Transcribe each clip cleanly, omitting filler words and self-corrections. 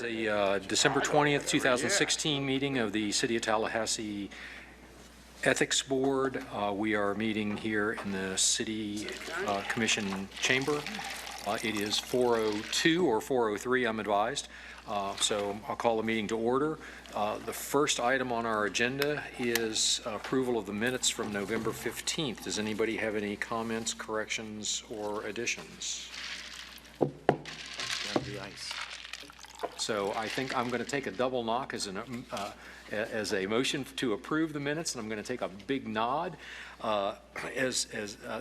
the December 20th, 2016 meeting of the City of Tallahassee Ethics Board. We are meeting here in the City Commission chamber. It is 4:02 or 4:03, I'm advised. So I'll call the meeting to order. The first item on our agenda is approval of the minutes from November 15th. Does anybody have any comments, corrections, or additions? The ice. So I think I'm going to take a double knock as a motion to approve the minutes, and I'm going to take a big nod as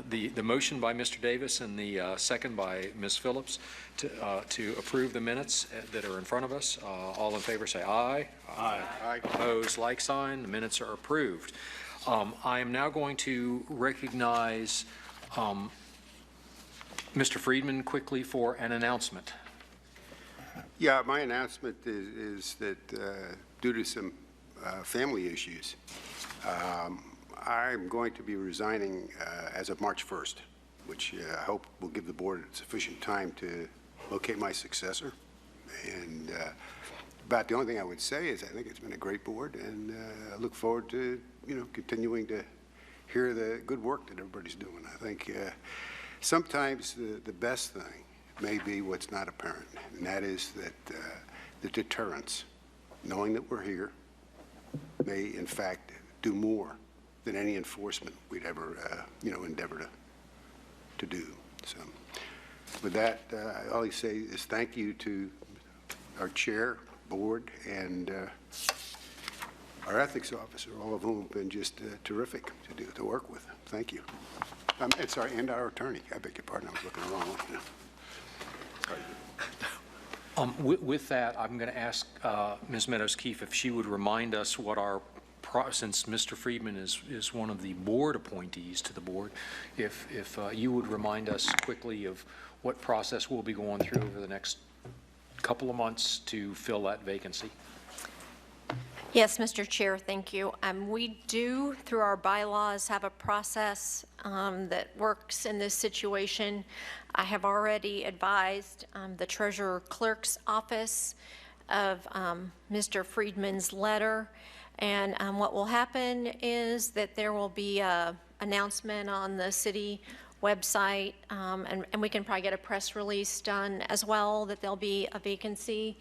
the motion by Mr. Davis and the second by Ms. Phillips to approve the minutes that are in front of us. All in favor say aye. Aye. Aye. Opposed, like sign. The minutes are approved. I am now going to recognize Mr. Friedman quickly for an announcement. Yeah, my announcement is that due to some family issues, I'm going to be resigning as of March 1st, which I hope will give the board sufficient time to locate my successor. And about the only thing I would say is I think it's been a great board, and I look forward to, continuing to hear the good work that everybody's doing. I think sometimes the best thing may be what's not apparent, and that is that the deterrence, knowing that we're here, may in fact do more than any enforcement we'd ever, endeavor to do. So with that, all I say is thank you to our chair, board, and our ethics officer, all of whom have been just terrific to work with. Thank you. Sorry, and our attorney. I beg your pardon, I was looking wrong. With that, I'm going to ask Ms. Meadows-Keefe if she would remind us what our, since Mr. Friedman is one of the board appointees to the board, if you would remind us quickly of what process we'll be going through over the next couple of months to fill that vacancy. Yes, Mr. Chair, thank you. We do, through our bylaws, have a process that works in this situation. I have already advised the Treasurer Clerk's office of Mr. Friedman's letter, and what will happen is that there will be an announcement on the city website, and we can probably get a press release done as well that there'll be a vacancy.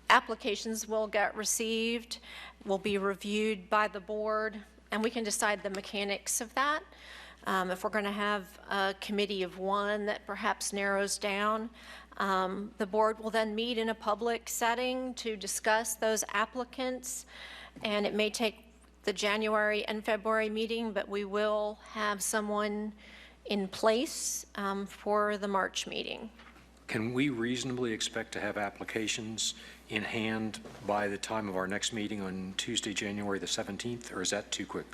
Applications will get received, will be reviewed by the board, and we can decide the mechanics of that. If we're going to have a committee of one that perhaps narrows down, the board will then meet in a public setting to discuss those applicants, and it may take the January and February meeting, but we will have someone in place for the March meeting. Can we reasonably expect to have applications in hand by the time of our next meeting on Tuesday, January the 17th, or is that too quick?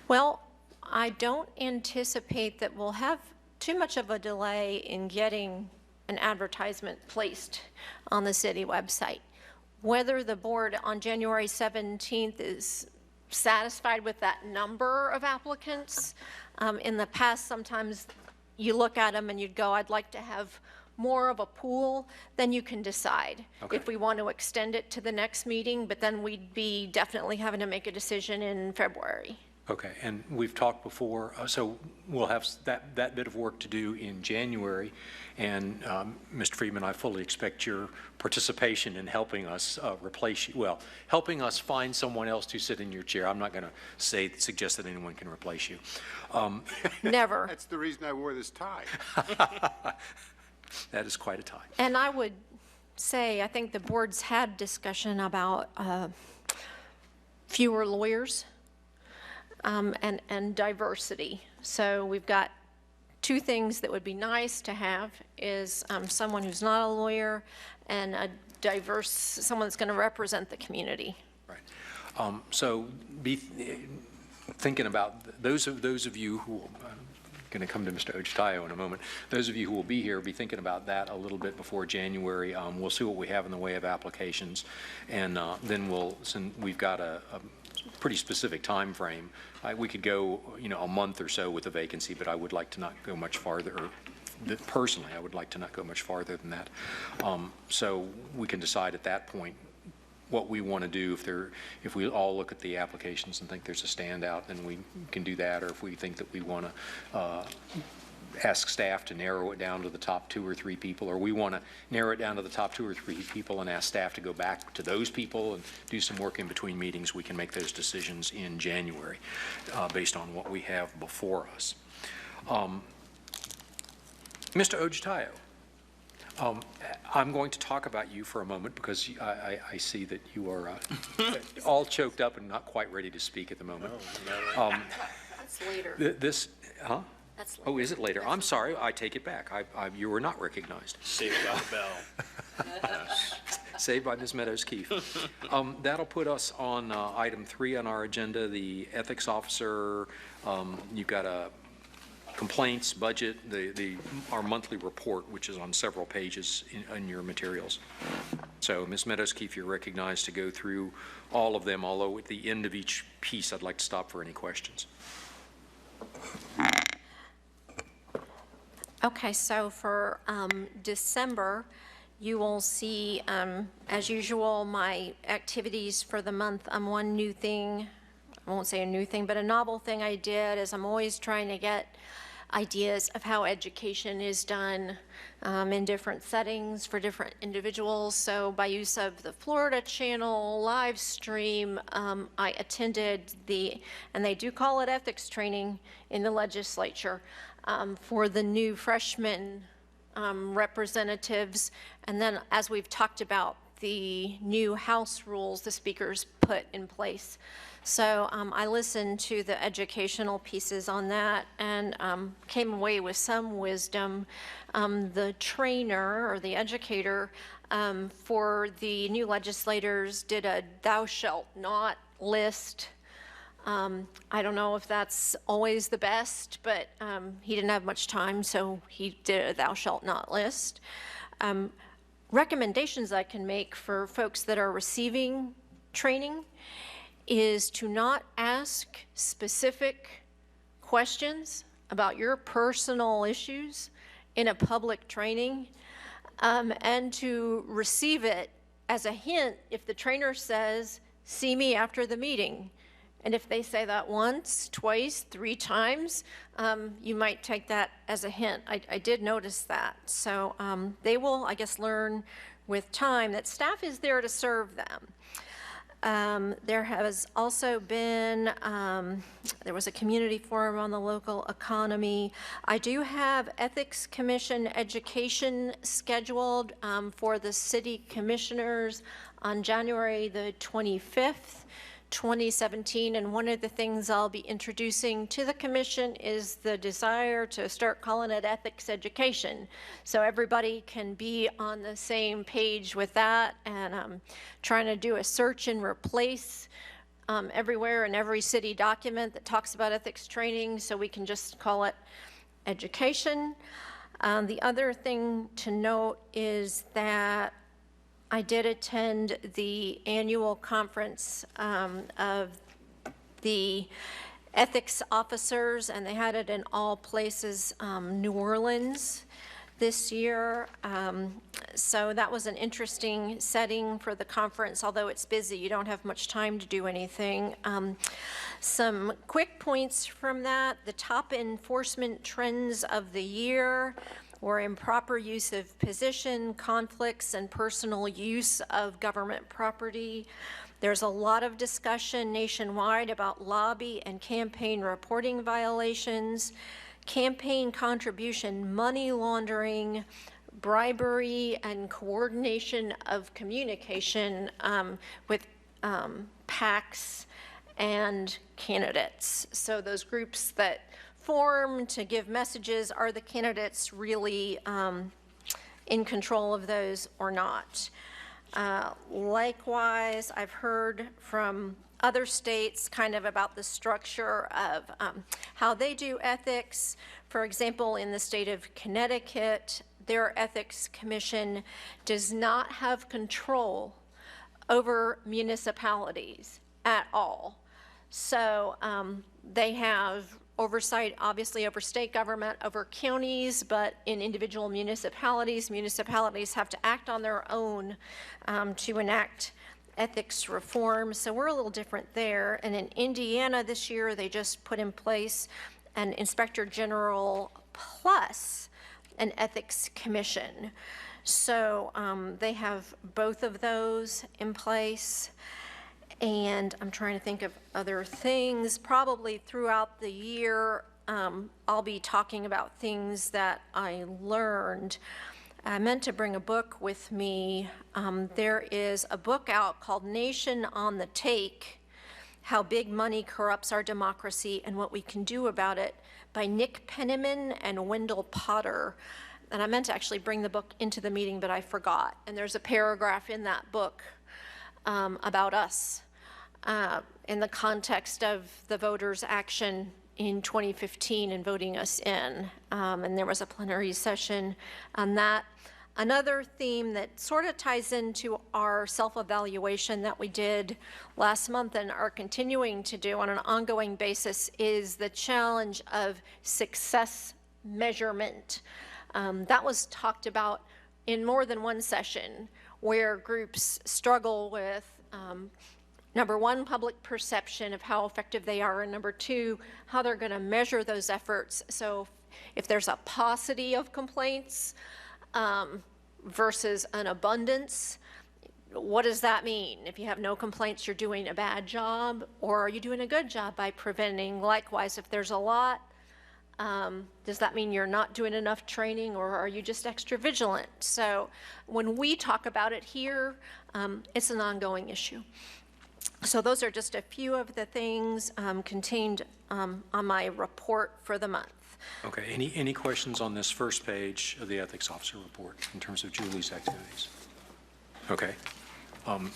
Well, I don't anticipate that we'll have too much of a delay in getting an advertisement placed on the city website. Whether the board on January 17th is satisfied with that number of applicants, in the past sometimes you look at them and you'd go, I'd like to have more of a pool, then you can decide if we want to extend it to the next meeting, but then we'd be definitely having to make a decision in February. Okay, and we've talked before, so we'll have that bit of work to do in January, and Mr. Friedman, I fully expect your participation in helping us replace you, well, helping us find someone else to sit in your chair. I'm not going to suggest that anyone can replace you. Never. That's the reason I wore this tie. That is quite a tie. And I would say, I think the board's had discussion about fewer lawyers and diversity. So we've got two things that would be nice to have is someone who's not a lawyer and a diverse, someone that's going to represent the community. Right. So be thinking about those of you who going to come to Mr. Ochitayo in a moment. Those of you who will be here, be thinking about that a little bit before January. We'll see what we have in the way of applications, and then we've got a pretty specific time frame. We could go, a month or so with a vacancy, but I would like to not go much farther or personally, I would like to not go much farther than that. So we can decide at that point what we want to do. If we all look at the applications and think there's a standout, then we can do that. Or if we think that we want to ask staff to narrow it down to the top 2 or 3 people, or we want to narrow it down to the top 2 or 3 people and ask staff to go back to those people and do some work in between meetings, we can make those decisions in January based on what we have before us. Mr. Ojitayo, I'm going to talk about you for a moment because I see that you are all choked up and not quite ready to speak at the moment. That's later. Huh? That's later. Oh, is it later? I'm sorry, I take it back. You were not recognized. Saved by the bell. Saved by Ms. Meadows-Keefe. That'll put us on item 3 on our agenda, the ethics officer. You've got a complaints, budget, our monthly report, which is on several pages in your materials. So, Ms. Meadows-Keefe, you're recognized to go through all of them, although at the end of each piece, I'd like to stop for any questions. Okay, so for December, you will see, as usual, my activities for the month. One new thing, I won't say a new thing, but a novel thing I did is I'm always trying to get ideas of how education is done in different settings for different individuals. So by use of the Florida Channel live stream, I attended and they do call it ethics training in the legislature, for the new freshman representatives. And then, as we've talked about, the new House rules the speakers put in place. So I listened to the educational pieces on that and came away with some wisdom. The trainer or the educator for the new legislators did a thou shalt not list. I don't know if that's always the best, but he didn't have much time, so he did a thou shalt not list. Recommendations I can make for folks that are receiving training is to not ask specific questions about your personal issues in a public training, and to receive it as a hint if the trainer says, "See me after the meeting." And if they say that once, twice, 3 times, you might take that as a hint. I did notice that. So they will, I guess, learn with time that staff is there to serve them. There has also been, there was a community forum on the local economy. I do have Ethics Commission education scheduled for the city commissioners on January the 25th. 2017, and one of the things I'll be introducing to the commission is the desire to start calling it ethics education, so everybody can be on the same page with that. And I'm trying to do a search and replace everywhere in every city document that talks about ethics training, so we can just call it education. The other thing to note is that I did attend the annual conference of the ethics officers, and they had it in All Places, New Orleans this year. So that was an interesting setting for the conference. Although it's busy, you don't have much time to do anything. Some quick points from that: the top enforcement trends of the year or improper use of position, conflicts, and personal use of government property. There's a lot of discussion nationwide about lobby and campaign reporting violations, campaign contribution, money laundering, bribery, and coordination of communication with PACs and candidates. So those groups that form to give messages, are the candidates really in control of those or not? Likewise, I've heard from other states kind of about the structure of how they do ethics. For example, in the state of Connecticut, their ethics commission does not have control over municipalities at all. So they have oversight, obviously, over state government, over counties, but in individual municipalities, municipalities have to act on their own to enact ethics reform. So we're a little different there. And in Indiana this year, they just put in place an Inspector General plus an ethics commission. So they have both of those in place. And I'm trying to think of other things. Probably throughout the year, I'll be talking about things that I learned. I meant to bring a book with me. There is a book out called Nation on the Take, How Big Money Corrupts Our Democracy and What We Can Do About It, by Nick Penniman and Wendell Potter. And I meant to actually bring the book into the meeting, but I forgot. And there's a paragraph in that book about us in the context of the voters' action in 2015 and voting us in. And there was a plenary session on that. Another theme that sort of ties into our self-evaluation that we did last month and are continuing to do on an ongoing basis is the challenge of success measurement. That was talked about in more than one session where groups struggle with number one, public perception of how effective they are, and number two, how they're going to measure those efforts. So if there's a paucity of complaints versus an abundance, what does that mean? If you have no complaints, you're doing a bad job, or are you doing a good job by preventing? Likewise, if there's a lot, does that mean you're not doing enough training, or are you just extra vigilant? So when we talk about it here, it's an ongoing issue. So those are just a few of the things contained on my report for the month. Okay, any questions on this first page of the ethics officer report in terms of Julie's activities? Okay,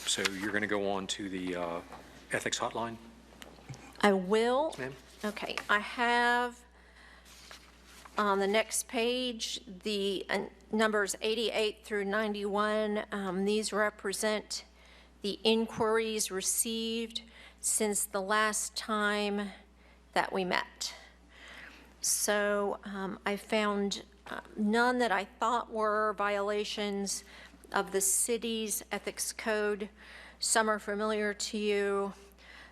so you're going to go on to the ethics hotline? I will. Yes, ma'am. Okay, I have on the next page the numbers 88 through 91. These represent the inquiries received since the last time that we met. So I found none that I thought were violations of the city's ethics code. Some are familiar to you.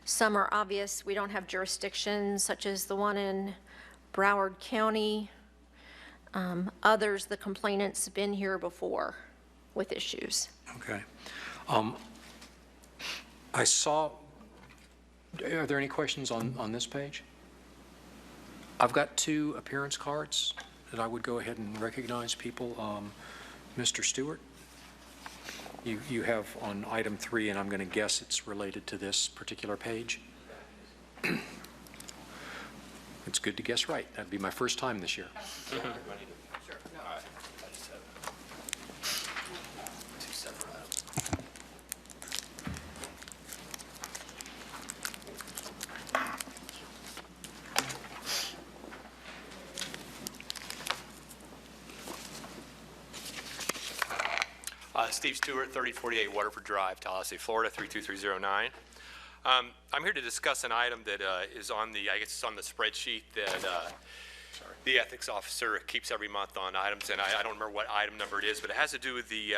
Some are obvious. We don't have jurisdiction, such as the one in Broward County. Others, the complainants have been here before with issues. Okay. I saw, are there any questions on this page? I've got 2 appearance cards that I would go ahead and recognize people. Mr. Stewart, you have on item 3, and I'm going to guess it's related to this particular page. It's good to guess right. That'd be my first time this year. Steve Stewart, 3048 Waterford Drive, Tallahassee, Florida, 32309. I'm here to discuss an item that is on the, I guess it's on the spreadsheet that the ethics officer keeps every month on items, and I don't remember what item number it is, but it has to do with the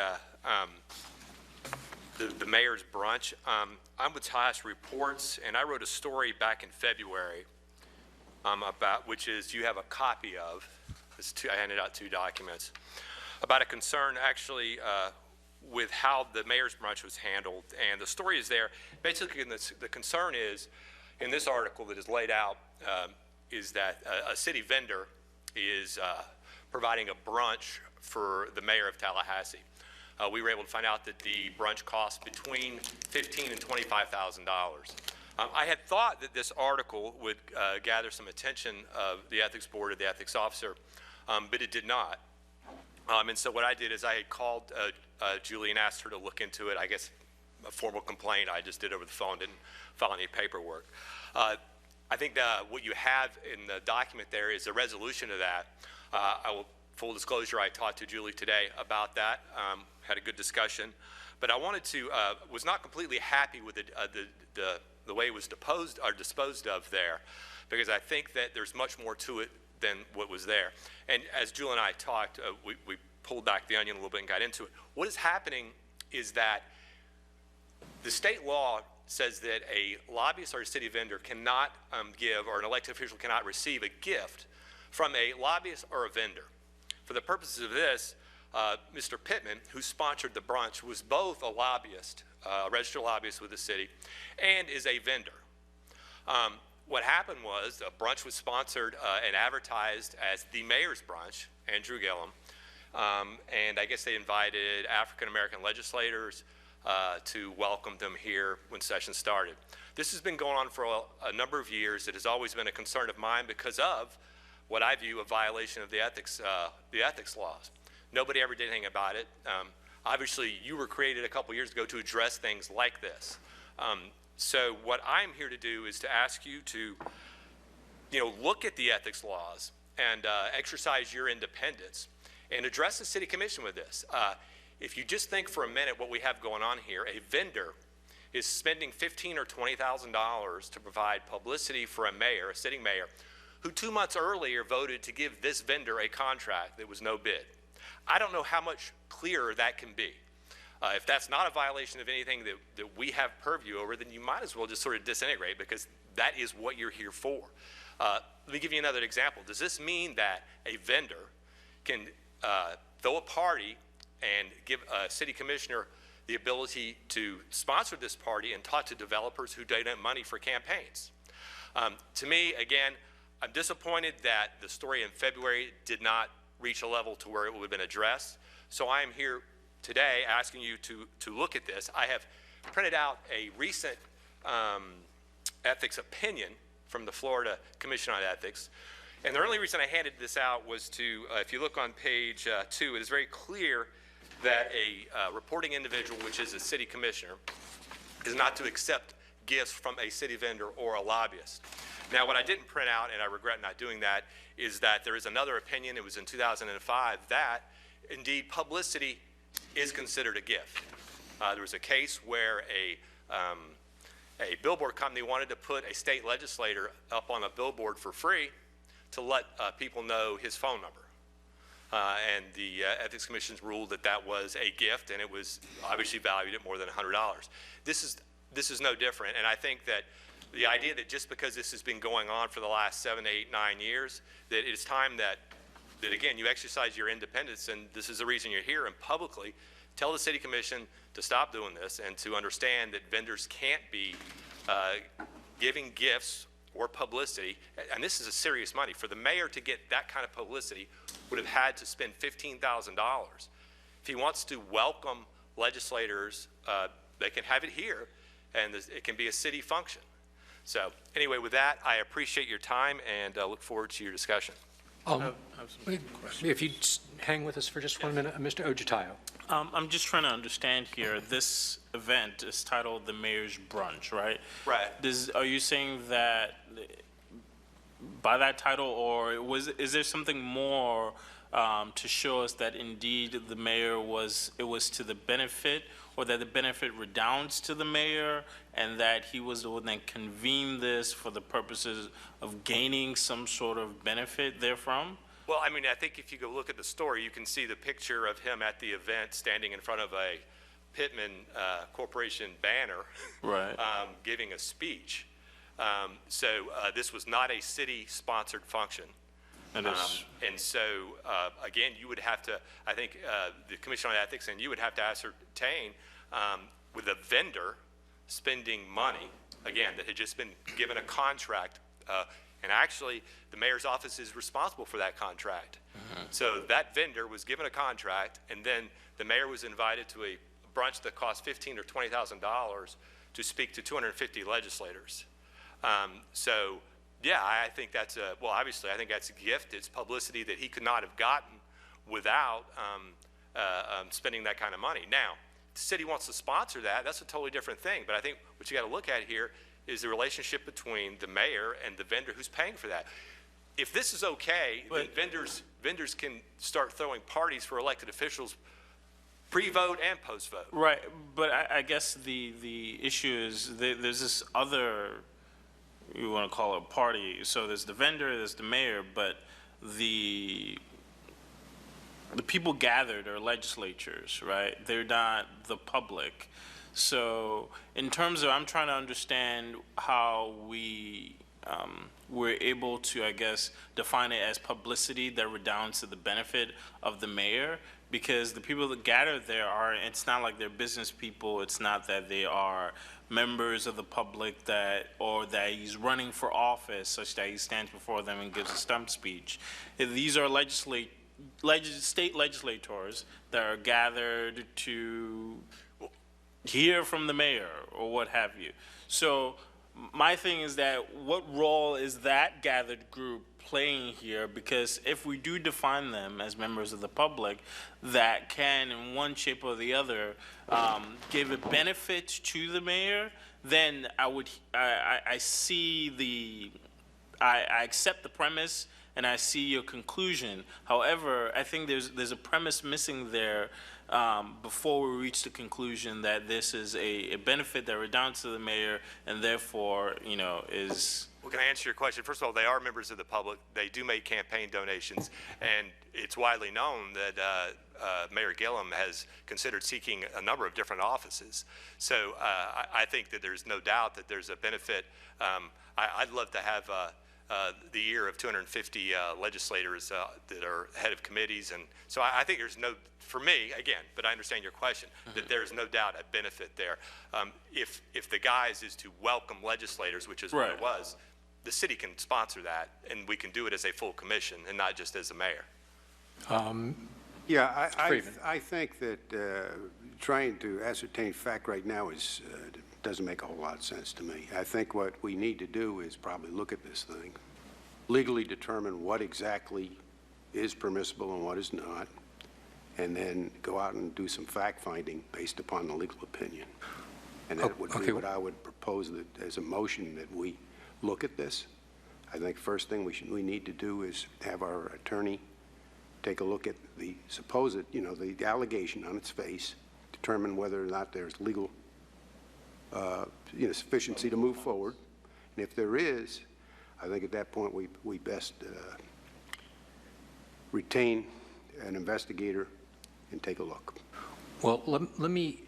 mayor's brunch. I'm with Tallahassee Reports, and I wrote a story back in February about, which is you have a copy of, I handed out 2 documents, about a concern actually with how the mayor's brunch was handled, and the story is there. Basically, the concern is, in this article that is laid out, is that a city vendor is providing a brunch for the mayor of Tallahassee. We were able to find out that the brunch costs between $15,000 and $25,000. I had thought that this article would gather some attention of the ethics board or the ethics officer, but it did not. And so what I did is I had called Julie and asked her to look into it. I guess a formal complaint I just did over the phone, didn't file any paperwork. I think that what you have in the document there is a resolution of that. Full disclosure, I talked to Julie today about that, had a good discussion. But I wanted to, was not completely happy with the way it was disposed of there. because I think that there's much more to it than what was there. And as Julie and I talked, we pulled back the onion a little bit and got into it. What is happening is that the state law says that a lobbyist or a city vendor cannot give, or an elected official cannot receive a gift from a lobbyist or a vendor. For the purposes of this, Mr. Pittman, who sponsored the brunch, was both a lobbyist, a registered lobbyist with the city, and is a vendor. What happened was a brunch was sponsored and advertised as the mayor's brunch, Andrew Gillum, and I guess they invited African-American legislators to welcome them here when session started. This has been going on for a number of years. It has always been a concern of mine because of what I view a violation of the ethics laws. Nobody ever did anything about it. Obviously, you were created a couple years ago to address things like this. So what I'm here to do is to ask you to, look at the ethics laws and exercise your independence and address the city commission with this. If you just think for a minute what we have going on here, a vendor is spending $15,000 or $20,000 to provide publicity for a mayor, a sitting mayor, who 2 months earlier voted to give this vendor a contract that was no bid. I don't know how much clearer that can be. If that's not a violation of anything that we have purview over, then you might as well just sort of disintegrate, because that is what you're here for. Let me give you another example. Does this mean that a vendor can throw a party and give a city commissioner the ability to sponsor this party and talk to developers who donate money for campaigns? To me, again, I'm disappointed that the story in February did not reach a level to where it would have been addressed. So I am here today asking you to look at this. I have printed out a recent ethics opinion from the Florida Commission on Ethics. And the only reason I handed this out was to, if you look on page 2, it is very clear that a reporting individual, which is a city commissioner, is not to accept gifts from a city vendor or a lobbyist. Now, what I didn't print out, and I regret not doing that, is that there is another opinion, it was in 2005, that indeed publicity is considered a gift. There was a case where a billboard company wanted to put a state legislator up on a billboard for free to let people know his phone number. And the Ethics Commission ruled that that was a gift, and it was obviously valued at more than $100. This is no different, and I think that the idea that just because this has been going on for the last 7, 8, 9 years, that it is time that again, you exercise your independence, and this is the reason you're here, and publicly tell the city commission to stop doing this and to understand that vendors can't be giving gifts or publicity, and this is a serious money. For the mayor to get that kind of publicity would have had to spend $15,000. If he wants to welcome legislators, they can have it here, and it can be a city function. So anyway, with that, I appreciate your time and look forward to your discussion. If you'd hang with us for just 1 minute, Mr. Ojitayo. I'm just trying to understand here. This event is titled the Mayor's Brunch, right? Right. Are you saying that by that title, or is there something more to show us that indeed the mayor it was to the benefit, or that the benefit redounds to the mayor, and that he was the one that convened this for the purposes of gaining some sort of benefit therefrom? Well, I mean, I think if you go look at the story, you can see the picture of him at the event standing in front of a Pittman Corporation banner, Right. Giving a speech. So this was not a city-sponsored function. And so, again, you would have to, I think, the Commission on Ethics, and you would have to ascertain with a vendor spending money, again, that had just been given a contract, and actually the mayor's office is responsible for that contract. So that vendor was given a contract, and then the mayor was invited to a brunch that cost $15,000 or $20,000 to speak to 250 legislators. So, yeah, I think that's well, obviously, I think that's a gift. It's publicity that he could not have gotten without spending that kind of money. Now, if the city wants to sponsor that, that's a totally different thing. But I think what you got to look at here is the relationship between the mayor and the vendor who's paying for that. If this is okay, then vendors can start throwing parties for elected officials pre-vote and post-vote. Right, but I guess the issue is there's this other you want to call it a party. So there's the vendor, there's the mayor, but the people gathered are legislatures, right? They're not the public. So in terms of, I'm trying to understand how we're able to, I guess, define it as publicity that redounds to the benefit of the mayor, because the people that gather there are, it's not like they're business people, it's not that they are members of the public or that he's running for office such that he stands before them and gives a stump speech. These are state legislators that are gathered to hear from the mayor or what have you. So my thing is that what role is that gathered group playing here? Because if we do define them as members of the public that can in one shape or the other give a benefit to the mayor, then I accept the premise and I see your conclusion. However, I think there's a premise missing there before we reach the conclusion that this is a benefit that redounds to the mayor and therefore, is... Well, can I answer your question? First of all, they are members of the public. They do make campaign donations, and it's widely known that Mayor Gillum has considered seeking a number of different offices. So I think that there's no doubt that there's a benefit. I'd love to have the year of 250 legislators that are head of committees. And so I think there's no, for me, again, but I understand your question, that there's no doubt a benefit there. If the guise is to welcome legislators, which is what it was, the city can sponsor that, and we can do it as a full commission and not just as a mayor. Yeah, I think that trying to ascertain fact right now doesn't make a whole lot of sense to me. I think what we need to do is probably look at this thing, legally determine what exactly is permissible and what is not, and then go out and do some fact-finding based upon the legal opinion. And that would be what I would propose as a motion, that we look at this. I think first thing we need to do is have our attorney take a look at the supposed, the allegation on its face, determine whether or not there's legal sufficiency to move forward. And if there is, I think at that point we best retain an investigator and take a look. Well, let me,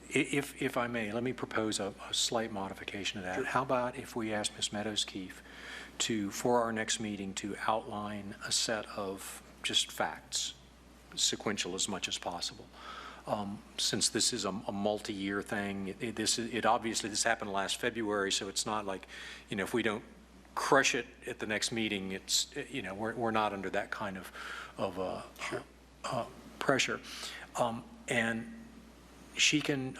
if I may, let me propose a slight modification of that. Sure. How about if we ask Ms. Meadows-Keefe for our next meeting, to outline a set of just facts, sequential as much as possible. Since this is a multi-year thing, obviously this happened last February, so it's not like, if we don't crush it at the next meeting, it's, we're not under that kind of pressure. And she can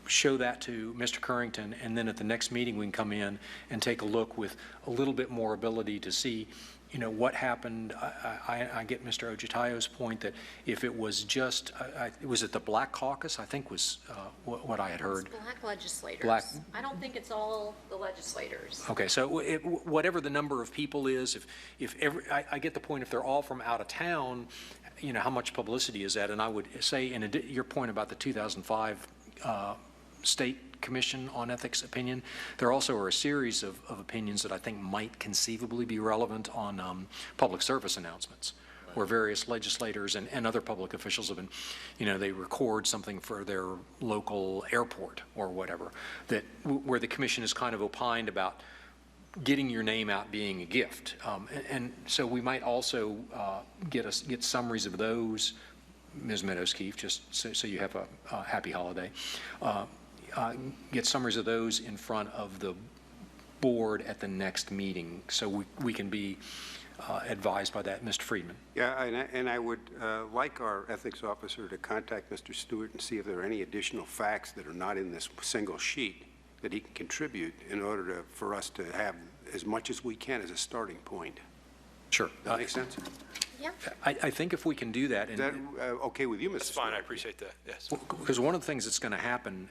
show that to Mr. Currington, and then at the next meeting we can come in and take a look with a little bit more ability to see what happened. I get Mr. Ojitayo's point that if it was just, was it the Black Caucus, I think was what I had heard. It's black legislators. I don't think it's all the legislators. Okay, so whatever the number of people is, I get the point, if they're all from out of town, how much publicity is that? And I would say, your point about the 2005 State Commission on Ethics opinion, there also are a series of opinions that I think might conceivably be relevant on public service announcements, where various legislators and other public officials have been, they record something for their local airport or whatever, where the commission is kind of opined about getting your name out being a gift. And so we might also get summaries of those, Ms. Meadows-Keefe, just so you have a happy holiday. Get summaries of those in front of the board at the next meeting, so we can be advised by that. Mr. Friedman. Yeah, and I would like our ethics officer to contact Mr. Stewart and see if there are any additional facts that are not in this single sheet that he can contribute in order for us to have as much as we can as a starting point. Sure. That makes sense? Yeah. I think if we can do that. Is that okay with you, Mr. That's fine, Stewart? I appreciate that, yes. Because one of the things that's going to happen,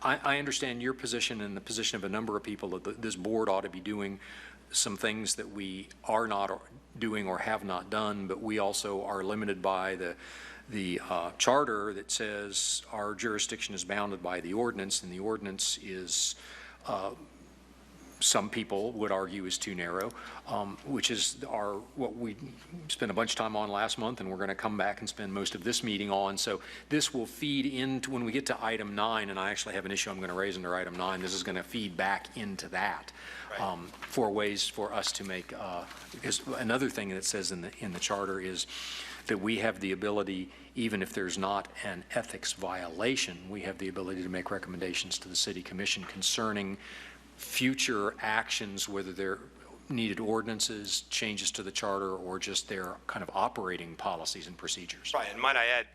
I understand your position and the position of a number of people that this board ought to be doing some things that we are not doing or have not done, but we also are limited by the charter that says our jurisdiction is bounded by the ordinance, and the ordinance is some people would argue is too narrow, which is what we spent a bunch of time on last month, and we're going to come back and spend most of this meeting on. So this will feed into, when we get to item 9, and I actually have an issue I'm going to raise under item 9, this is going to feed back into that. Right. For ways for us to make, because another thing that says in the charter is that we have the ability, even if there's not an ethics violation, we have the ability to make recommendations to the City Commission concerning future actions, whether they're needed ordinances, changes to the charter, or just their kind of operating policies and procedures. Right, and might I add,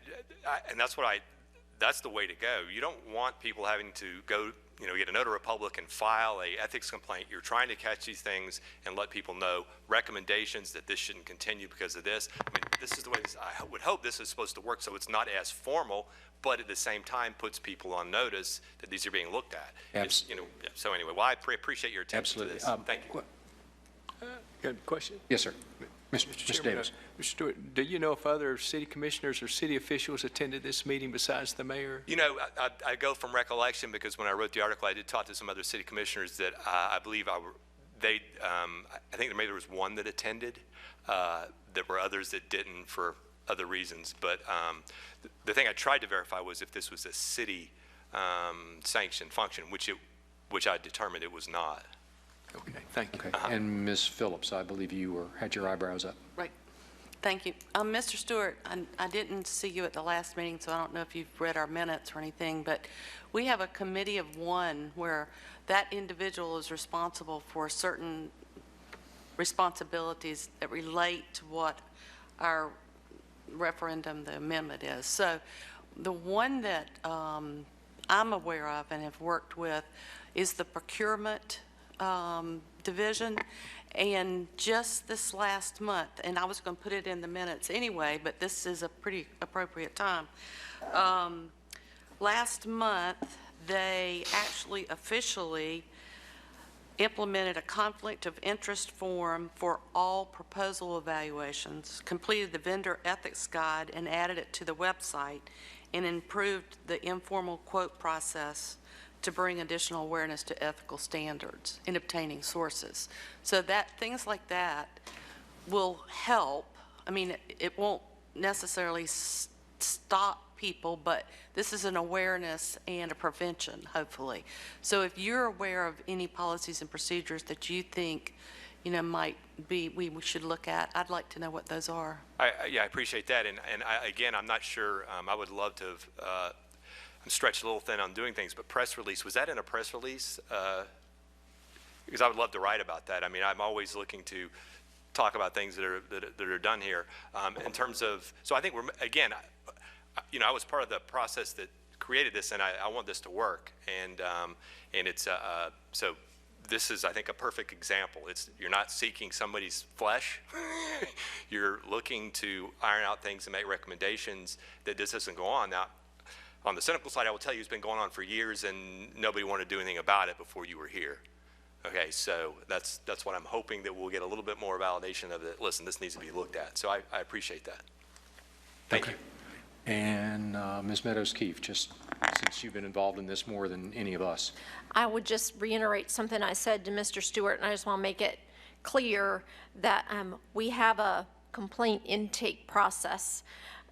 and that's the way to go. You don't want people having to go, get a notary public and file a ethics complaint. You're trying to catch these things and let people know recommendations that this shouldn't continue because of this. I mean, this is the way I would hope this is supposed to work, so it's not as formal, but at the same time puts people on notice that these are being looked at. So anyway, well, I appreciate your attention to this. Thank you. Good question. Yes, sir. Mr. Davis. Mr. Stewart, do you know if other city commissioners or city officials attended this meeting besides the mayor? I go from recollection because when I wrote the article, I did talk to some other city commissioners that I believe I think maybe there was one that attended. There were others that didn't for other reasons. But the thing I tried to verify was if this was a city sanctioned function, which I determined it was not. Okay, thank you. Okay. And Ms. Phillips, I believe you had your eyebrows up. Right. Thank you. Mr. Stewart, I didn't see you at the last meeting, so I don't know if you've read our minutes or anything, but we have a committee of one where that individual is responsible for certain responsibilities that relate to what our referendum, the amendment is. So the one that I'm aware of and have worked with is the procurement division, and just this last month, and I was going to put it in the minutes anyway, but this is a pretty appropriate time. Last month, they actually officially implemented a conflict of interest form for all proposal evaluations, completed the vendor ethics guide and added it to the website, and improved the informal quote process to bring additional awareness to ethical standards in obtaining sources. So that things like that will help. I mean, it won't necessarily stop people, but this is an awareness and a prevention, hopefully. So if you're aware of any policies and procedures that you think, might be, we should look at, I'd like to know what those are. Yeah, I appreciate that. And again, I'm not sure, I would love to have, I'm stretched a little thin on doing things, but press release, was that in a press release? Because I would love to write about that. I mean, I'm always looking to talk about things that are done here. In terms of, so I think we're, again, I was part of the process that created this, and I want this to work. And it's, so this is, I think, a perfect example. You're not seeking somebody's flesh. You're looking to iron out things and make recommendations that this doesn't go on. Now, on the cynical side, I will tell you it's been going on for years and nobody wanted to do anything about it before you were here. Okay, so that's what I'm hoping, that we'll get a little bit more validation of it. Listen, this needs to be looked at. So I appreciate that. Thank you. And Ms. Meadows-Keefe, just since you've been involved in this more than any of us. I would just reiterate something I said to Mr. Stewart, and I just want to make it clear that we have a complaint intake process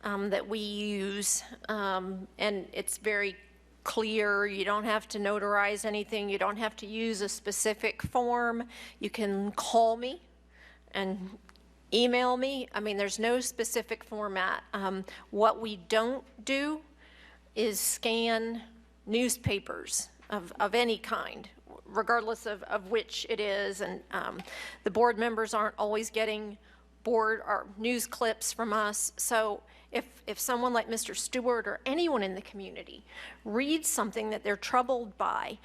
that we use, and it's very clear. You don't have to notarize anything. You don't have to use a specific form. You can call me and email me. I mean, there's no specific format. What we don't do is scan newspapers of any kind, regardless of which it is. And the board members aren't always getting board or news clips from us. So if someone like Mr. Stewart or anyone in the community reads something that they're troubled by,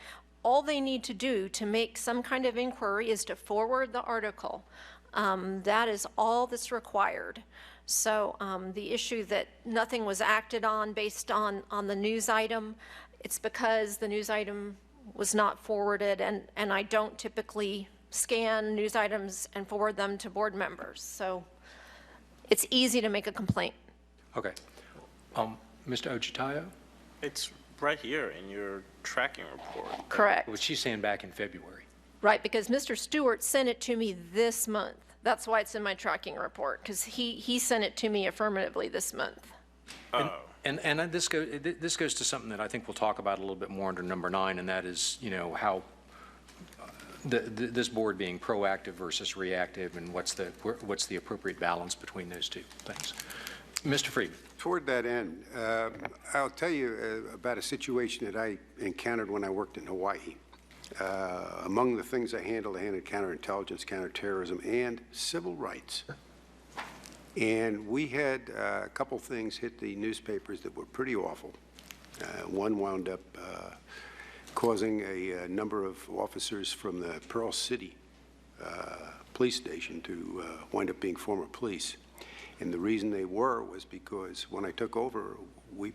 all they need to do to make some kind of inquiry is to forward the article. That is all that's required. So the issue that nothing was acted on based on the news item, it's because the news item was not forwarded, and I don't typically scan news items and forward them to board members. So it's easy to make a complaint. Okay. Mr. Ochitayo? It's right here in your tracking report. Correct. Well, she's saying back in February. Right, because Mr. Stewart sent it to me this month. That's why it's in my tracking report, because he sent it to me affirmatively this month. And this goes to something that I think we'll talk about a little bit more under number 9, and that is, you know, how this board being proactive versus reactive, and what's the appropriate balance between those two things. Mr. Friedman. Toward that end, I'll tell you about a situation that I encountered when I worked in Hawaii. Among the things I handled counterintelligence, counterterrorism, and civil rights. And we had a couple things hit the newspapers that were pretty awful. One wound up causing a number of officers from the Pearl City police station to wind up being former police. And the reason they was because when I took over, we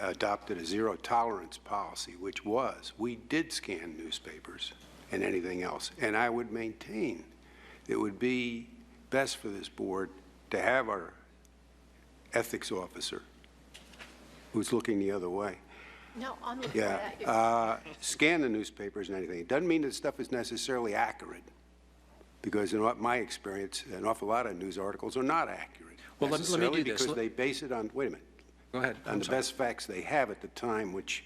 adopted a zero tolerance policy, which was we did scan newspapers and anything else. And I would maintain it would be best for this board to have our ethics officer, who's looking the other way, No, I'm looking at that. scan the newspapers and anything. It doesn't mean that stuff is necessarily accurate, because in my experience, an awful lot of news articles are not accurate. Well, let me do this. Because they base it on, wait a minute, Go ahead. on the best facts they have at the time, which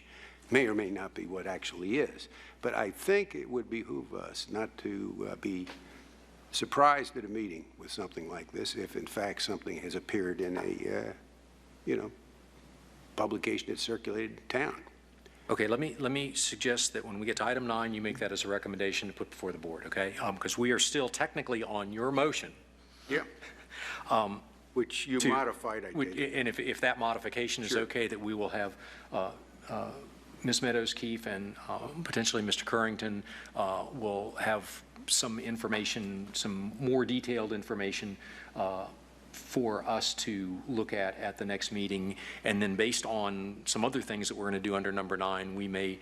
may or may not be what actually is. But I think it would behoove us not to be surprised at a meeting with something like this if, in fact, something has appeared in a, publication that's circulated in town. Okay, let me suggest that when we get to item 9, you make that as a recommendation to put before the board, okay? Because we are still technically on your motion. Yeah. Which you modified, I did. And if that modification is Sure. okay, that we will have Ms. Meadows-Keefe and potentially Mr. Currington will have some information, some more detailed information for us to look at the next meeting. And then based on some other things that we're going to do under number 9, we may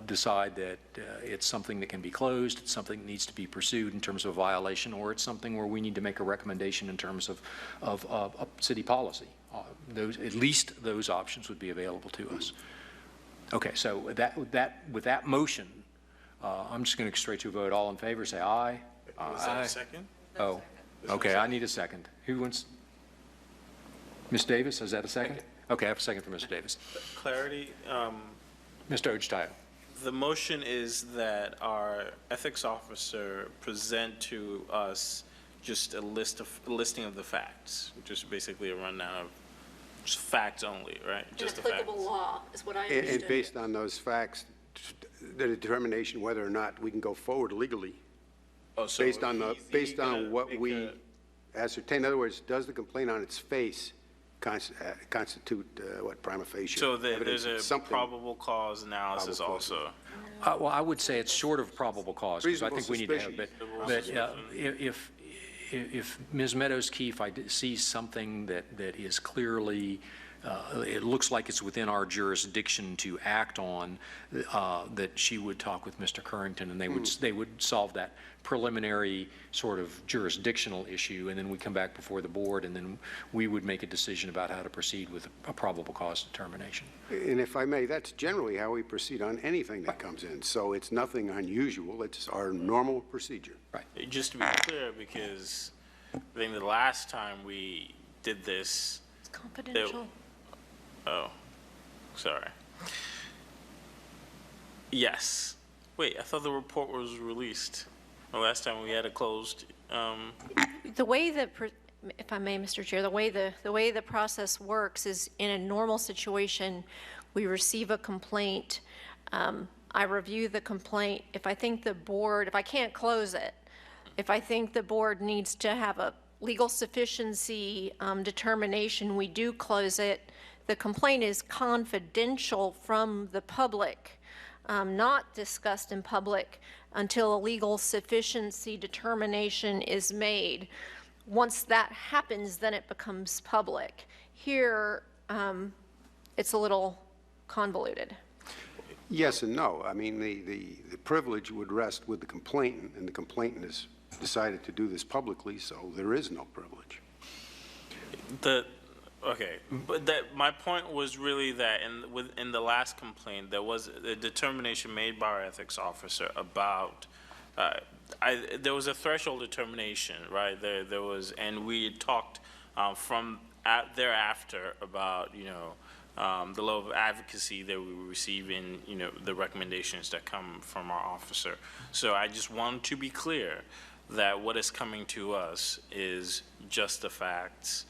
decide that it's something that can be closed, it's something that needs to be pursued in terms of a violation, or it's something where we need to make a recommendation in terms of city policy. At least those options would be available to us. Okay, so with that motion, I'm just going to go straight to a vote. All in favor, say aye. Was that a second? Oh, okay, I need a second. Who wants? Ms. Davis, is that a second? Okay, I have a second for Mr. Davis. Clarity, Mr. Ojtayo. the motion is that our ethics officer present to us just a listing of the facts, just basically a rundown of just facts only, right? Just the facts. law is what I And based on those facts, the determination whether or not we can go forward legally, Oh, so based on he's gonna what make we ascertain. In other words, does the complaint on its face constitute what, prima facie? So evidence there's of a something? probable cause analysis Probable cause. also. Well, I would say it's short of probable cause, because I think we need to have, Reasonable but if Ms. Meadows-Keefe sees something that is clearly, it looks like it's within our jurisdiction to act on, that she would talk with Mr. Currington, and they would solve that preliminary sort of jurisdictional issue, and then we come back before the board, and then we would make a decision about how to proceed with a probable cause determination. And if I may, that's generally how we proceed on anything that comes in. So it's nothing unusual. It's our normal procedure. Right. Just to be clear, because I think the last time we did this, It's confidential. oh, sorry. Yes. Wait, I thought the report was released. The last time we had it closed. The way that, if I may, Mr. Chair, the way the process works is, in a normal situation, we receive a complaint. I review the complaint. If I think the board, if I can't close it, if I think the board needs to have a legal sufficiency determination, we do close it. The complaint is confidential from the public, not discussed in public until a legal sufficiency determination is made. Once that happens, then it becomes public. Here, it's a little convoluted. Yes and no. I mean, the privilege would rest with the complainant, and the complainant has decided to do this publicly, so there is no privilege. Okay, but my point was really that in the last complaint, there was a determination made by our ethics officer about there was a threshold determination, right? There was, and we had talked thereafter about, the level of advocacy that we receive in, the recommendations that come from our officer. So I just want to be clear that what is coming to us is just the facts,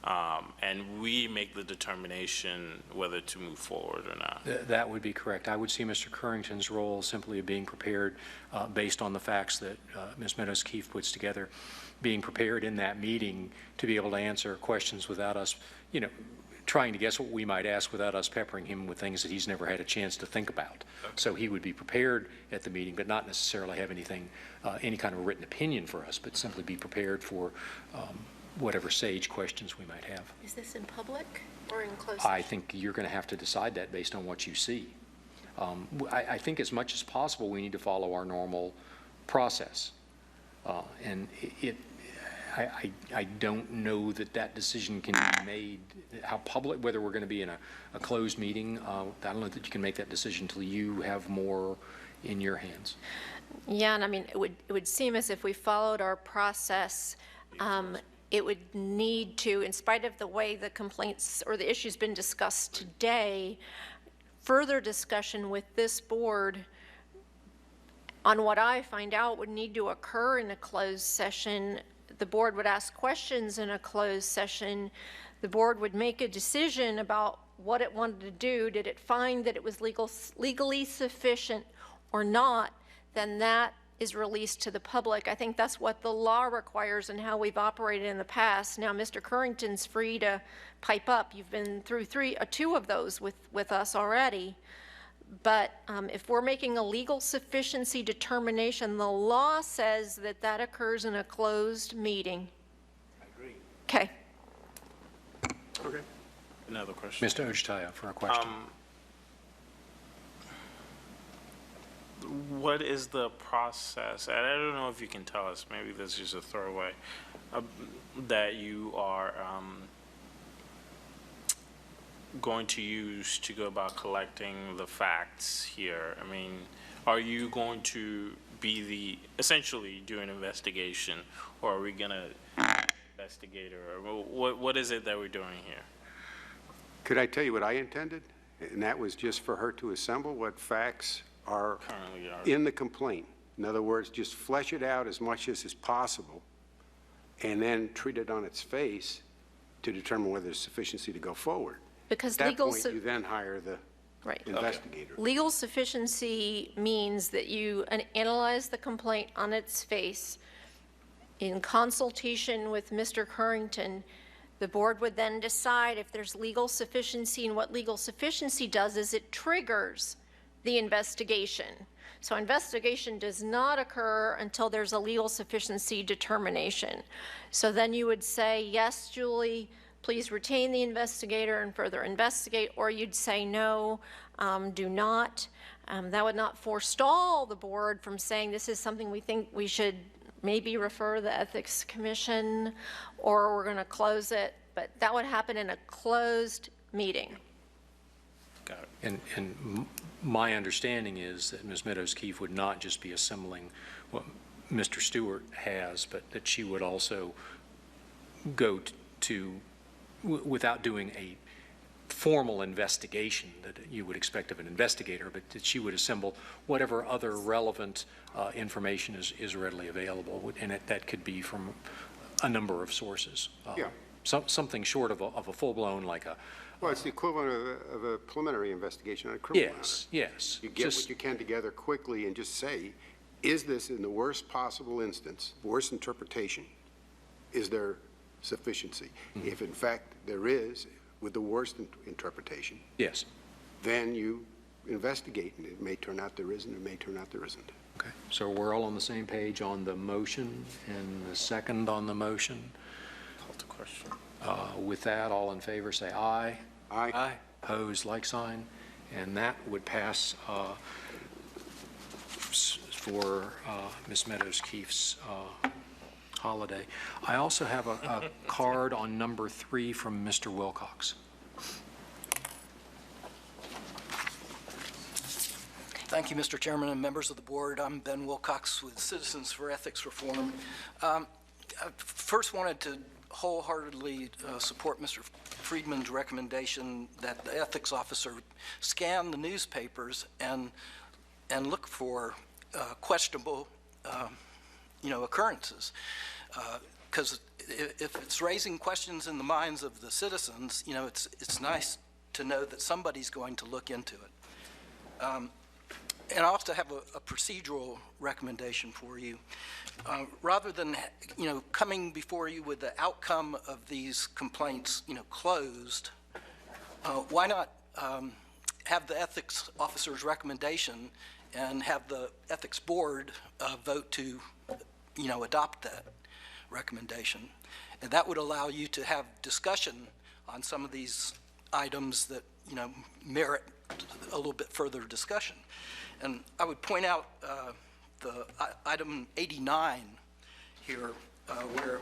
and we make the determination whether to move forward or not. That would be correct. I would see Mr. Currington's role simply of being prepared based on the facts that Ms. Meadows-Keefe puts together, being prepared in that meeting to be able to answer questions without us, trying to guess what we might ask without us peppering him with things that he's never had a chance to think about. Okay. So he would be prepared at the meeting, but not necessarily have anything, any kind of written opinion for us, but simply be prepared for whatever sage questions we might have. Is this in public or in closed session? I think you're going to have to decide that based on what you see. I think as much as possible we need to follow our normal process. And I don't know that decision can be made, how public, whether we're going to be in a closed meeting. I don't know that you can make that decision until you have more in your hands. Yeah, and I mean, it would seem as if we followed our process, it would need to, in spite of the way the complaints or the issue's been discussed today, further discussion with this board on what I find out would need to occur in a closed session. The board would ask questions in a closed session. The board would make a decision about what it wanted to do. Did it find that it was legally sufficient or not? Then that is released to the public. I think that's what the law requires and how we've operated in the past. Now, Mr. Currington's free to pipe up. You've been through two of those with us already. But if we're making a legal sufficiency determination, the law says that that occurs in a closed meeting. I agree. Okay. Okay. Another question. Mr. Ojtaya for a question. What is the process? And I don't know if you can tell us, maybe this is just a throwaway, that you are going to use to go about collecting the facts here? I mean, are you going to be essentially do an investigation, or are we going to investigate, or what is it that we're doing here? Could I tell you what I intended? And that was just for her to assemble what facts are in the complaint. In other words, just flesh it out as much as is possible and then treat it on its face to determine whether there's sufficiency to go forward. Because at that point, you then hire the investigator. Okay. Legal sufficiency means that you analyze the complaint on its face in consultation with Mr. Currington. The board would then decide if there's legal sufficiency, and what legal sufficiency does is it triggers the investigation. So investigation does not occur until there's a legal sufficiency determination. So then you would say, yes, Julie, please retain the investigator and further investigate, or you'd say no, do not. That would not forestall the board from saying this is something we think we should maybe refer the Ethics Commission, or we're going to close it, but that would happen in a closed meeting. Got it. And my understanding is that Ms. Meadows-Keefe would not just be assembling what Mr. Stewart has, but that she would also go without doing a formal investigation that you would expect of an investigator, but that she would assemble whatever other relevant information is readily available, and that could be from a number of sources. Something short of a full-blown, like a... Well, it's the equivalent of a preliminary investigation on a criminal matter. Yes. You get what you can together quickly and just say, is this in the worst possible instance, worst interpretation, is there sufficiency? Mm-hmm. If in fact there is, with the worst interpretation, yes, then you investigate, and it may turn out there isn't, it may turn out there isn't. Okay, so we're all on the same page on the motion and the second on the motion. Call to question. With that, all in favor say aye. Aye. Aye. Opposed, like sign. And that would pass for Ms. Meadows-Keefe's holiday. I also have a card on number 3 from Mr. Wilcox. Thank you, Mr. Chairman and members of the board. I'm Ben Wilcox with Citizens for Ethics Reform. I first wanted to wholeheartedly support Mr. Friedman's recommendation that the ethics officer scan the newspapers and look for questionable, occurrences. Because if it's raising questions in the minds of the citizens, it's nice to know that somebody's going to look into it. And I also have a procedural recommendation for you. Rather than, coming before you with the outcome of these complaints, closed, why not have the ethics officer's recommendation and have the ethics board vote to, adopt that recommendation? And that would allow you to have discussion on some of these items that, merit a little bit further discussion. And I would point out the item 89 here, where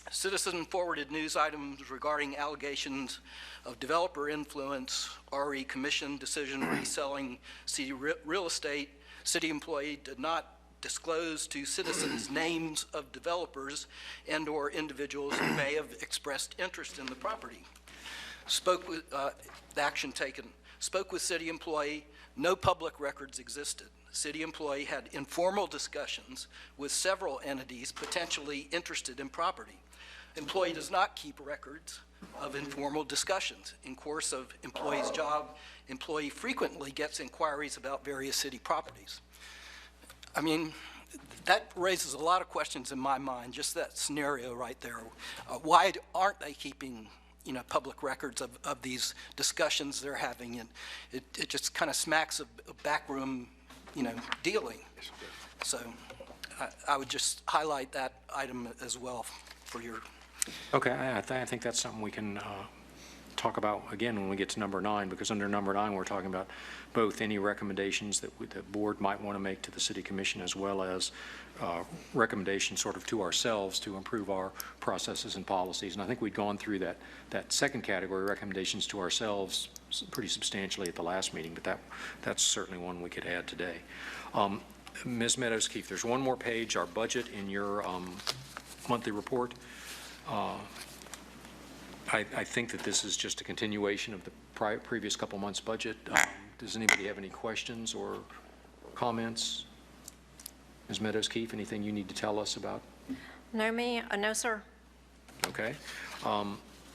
citizen-forwarded news items regarding allegations of developer influence, RE commission decision reselling city real estate, city employee did not disclose to citizens names of developers and/or individuals who may have expressed interest in the property. Spoke with the action taken. Spoke with city employee. No public records existed. City employee had informal discussions with several entities potentially interested in property. Employee does not keep records of informal discussions. In course of employee's job, employee frequently gets inquiries about various city properties. I mean, that raises a lot of questions in my mind, just that scenario right there. Why aren't they keeping public records of these discussions they're having? And it just kind of smacks of backroom, dealing. So I would just highlight that item as well for your. Okay, I think that's something we can talk about again when we get to number 9, because under number 9, we're talking about both any recommendations that the board might want to make to the city commission, as well as recommendations sort of to ourselves to improve our processes and policies. And I think we'd gone through that second category, recommendations to ourselves, pretty substantially at the last meeting, but that's certainly one we could add today. Ms. Meadows-Keefe, there's one more page, our budget in your monthly report. I think that this is just a continuation of the previous couple months' budget. Does anybody have any questions or comments? Ms. Meadows-Keefe, anything you need to tell us about? No, sir. Okay.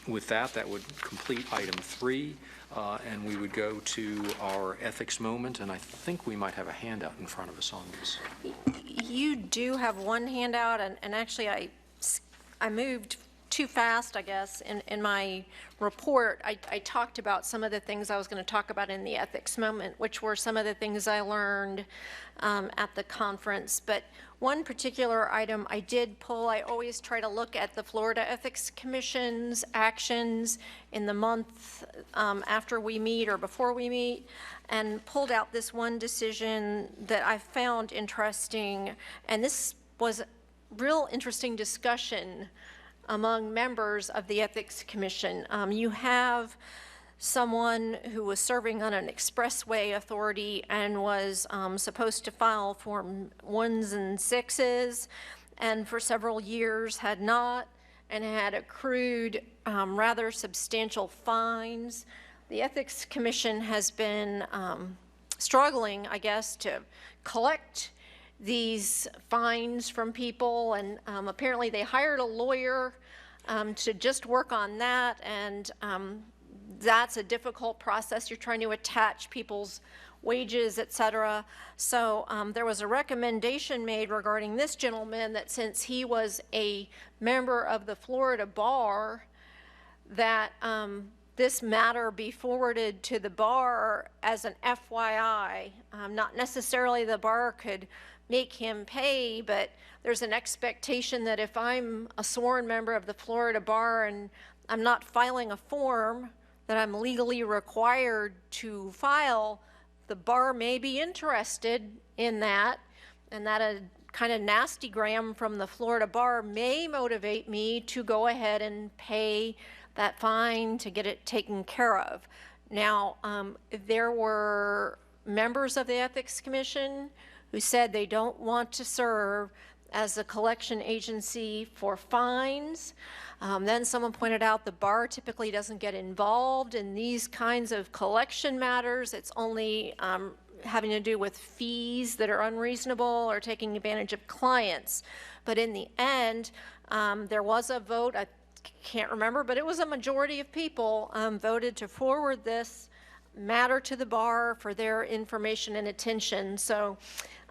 With that would complete item 3, and we would go to our ethics moment, and I think we might have a handout in front of us on this. You do have one handout, and actually I moved too fast, I guess, in my report. I talked about some of the things I was going to talk about in the ethics moment, which were some of the things I learned at the conference. But one particular item I did pull, I always try to look at the Florida Ethics Commission's actions in the month after we meet or before we meet, and pulled out this one decision that I found interesting. And this was a real interesting discussion among members of the Ethics Commission. You have someone who was serving on an expressway authority and was supposed to file Form 1s and 6s, and for several years had not, and had accrued rather substantial fines. The Ethics Commission has been struggling, I guess, to collect these fines from people, and apparently they hired a lawyer to just work on that, and that's a difficult process. You're trying to attach people's wages, et cetera. So there was a recommendation made regarding this gentleman that since he was a member of the Florida Bar, that this matter be forwarded to the bar as an FYI. Not necessarily the bar could make him pay, but there's an expectation that if I'm a sworn member of the Florida Bar and I'm not filing a form that I'm legally required to file, the bar may be interested in that, and that a kind of nasty gram from the Florida Bar may motivate me to go ahead and pay that fine to get it taken care of. Now, there were members of the Ethics Commission who said they don't want to serve as a collection agency for fines. Then someone pointed out the bar typically doesn't get involved in these kinds of collection matters. It's only having to do with fees that are unreasonable or taking advantage of clients. But in the end, there was a vote, I can't remember, but it was a majority of people voted to forward this matter to the bar for their information and attention. So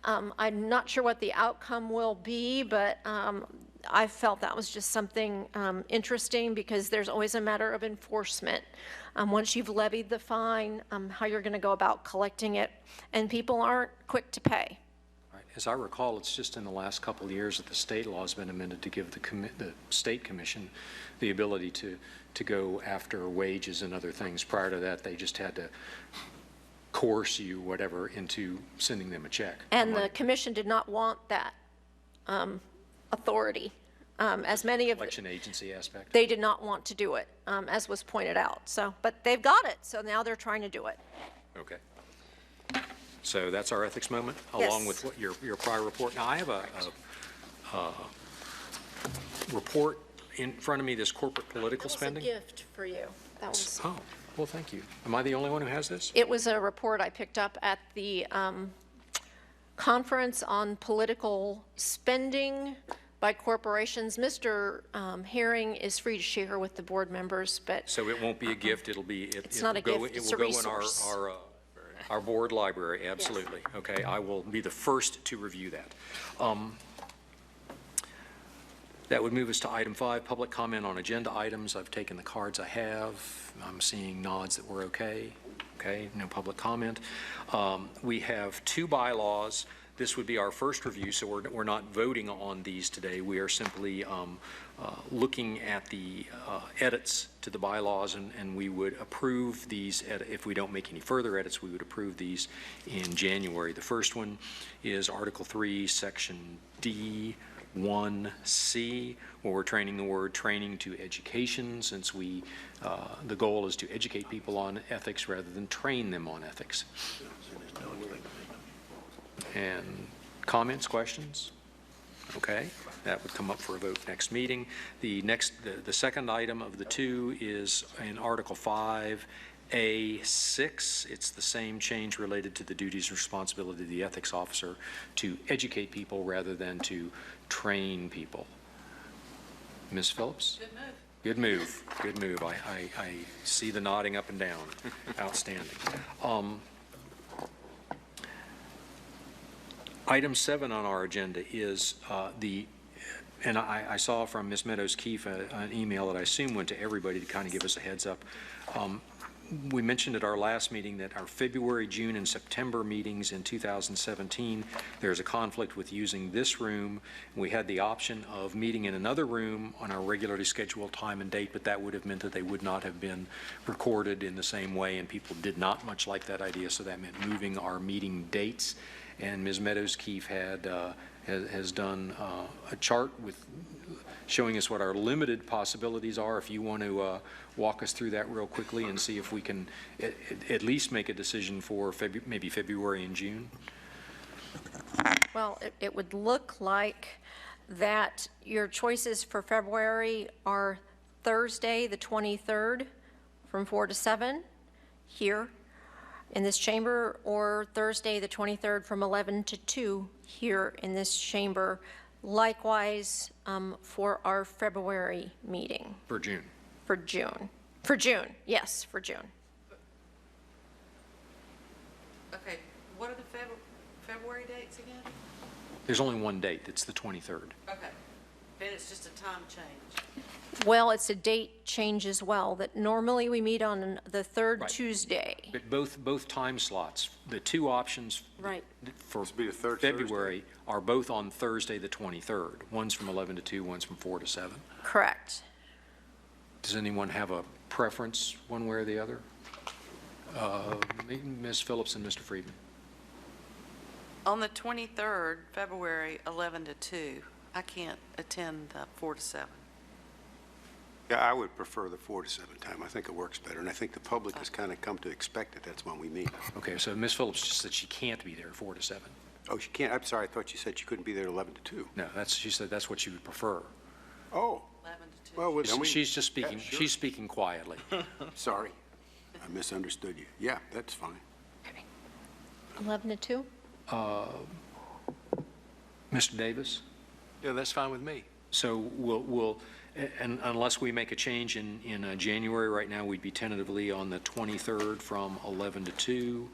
I'm not sure what the outcome will be, but I felt that was just something interesting, because there's always a matter of enforcement. Once you've levied the fine, how you're going to go about collecting it, and people aren't quick to pay. Right. As I recall, it's just in the last couple of years that the state law has been amended to give the state commission the ability to go after wages and other things. Prior to that, they just had to coerce you, whatever, into sending them a check. And the commission did not want that authority. As many of Election agency aspect. they did not want to do it, as was pointed out. So, but they've got it, so now they're trying to do it. Okay. So that's our ethics moment, Yes. along with what your prior report. Now, I have a report in front of me, this corporate political spending. That was a gift for you. That was. Oh, well, thank you. Am I the only one who has this? It was a report I picked up at the conference on political spending by corporations. Mr. Herring is free to share with the board members, but So it won't be a gift, it'll be, It's not a gift, it's a it will go in resource. our board library, absolutely. Okay, I will be the first to review that. That would move us to item 5, public comment on agenda items. I've taken the cards I have. I'm seeing nods that we're okay. Okay, no public comment. We have 2 bylaws. This would be our first review, so we're not voting on these today. We are simply looking at the edits to the bylaws, and we would approve these, if we don't make any further edits, we would approve these in January. The first one is Article 3, Section D1C, where we're training the word training to education, since the goal is to educate people on ethics rather than train them on ethics. And comments, questions? Okay, that would come up for a vote next meeting. The second item of the 2 is in Article 5A6. It's the same change related to the duties and responsibility of the ethics officer to educate people rather than to train people. Ms. Phillips? Good move. Good move. I see the nodding up and down. Outstanding. Item 7 on our agenda is and I saw from Ms. Meadows-Keefe an email that I assume went to everybody to kind of give us a heads up. We mentioned at our last meeting that our February, June, and September meetings in 2017, there's a conflict with using this room. We had the option of meeting in another room on our regularly scheduled time and date, but that would have meant that they would not have been recorded in the same way, and people did not much like that idea, so that meant moving our meeting dates. And Ms. Meadows-Keefe has done a chart with showing us what our limited possibilities are. If you want to walk us through that real quickly and see if we can at least make a decision for maybe February and June. Well, it would look like that your choices for February are Thursday, the 23rd, from 4 to 7 here in this chamber, or Thursday, the 23rd, from 11 to 2 here in this chamber. Likewise, for our February meeting. For June. For June. For June, yes, for June. Okay, what are the February dates again? There's only one date. It's the 23rd. Okay, then it's just a time change. Well, it's a date change as well, that normally we meet on the third Right. Tuesday. But both time slots, the 2 options Right. for Be the third February are both on Thursday, the 23rd. One's from 11 to 2, one's from 4 to 7. Correct. Does anyone have a preference, one way or the other? Ms. Phillips and Mr. Friedman. On the 23rd, February, 11 to 2, I can't attend the 4 to 7. Yeah, I would prefer the 4 to 7 time. I think it works better, and I think the public has kind of come to expect that that's when we meet. Okay, so Ms. Phillips just said she can't be there 4 to 7. Oh, she can't, I'm sorry, I thought you said she couldn't be there 11 to 2. No, she said that's what she would prefer. Oh, 11 to 2. well, then we... She's just speaking, Yeah, sure. she's speaking quietly. Sorry, I misunderstood you. Yeah, that's fine. 11 to 2? Mr. Davis? Yeah, that's fine with me. So and unless we make a change in January, right now, we'd be tentatively on the 23rd from 11 to 2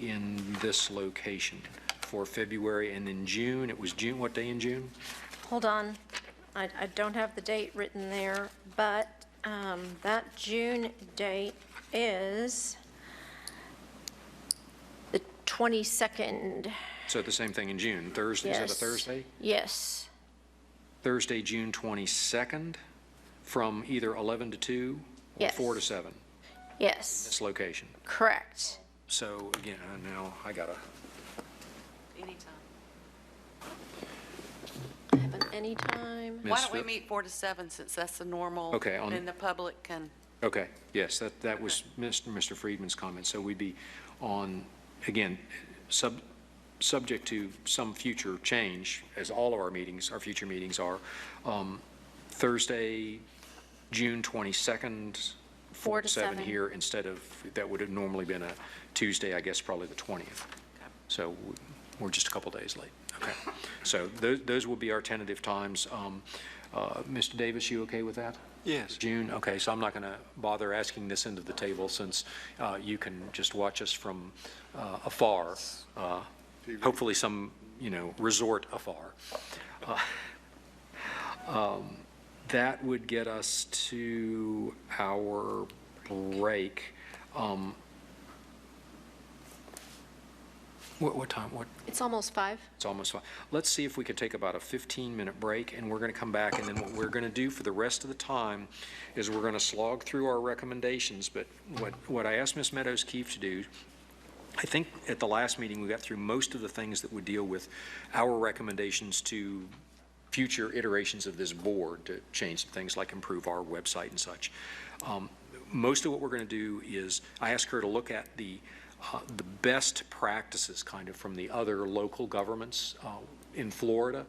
in this location. For February, and in June, it was June, what day in June? Hold on. I don't have the date written there, but that June date is the 22nd. So the same thing in June, Thursday, is that a Yes. Thursday? Yes. Thursday, June 22nd, from either 11 to 2 or Yes. 4 to 7, Yes, this location. correct. So again, now I gotta, Anytime. Have an anytime. Why Ms. don't we Phil- meet 4 to 7, since that's the normal? Okay, on- And the public can, okay, yes, that was Mr. Friedman's comment. So we'd be on, again, subject to some future change, as all of our meetings, our future meetings are, Thursday, June 22nd, 4 to 7. here, instead of, that would have normally been a Tuesday, I guess, probably the 20th. So we're just a couple days late. Okay. So those will be our tentative times. Mr. Davis, you okay with that? Yes. June, okay, so I'm not going to bother asking this end of the table, since you can just watch us from afar, hopefully some, resort afar. That would get us to our break. What time? It's almost 5. It's almost 5. Let's see if we can take about a 15-minute break, and we're going to come back, and then what we're going to do for the rest of the time is we're going to slog through our recommendations. But what I asked Ms. Meadows-Keefe to do, I think at the last meeting, we got through most of the things that would deal with our recommendations to future iterations of this board to change some things like improve our website and such. Most of what we're going to do is, I asked her to look at the best practices kind of from the other local governments in Florida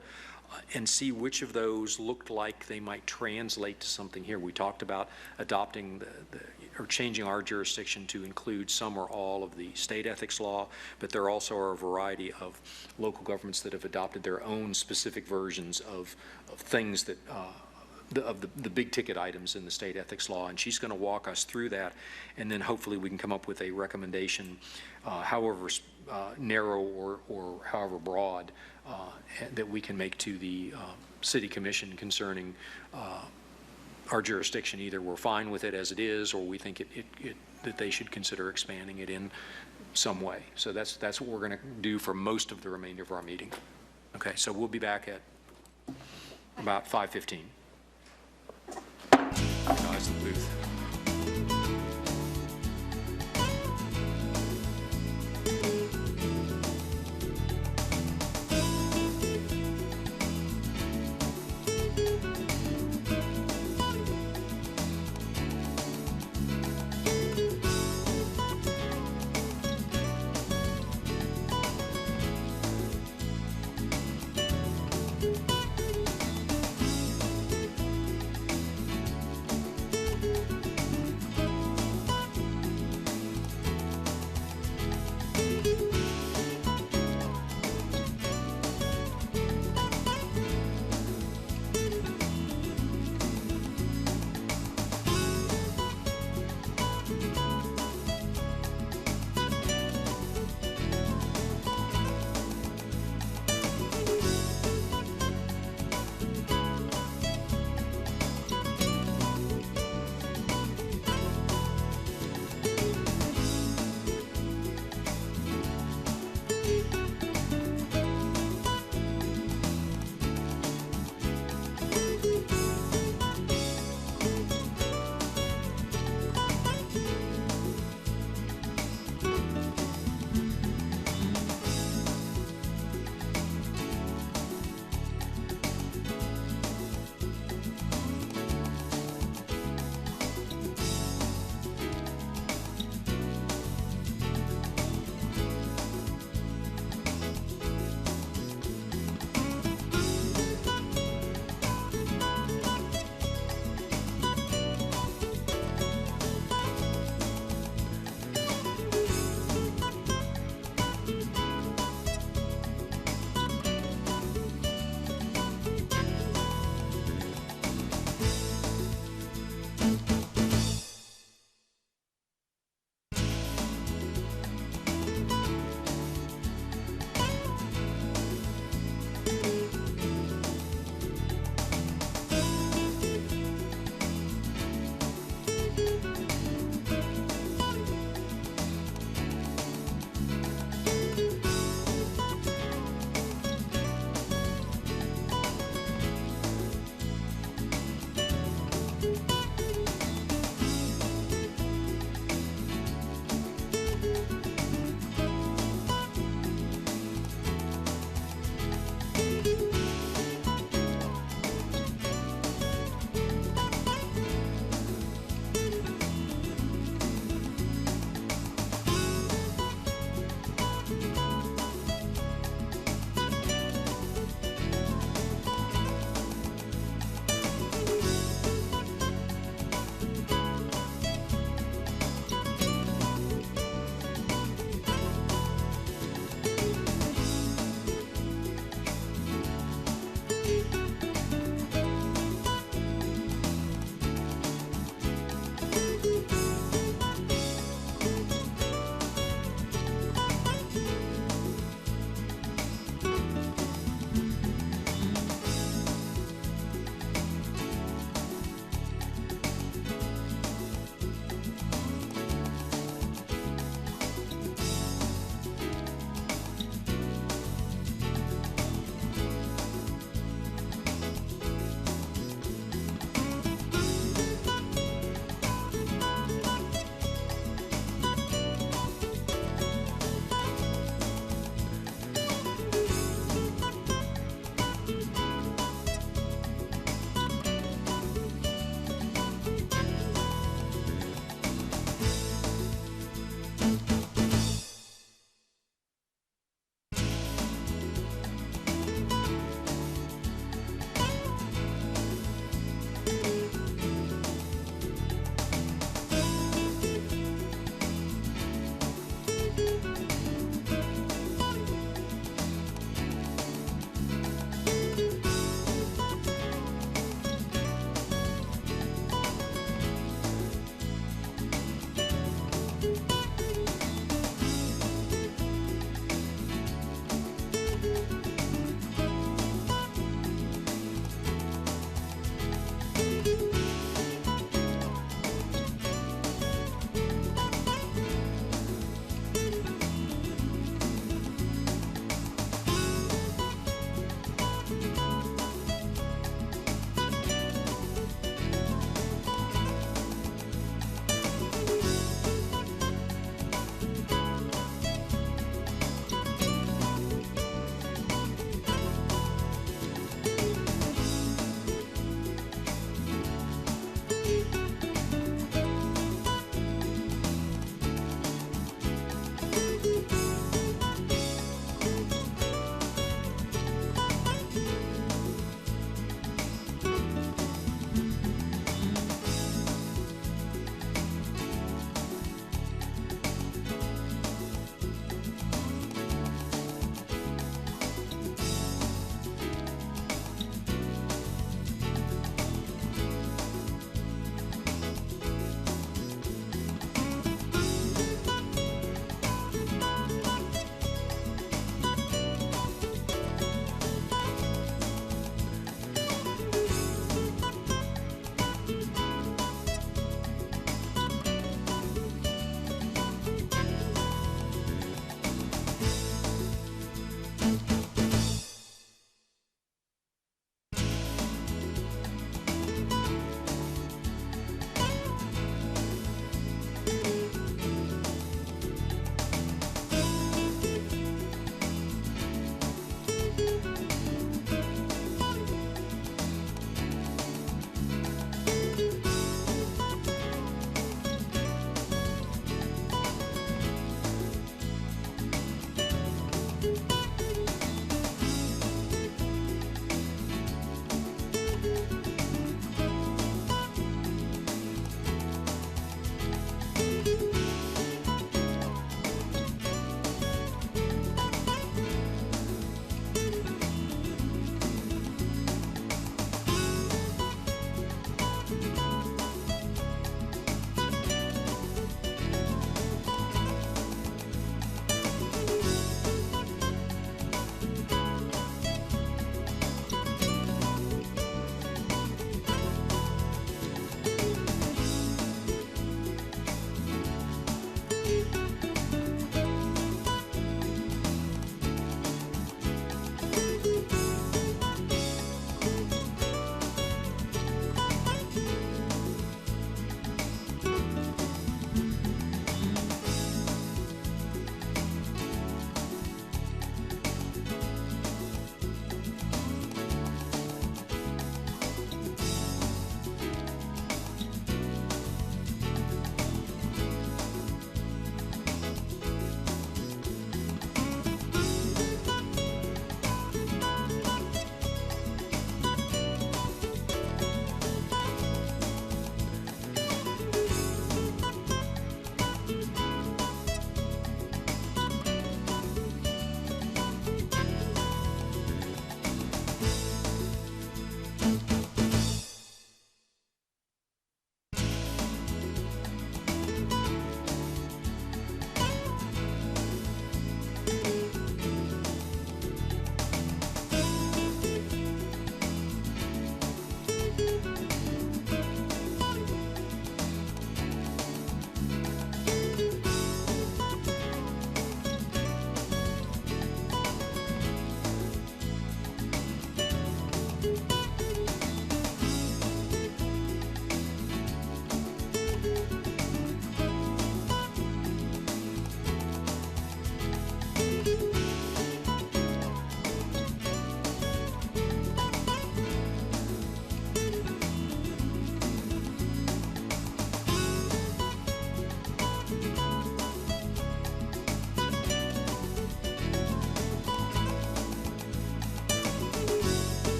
and see which of those looked like they might translate to something here. We talked about adopting or changing our jurisdiction to include some or all of the state ethics law, but there also are a variety of local governments that have adopted their own specific versions of things that the big ticket items in the state ethics law, and she's going to walk us through that, and then hopefully we can come up with a recommendation, however narrow or however broad, that we can make to the city commission concerning our jurisdiction. Either we're fine with it as it is, or we think that they should consider expanding it in some way. So that's what we're going to do for most of the remainder of our meeting. Okay, so we'll be back at about 5:15. Guys in the booth.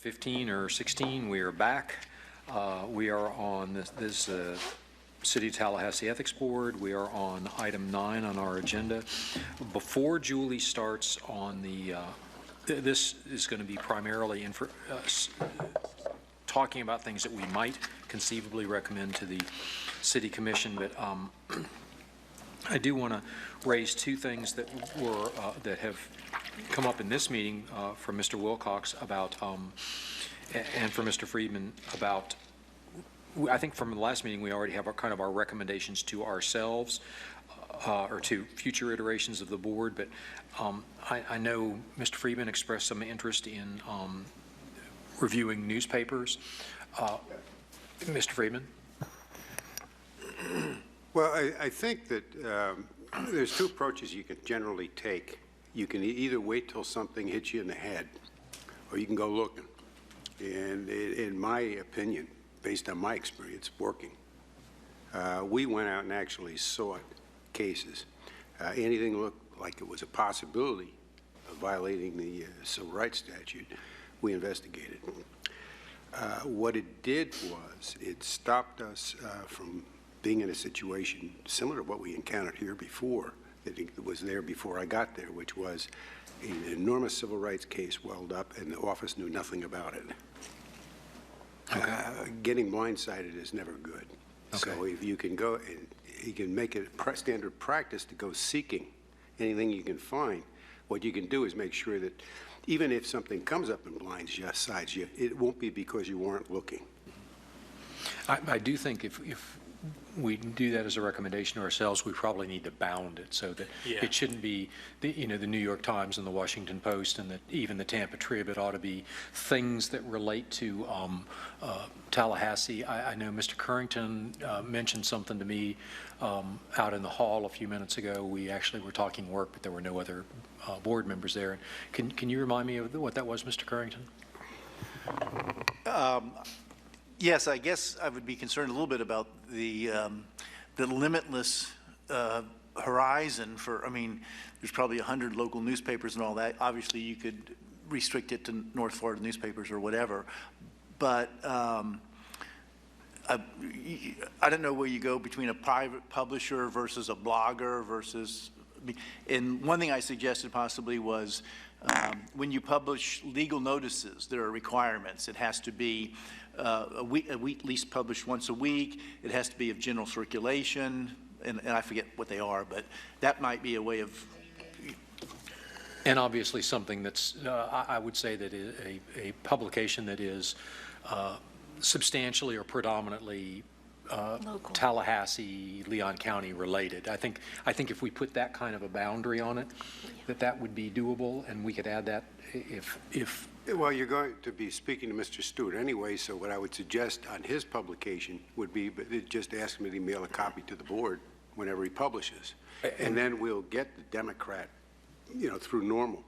2015 or 16, we are back. We are on this City of Tallahassee Ethics Board. We are on item 9 on our agenda. Before Julie starts on the, this is going to be primarily talking about things that we might conceivably recommend to the City Commission, but I do want to raise two things that were that have come up in this meeting from Mr. Wilcox about, and from Mr. Friedman about. I think from the last meeting we already have our recommendations to ourselves or to future iterations of the board. But I know Mr. Friedman expressed some interest in reviewing newspapers. Mr. Friedman. Well, I think that there's two approaches you can generally take. You can either wait till something hits you in the head, or you can go looking. And in my opinion, based on my experience working, we went out and actually sought cases. Anything looked like it was a possibility of violating the Civil Rights Statute, we investigated. What it did was it stopped us from being in a situation similar to what we encountered here before, that it was there before I got there, which was an enormous civil rights case welled up and the office knew nothing about it. Getting blindsided is never good. Okay. So if you can go, and you can make it a standard practice to go seeking anything you can find, what you can do is make sure that even if something comes up and blindsides you, it won't be because you weren't looking. I do think if we do that as a recommendation to ourselves, we probably need to bound it so that it shouldn't be, the New York Times and the Washington Post and even the Tampa Trib. It ought to be things that relate to Tallahassee. I know Mr. Currington mentioned something to me out in the hall a few minutes ago. We actually were talking work, but there were no other board members there. Can you remind me of what that was, Mr. Currington? Yes, I guess I would be concerned a little bit about the limitless horizon for, I mean, there's probably 100 local newspapers and all that. Obviously, you could restrict it to North Florida newspapers or whatever. But I don't know where you go between a private publisher versus a blogger versus, and one thing I suggested possibly was when you publish legal notices, there are requirements. It has to be a week, at least published once a week. It has to be of general circulation, and I forget what they are, but that might be a way of. And obviously something that's, I would say that is a publication that is substantially or predominantly Tallahassee, Leon County related. I think if we put that kind of a boundary on it, that would be doable, and we could add that if. Well, you're going to be speaking to Mr. Stewart anyway, so what I would suggest on his publication would be just ask him to email a copy to the board whenever he publishes, and then we'll get the Democrat, through normal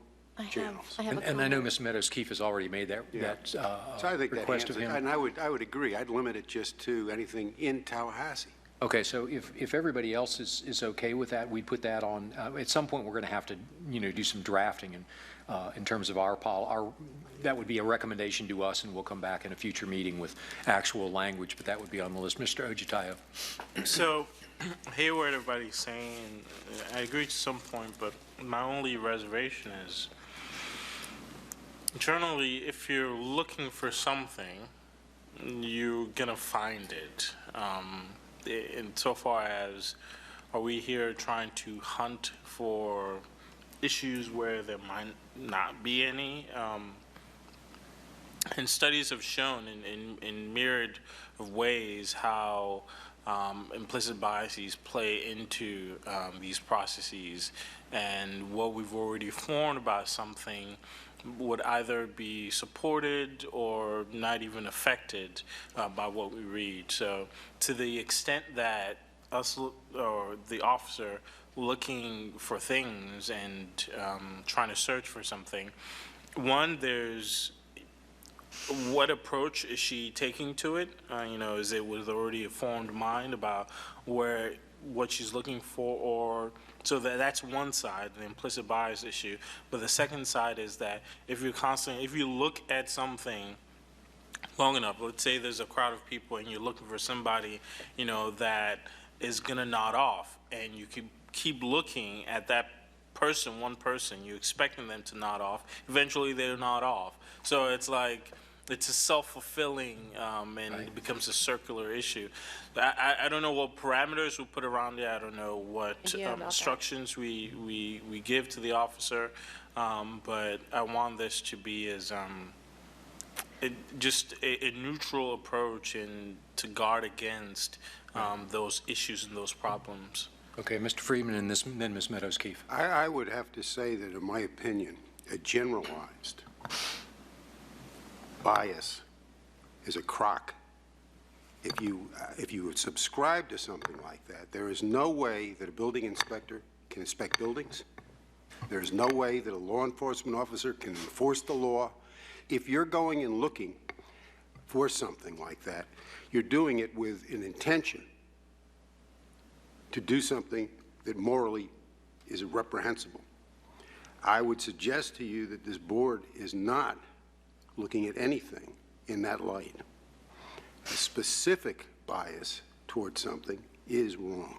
channels. And I know Ms. Meadows-Keefe has already made that So I think request of him. and I would agree. I'd limit it just to anything in Tallahassee. Okay, so if everybody else is okay with that, we put that on. At some point, we're going to have to, do some drafting in terms of our that would be a recommendation to us, and we'll come back in a future meeting with actual language, but that would be on the list. Mr. Ojitayo. So, I hear what everybody's saying. I agree to some point, but my only reservation is, generally, if you're looking for something, you're going to find it. Insofar as, are we here trying to hunt for issues where there might not be any? And studies have shown in myriad of ways how implicit biases play into these processes, and what we've already formed about something would either be supported or not even affected by what we read. So to the extent that us or the officer looking for things and trying to search for something, one, there's what approach is she taking to it? Is it with already a formed mind about what she's looking for, or so that's one side, the implicit bias issue. But the second side is that if you look at something long enough. Let's say there's a crowd of people and you're looking for somebody, you know, that is gonna nod off, and you keep looking at that person, one person, you're expecting them to nod off. Eventually, they'll nod off. So it's like, it's a self-fulfilling, and it becomes a circular issue. I don't know what parameters we put around it. I don't know what Idea about that. instructions we give to the officer, but I want this to be as just a neutral approach and to guard against those issues and those problems. Okay, Mr. Friedman and then Ms. Meadows-Keefe. I would have to say that, in my opinion, a generalized bias is a crock. If you would subscribe to something like that, there is no way that a building inspector can inspect buildings. There is no way that a law enforcement officer can enforce the law. If you're going and looking for something like that, you're doing it with an intention to do something that morally is reprehensible. I would suggest to you that this board is not looking at anything in that light. A specific bias towards something is wrong.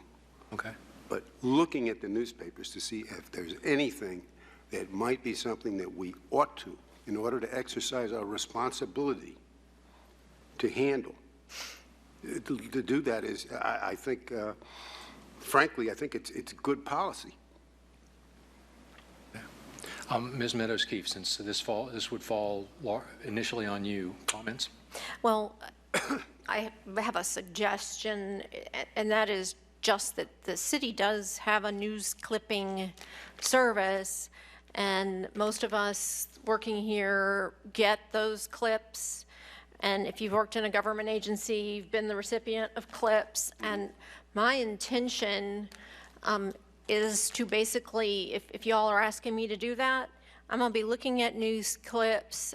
Okay. But looking at the newspapers to see if there's anything that might be something that we ought to, in order to exercise our responsibility to handle, to do that is, I think, frankly, I think it's good policy. Ms. Meadows-Keefe, since this would fall initially on you, comments? Well, I have a suggestion, and that is just that the city does have a news clipping service, and most of us working here get those clips. And if you've worked in a government agency, you've been the recipient of clips. And my intention is to basically, if y'all are asking me to do that, I'm going to be looking at news clips.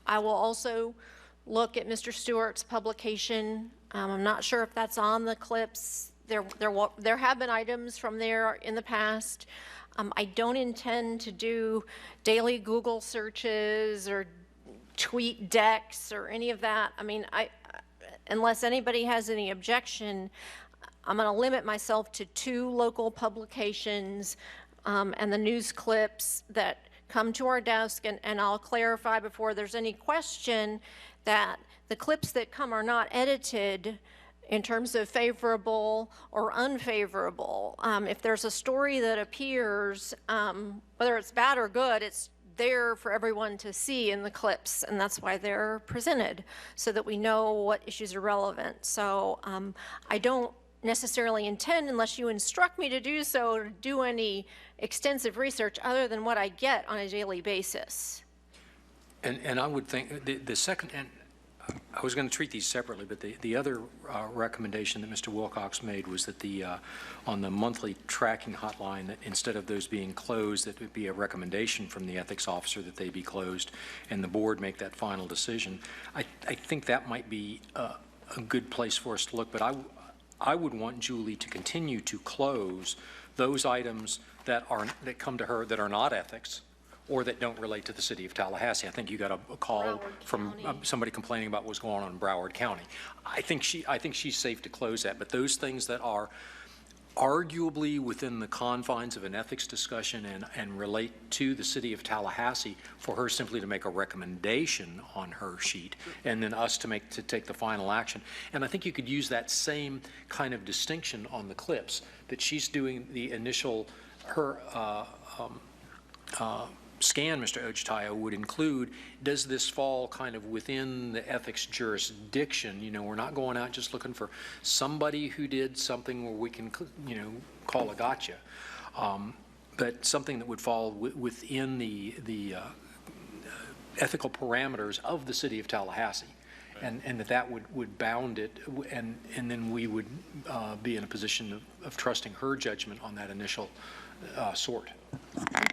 I will also look at Mr. Stewart's publication. I'm not sure if that's on the clips. There have been items from there in the past. I don't intend to do daily Google searches or tweet decks or any of that. I mean, unless anybody has any objection, I'm going to limit myself to 2 local publications and the news clips that come to our desk, and I'll clarify before there's any question that the clips that come are not edited in terms of favorable or unfavorable. If there's a story that appears, whether it's bad or good, it's there for everyone to see in the clips, and that's why they're presented, so that we know what issues are relevant. So I don't necessarily intend, unless you instruct me to do so, to do any extensive research other than what I get on a daily basis. And I would think the second, and I was going to treat these separately, but the other recommendation that Mr. Wilcox made was that on the monthly tracking hotline, that instead of those being closed, that would be a recommendation from the ethics officer that they be closed, and the board make that final decision. I think that might be a good place for us to look, but I would want Julie to continue to close those items that come to her that are not ethics, or that don't relate to the city of Tallahassee. I think you got a call from somebody complaining about what's going on in Broward County. I think she's safe to close that, but those things that are arguably within the confines of an ethics discussion and relate to the city of Tallahassee, for her simply to make a recommendation on her sheet, and then us to take the final action. And I think you could use that same kind of distinction on the clips, that she's doing the initial, her scan, Mr. Ojtayo, would include, does this fall kind of within the ethics jurisdiction? You know, we're not going out just looking for somebody who did something where we can, you know, call a gotcha. But something that would fall within the ethical parameters of the city of Tallahassee. And that would bound it, and then we would be in a position of trusting her judgment on that initial sort.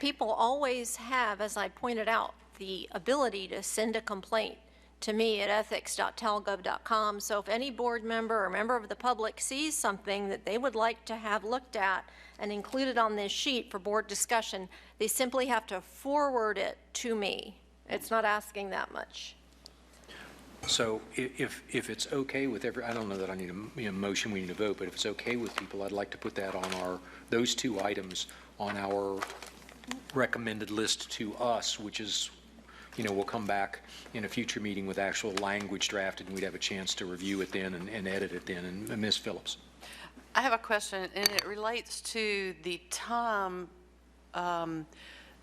People always have, as I pointed out, the ability to send a complaint to me at ethics.talgov.com. So if any board member or member of the public sees something that they would like to have looked at and included on this sheet for board discussion, they simply have to forward it to me. It's not asking that much. So if it's okay with I don't know that I need a motion, we need a vote, but if it's okay with people, I'd like to put that on those two items on our recommended list to us, which is, we'll come back in a future meeting with actual language drafted, and we'd have a chance to review it then and edit it then. And Ms. Phillips. I have a question, and it relates to the time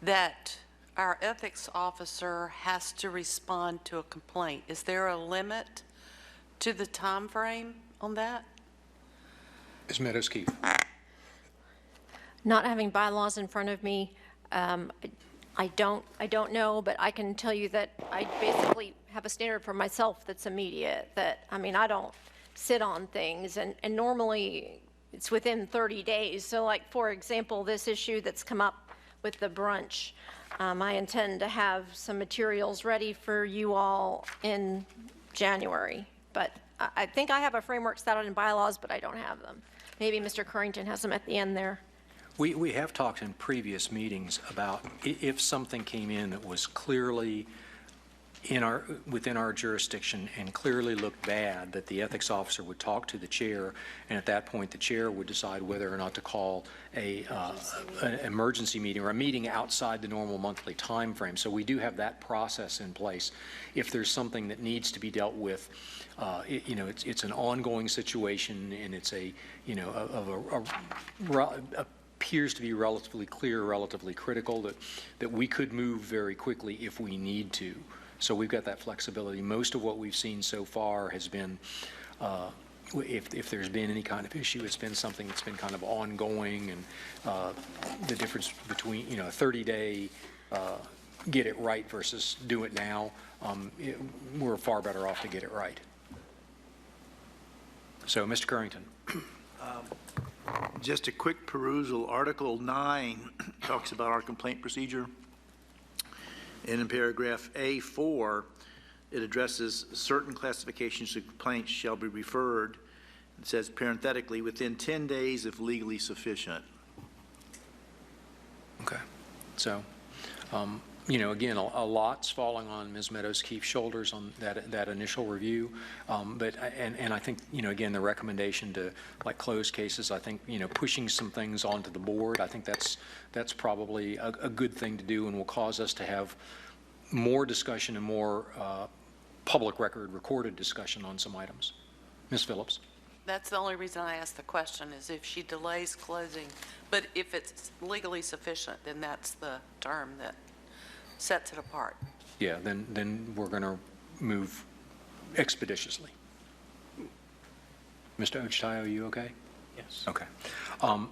that our ethics officer has to respond to a complaint. Is there a limit to the time frame on that? Ms. Meadows-Keefe. Not having bylaws in front of me, I don't know, but I can tell you that I basically have a standard for myself that's immediate, that, I don't sit on things, and normally it's within 30 days. So like, for example, this issue that's come up with the brunch, I intend to have some materials ready for you all in January. But I think I have a framework set out in bylaws, but I don't have them. Maybe Mr. Currington has them at the end there. We have talked in previous meetings about if something came in that was clearly within our jurisdiction and clearly looked bad, that the ethics officer would talk to the chair, and at that point the chair would decide whether or not to call an emergency meeting or a meeting outside the normal monthly time frame. So we do have that process in place. If there's something that needs to be dealt with, it's an ongoing situation, and it's appears to be relatively clear, relatively critical, that we could move very quickly if we need to. So we've got that flexibility. Most of what we've seen so far has been, if there's been any kind of issue, it's been something that's been kind of ongoing, and the difference between, a 30-day get it right versus do it now, we're far better off to get it right. So, Mr. Currington. Just a quick perusal. Article 9 talks about our complaint procedure. And in paragraph A4, it addresses certain classifications of complaints shall be referred. It says parenthetically, within 10 days if legally sufficient. Okay. So, again, a lot's falling on Ms. Meadows-Keefe's shoulders on that initial review. But I think, again, the recommendation to, like, close cases, I think, pushing some things onto the board, I think that's probably a good thing to do, and will cause us to have more discussion and more public record recorded discussion on some items. Ms. Phillips. That's the only reason I asked the question, is if she delays closing. But if it's legally sufficient, then that's the term that sets it apart. Yeah, then we're going to move expeditiously. Mr. Ochtai, are you okay? Yes. Okay.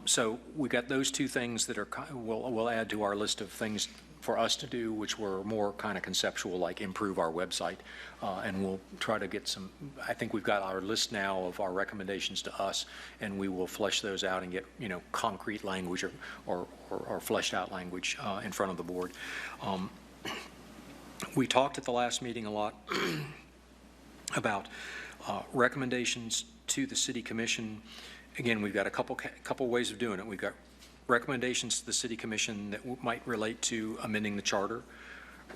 So we got those two things that we'll add to our list of things for us to do, which were more kind of conceptual, like improve our website. And we'll try to get I think we've got our list now of our recommendations to us, and we will flesh those out and get, concrete language or fleshed out language in front of the board. We talked at the last meeting a lot about recommendations to the City Commission. Again, we've got a couple ways of doing it. We've got recommendations to the City Commission that might relate to amending the charter,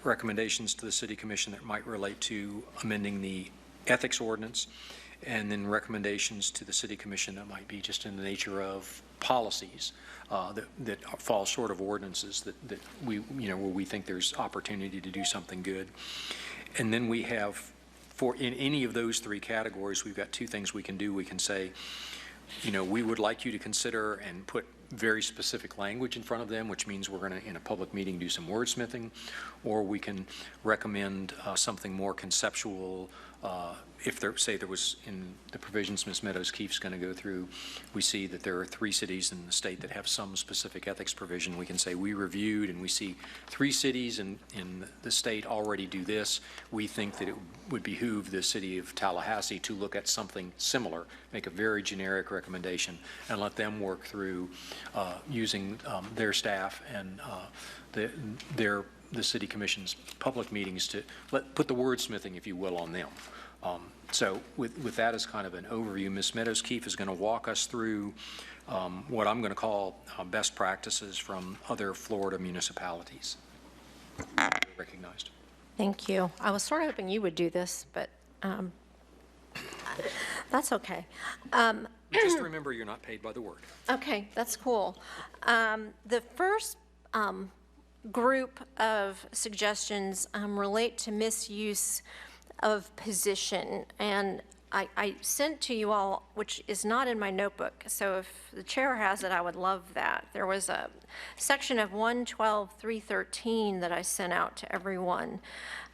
recommendations to the City Commission that might relate to amending the ethics ordinance, and then recommendations to the City Commission that might be just in the nature of policies that fall short of ordinances that we, where we think there's opportunity to do something good. And then we have, in any of those three categories, we've got two things we can do. We can say, we would like you to consider and put very specific language in front of them, which means we're going to, in a public meeting, do some wordsmithing, or we can recommend something more conceptual. If there was in the provisions Ms. Meadows-Keefe's going to go through, we see that there are 3 cities in the state that have some specific ethics provision. We can say we reviewed and we see 3 cities in the state already do this. We think that it would behoove the city of Tallahassee to look at something similar, make a very generic recommendation, and let them work through using their staff and the City Commission's public meetings to put the wordsmithing, if you will, on them. So with that as kind of an overview, Ms. Meadows-Keefe is going to walk us through what I'm going to call best practices from other Florida municipalities. Recognized. Thank you. I was sort of hoping you would do this, but That's okay. Just remember, you're not paid by the word. Okay, that's cool. The first group of suggestions relate to misuse of position, and I sent to you all, which is not in my notebook, so if the chair has it, I would love that. There was a section of 112.313 that I sent out to everyone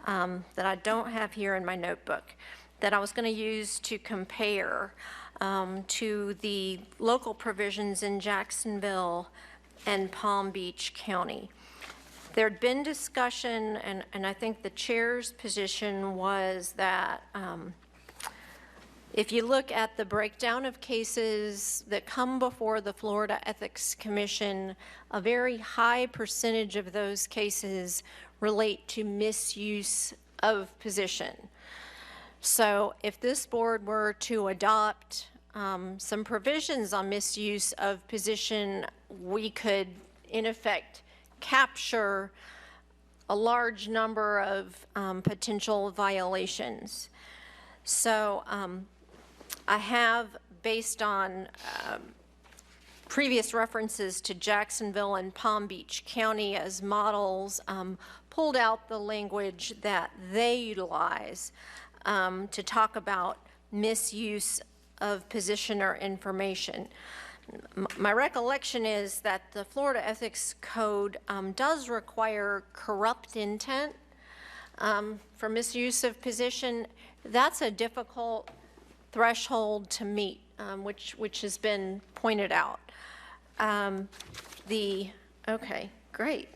that I don't have here in my notebook, that I was going to use to compare to the local provisions in Jacksonville and Palm Beach County. There'd been discussion, and I think the chair's position was that if you look at the breakdown of cases that come before the Florida Ethics Commission, a very high percentage of those cases relate to misuse of position. So if this board were to adopt some provisions on misuse of position, we could, in effect, capture a large number of potential violations. So I have, based on previous references to Jacksonville and Palm Beach County as models, pulled out the language that they utilize to talk about misuse of position or information. My recollection is that the Florida Ethics Code does require corrupt intent for misuse of position. That's a difficult threshold to meet, which has been pointed out. Okay, great.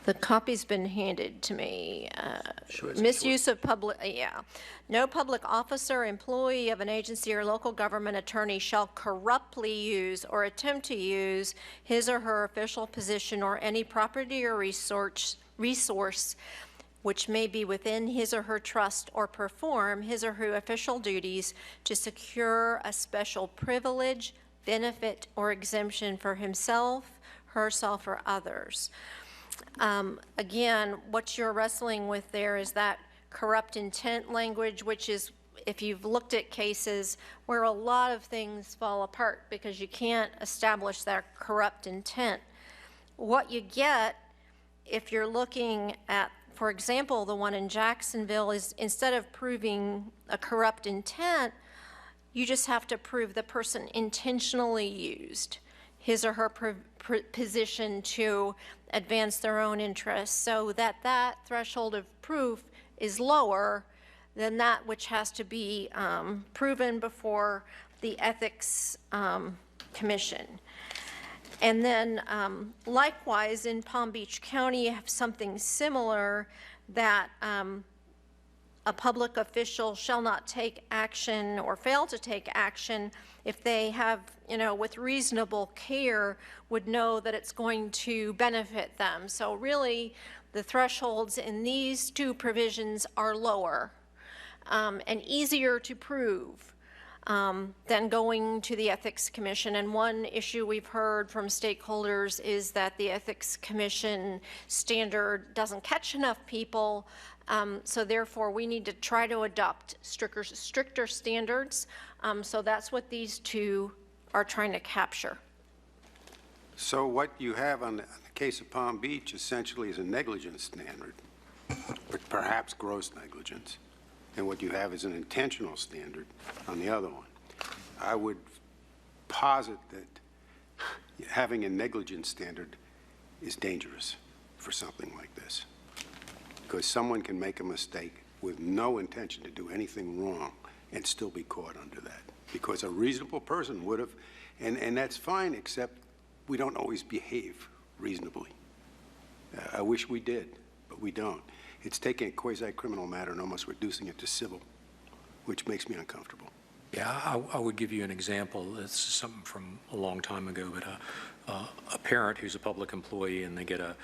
The copy's been handed to me. Misuse of public, yeah. No public officer, employee of an agency or local government attorney shall corruptly use or attempt to use his or her official position or any property or resource which may be within his or her trust or perform his or her official duties to secure a special privilege, benefit, or exemption for himself, herself, or others. Again, what you're wrestling with there is that corrupt intent language, which is, if you've looked at cases where a lot of things fall apart because you can't establish that corrupt intent. What you get, if you're looking at, for example, the one in Jacksonville, is instead of proving a corrupt intent, you just have to prove the person intentionally used his or her position to advance their own interests, so that threshold of proof is lower than that which has to be proven before the Ethics Commission. And then likewise in Palm Beach County, you have something similar, that a public official shall not take action or fail to take action if they have, with reasonable care, would know that it's going to benefit them. So really, the thresholds in these two provisions are lower and easier to prove than going to the Ethics Commission. And one issue we've heard from stakeholders is that the Ethics Commission standard doesn't catch enough people, so therefore we need to try to adopt stricter standards. So that's what these two are trying to capture. So what you have on the case of Palm Beach essentially is a negligence standard, but perhaps gross negligence. And what you have is an intentional standard on the other one. I would posit that having a negligence standard is dangerous for something like this, because someone can make a mistake with no intention to do anything wrong and still be caught under that, because a reasonable person would have, and that's fine, except we don't always behave reasonably. I wish we did, but we don't. It's taking a quasi-criminal matter and almost reducing it to civil, which makes me uncomfortable. Yeah, I would give you an example. This is something from a long time ago, but a parent who's a public employee and they get a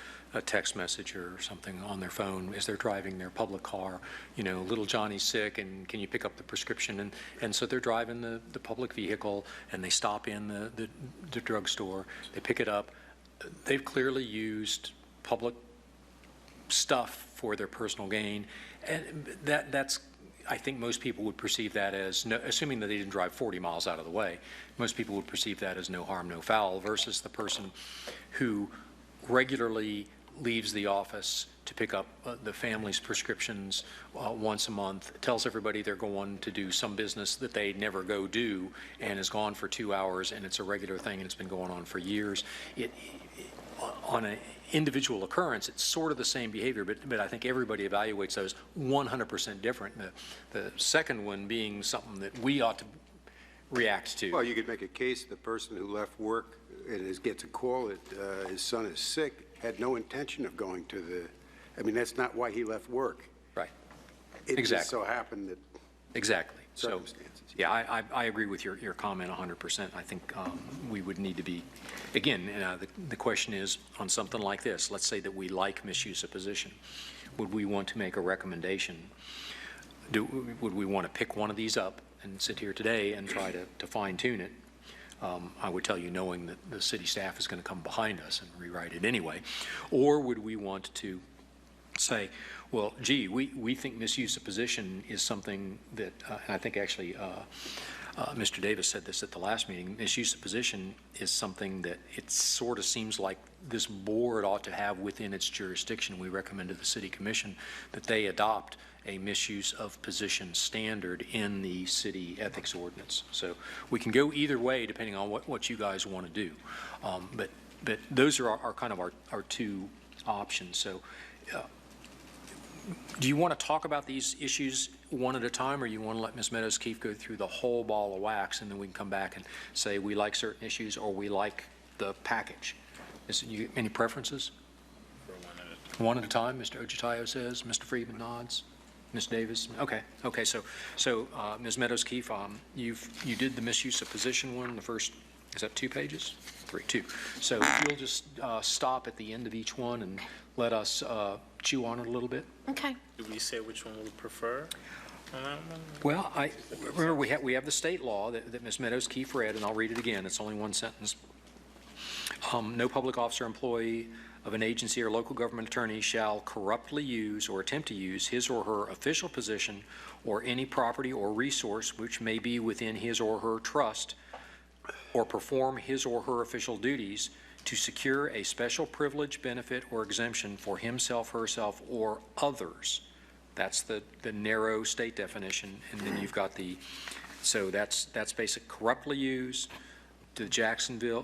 text message or something on their phone as they're driving their public car, little Johnny's sick and can you pick up the prescription? And so they're driving the public vehicle and they stop in the drugstore, they pick it up. They've clearly used public stuff for their personal gain. And that's, I think most people would perceive that as, assuming that they didn't drive 40 miles out of the way, most people would perceive that as no harm, no foul, versus the person who regularly leaves the office to pick up the family's prescriptions once a month, tells everybody they're going to do some business that they never go do, and is gone for 2 hours, and it's a regular thing, and it's been going on for years. On an individual occurrence, it's sort of the same behavior, but I think everybody evaluates those 100% different. The second one being something that we ought to react to. Well, you could make a case the person who left work and gets a call that his son is sick, had no intention of going to the, I mean, that's not why he left work. Right. It just Exactly. so happened that Exactly. So, circumstances. yeah, I agree with your comment 100%. I think we would need to be, again, the question is, on something like this, let's say that we like misuse of position. Would we want to make a recommendation? Would we want to pick one of these up and sit here today and try to fine tune it? I would tell you, knowing that the city staff is going to come behind us and rewrite it anyway. Or would we want to say, well, gee, we think misuse of position is something that, and I think actually Mr. Davis said this at the last meeting, misuse of position is something that it sort of seems like this board ought to have within its jurisdiction. We recommend to the City Commission that they adopt a misuse of position standard in the city ethics ordinance. So we can go either way depending on what you guys want to do. But those are our kind of our two options. So do you want to talk about these issues one at a time, or you want to let Ms. Meadows-Keefe go through the whole ball of wax, and then we can come back and say we like certain issues or we like the package? Any preferences? One at a time, Mr. Ojitayo says. Mr. Friedman nods. Ms. Davis? Okay, so Ms. Meadows-Keefe, you did the misuse of position one, the first, is that 2 pages? 2. So if you'll just stop at the end of each one and let us chew on it a little bit. Okay. Do we say which one we prefer on that one? Well, remember we have the state law that Ms. Meadows-Keefe read, and I'll read it again. It's only one sentence. No public officer, employee of an agency or local government attorney shall corruptly use or attempt to use his or her official position or any property or resource which may be within his or her trust or perform his or her official duties to secure a special privilege, benefit, or exemption for himself, herself, or others. That's the narrow state definition. And then you've got so that's basic corruptly used. The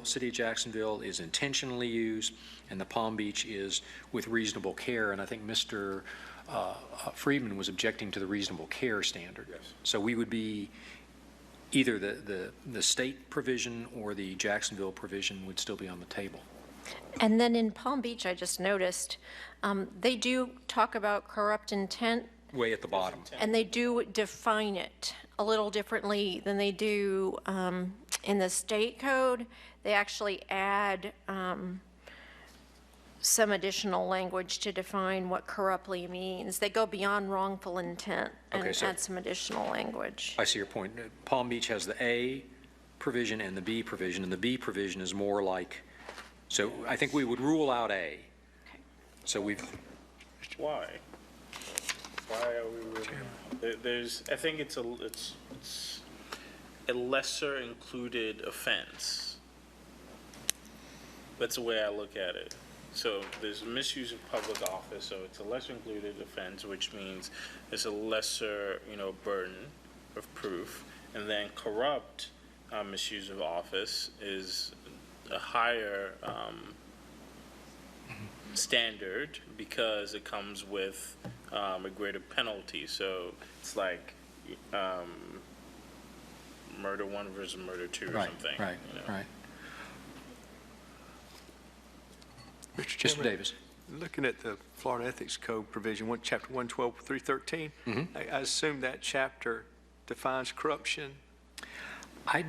city of Jacksonville is intentionally used, and the Palm Beach is with reasonable care. And I think Mr. Friedman was objecting to the reasonable care standard. Yes. So we would be either the state provision or the Jacksonville provision would still be on the table. And then in Palm Beach, I just noticed, they do talk about corrupt intent, Way at the bottom. and they do define it a little differently than they do in the state code. They actually add some additional language to define what corruptly means. They go beyond wrongful intent and Okay, so- add some additional language. I see your point. Palm Beach has the A provision and the B provision, and the B provision is more like, so I think we would rule out A. So we've, Why? Why are we really? There's, I think it's a lesser included offense. That's the way I look at it. So there's misuse of public office, so it's a lesser included offense, which means it's a lesser, burden of proof. And then corrupt misuse of office is a higher standard because it comes with a greater penalty. So it's like murder 1 versus murder 2 or right, something. right, right. Mr. Mr. Chairman, Davis. looking at the Florida Ethics Code provision, chapter 112, 313, I assume that chapter defines corruption. I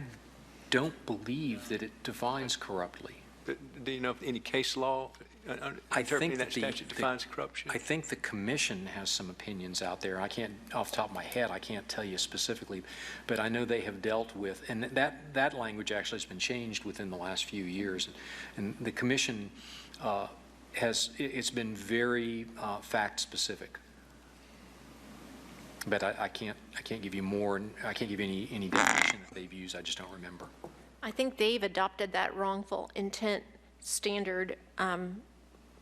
don't believe that it defines corruptly. But do you know if any case law I interpreting think that statute defines corruption? I think the commission has some opinions out there. I can't, off the top of my head, I can't tell you specifically, but I know they have dealt with, and that language actually has been changed within the last few years. And the commission it's been very fact-specific. But I can't give you more, I can't give you any definition that they've used, I just don't remember. I think they've adopted that wrongful intent standard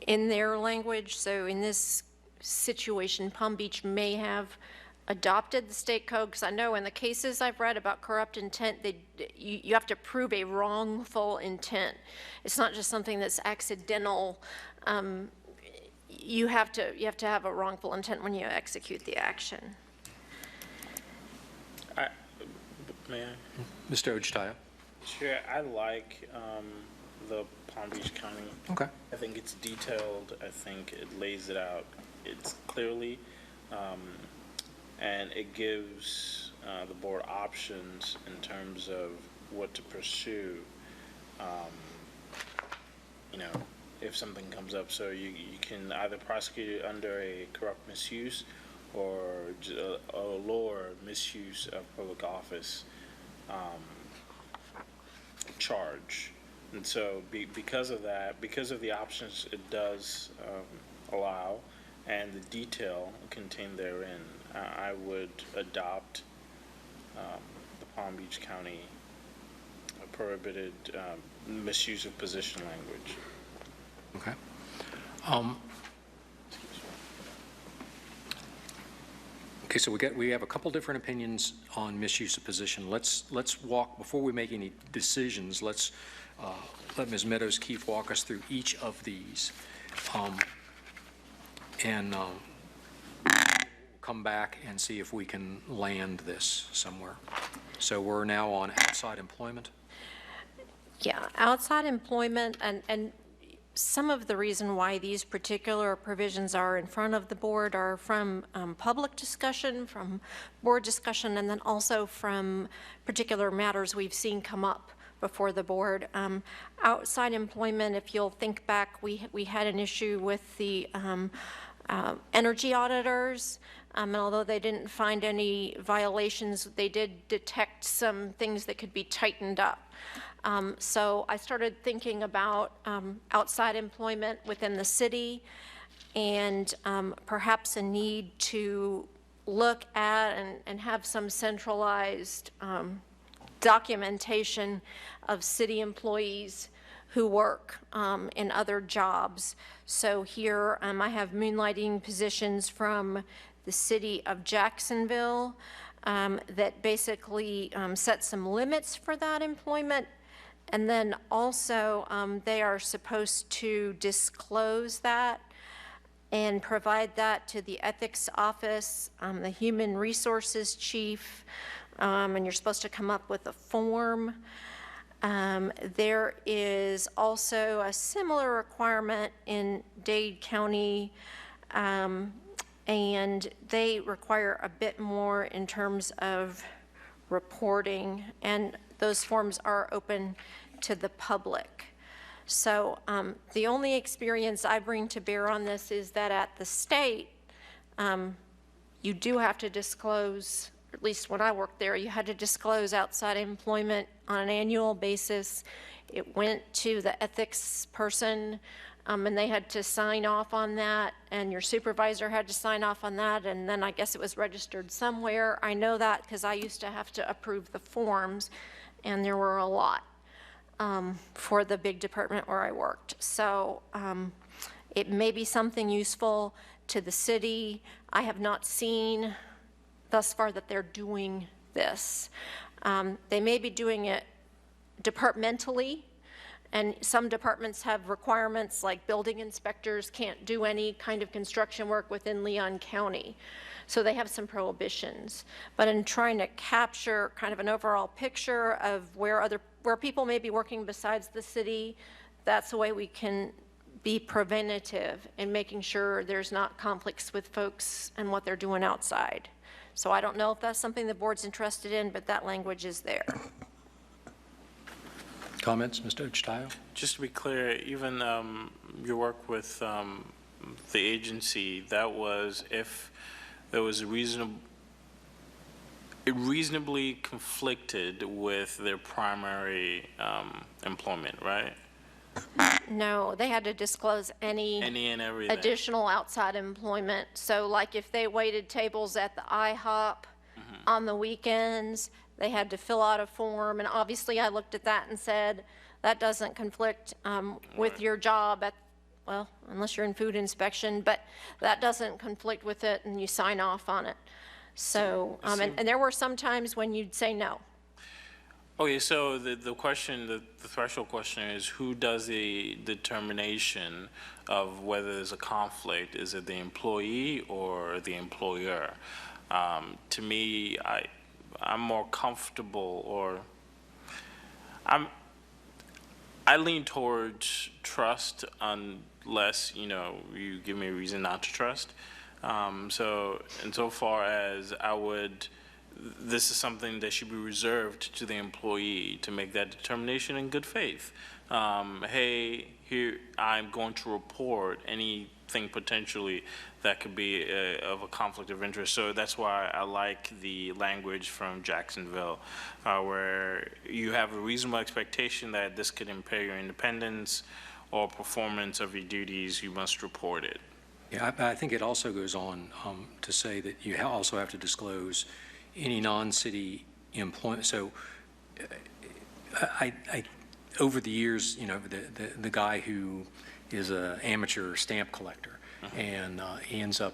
in their language. So in this situation, Palm Beach may have adopted the state code, because I know in the cases I've read about corrupt intent, you have to prove a wrongful intent. It's not just something that's accidental. You have to have a wrongful intent when you execute the action. May I? Mr. Ojtayo? Chair, I like the Palm Beach County. Okay. I think it's detailed. I think it lays it out. It's clearly, and it gives the board options in terms of what to pursue. You know, if something comes up, so you can either prosecute it under a corrupt misuse or a lower misuse of public office charge. And so because of that, because of the options it does allow and the detail contained therein, I would adopt the Palm Beach County prohibited misuse of position language. Okay. Okay, so we have a couple different opinions on misuse of position. Let's walk, before we make any decisions, let's let Ms. Meadows-Keefe walk us through each of these. And come back and see if we can land this somewhere. So we're now on outside employment. Yeah, outside employment, and some of the reason why these particular provisions are in front of the board are from public discussion, from board discussion, and then also from particular matters we've seen come up before the board. Outside employment, if you'll think back, we had an issue with the energy auditors, and although they didn't find any violations, they did detect some things that could be tightened up. So I started thinking about outside employment within the city and perhaps a need to look at and have some centralized documentation of city employees who work in other jobs. So here I have moonlighting positions from the city of Jacksonville that basically set some limits for that employment. And then also they are supposed to disclose that and provide that to the ethics office, the human resources chief, and you're supposed to come up with a form. There is also a similar requirement in Dade County, and they require a bit more in terms of reporting, and those forms are open to the public. So the only experience I bring to bear on this is that at the state, you do have to disclose, at least when I worked there, you had to disclose outside employment on an annual basis. It went to the ethics person, and they had to sign off on that, and your supervisor had to sign off on that, and then I guess it was registered somewhere. I know that because I used to have to approve the forms, and there were a lot for the big department where I worked. So it may be something useful to the city. I have not seen thus far that they're doing this. They may be doing it departmentally, and some departments have requirements like building inspectors can't do any kind of construction work within Leon County. So they have some prohibitions. But in trying to capture kind of an overall picture of where people may be working besides the city, that's a way we can be preventative in making sure there's not conflicts with folks and what they're doing outside. So I don't know if that's something the board's interested in, but that language is there. Comments, Mr. Ojtayo? Just to be clear, even your work with the agency, that was if there was reasonably conflicted with their primary employment, right? No, they had to disclose any Any and everything? additional outside employment. So like if they waited tables at the IHOP on the weekends, they had to fill out a form. And obviously, I looked at that and said, that doesn't conflict with your job at, well, unless you're in food inspection, but that doesn't conflict with it, and you sign off on it. So, and there were some times when you'd say no. Okay, so the question, the threshold question is, who does the determination of whether there's a conflict? Is it the employee or the employer? To me, I'm more comfortable, or I lean towards trust unless, you give me a reason not to trust. So insofar as this is something that should be reserved to the employee to make that determination in good faith. Hey, here, I'm going to report anything potentially that could be of a conflict of interest. So that's why I like the language from Jacksonville, where you have a reasonable expectation that this could impair your independence or performance of your duties, you must report it. Yeah, I think it also goes on to say that you also have to disclose any non-city employment. So over the years, the guy who is an amateur stamp collector, and he ends up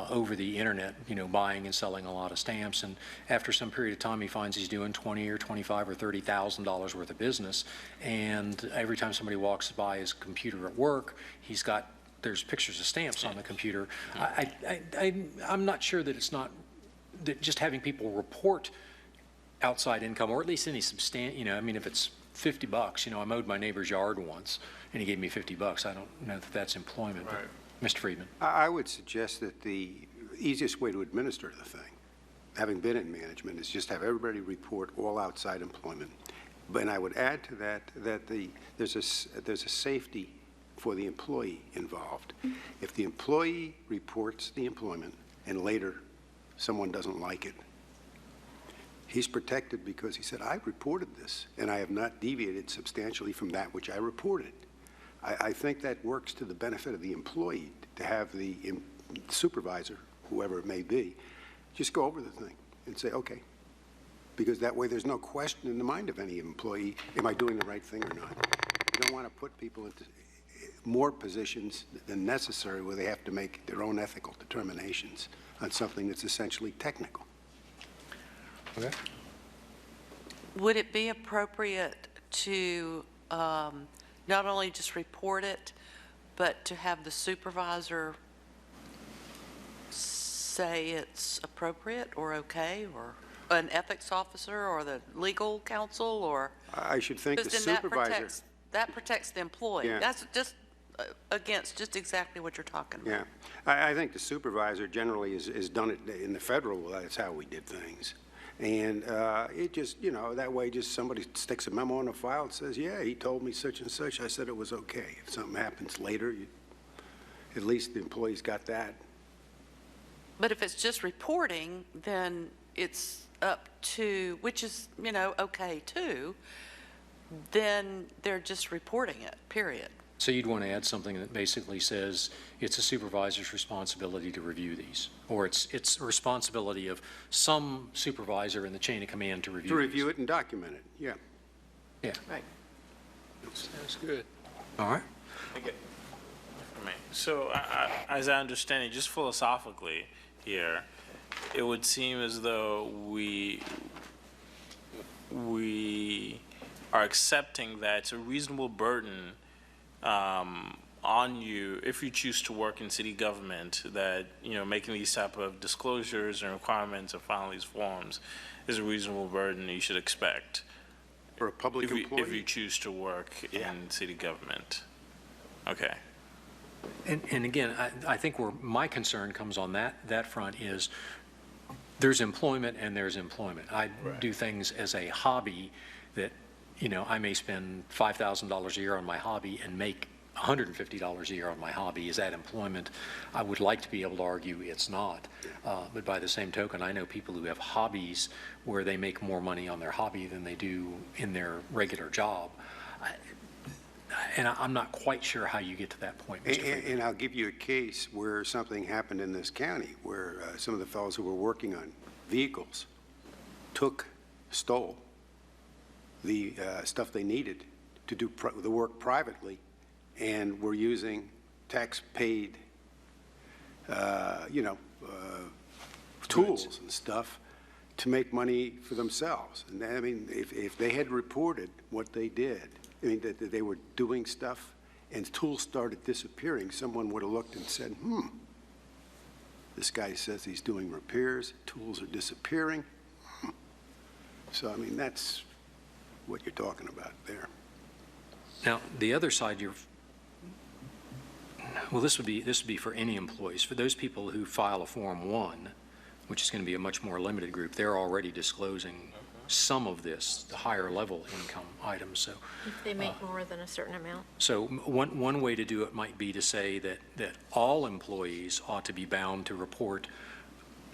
over the internet, buying and selling a lot of stamps, and after some period of time, he finds he's doing $20 or $25 or $30,000 worth of business, and every time somebody walks by his computer at work, there's pictures of stamps on the computer. I'm not sure that it's not that just having people report outside income, or at least any if it's $50, I mowed my neighbor's yard once, and he gave me $50. I don't know that that's employment. Right. But Mr. Friedman. I would suggest that the easiest way to administer the thing, having been in management, is just have everybody report all outside employment. And I would add to that there's a safety for the employee involved. If the employee reports the employment and later someone doesn't like it, he's protected because he said, I reported this, and I have not deviated substantially from that which I reported. I think that works to the benefit of the employee to have the supervisor, whoever it may be, just go over the thing and say, okay, because that way there's no question in the mind of any employee, am I doing the right thing or not? You don't want to put people into more positions than necessary where they have to make their own ethical determinations on something that's essentially technical. Okay. Would it be appropriate to not only just report it, but to have the supervisor say it's appropriate or okay, or an ethics officer or the legal counsel, or? I should think the Because then supervisor. that protects the employee. Yeah. That's just against just exactly what you're talking about. Yeah, I think the supervisor generally is done it in the federal, that's how we did things. And it just, that way just somebody sticks a memo in a file and says, yeah, he told me such and such, I said it was okay. If something happens later, at least the employee's got that. But if it's just reporting, then it's up to, which is, okay too, then they're just reporting it, period. So you'd want to add something that basically says it's a supervisor's responsibility to review these, or it's a responsibility of some supervisor in the chain of command to review To review these. it and document it, yeah. Yeah. Right. Sounds good. All right. Okay. For me. So as I understand it, just philosophically here, it would seem as though we are accepting that it's a reasonable burden on you if you choose to work in city government, that making these type of disclosures and requirements and filing these forms is a reasonable burden you should expect For a public employee. if you choose to work in city government. Okay. And again, I think where my concern comes on that front is there's employment and there's employment. I do things as a hobby that, I may spend $5,000 a year on my hobby and make $150 a year on my hobby. Is that employment? I would like to be able to argue it's not. But by the same token, I know people who have hobbies where they make more money on their hobby than they do in their regular job. And I'm not quite sure how you get to that point, Mr. Freeman. And I'll give you a case where something happened in this county, where some of the fellows who were working on vehicles stole the stuff they needed to do the work privately, and were using tax-paid, tools and stuff to make money for themselves. And I mean, if they had reported what they did, I mean, that they were doing stuff and tools started disappearing, someone would have looked and said, this guy says he's doing repairs, tools are disappearing. So, I mean, that's what you're talking about there. Now, the other side, well, this would be for any employees. For those people who file a Form 1, which is going to be a much more limited group, they're already disclosing some of this, the higher level income items. So If they make more than a certain amount. So one way to do it might be to say that all employees ought to be bound to report,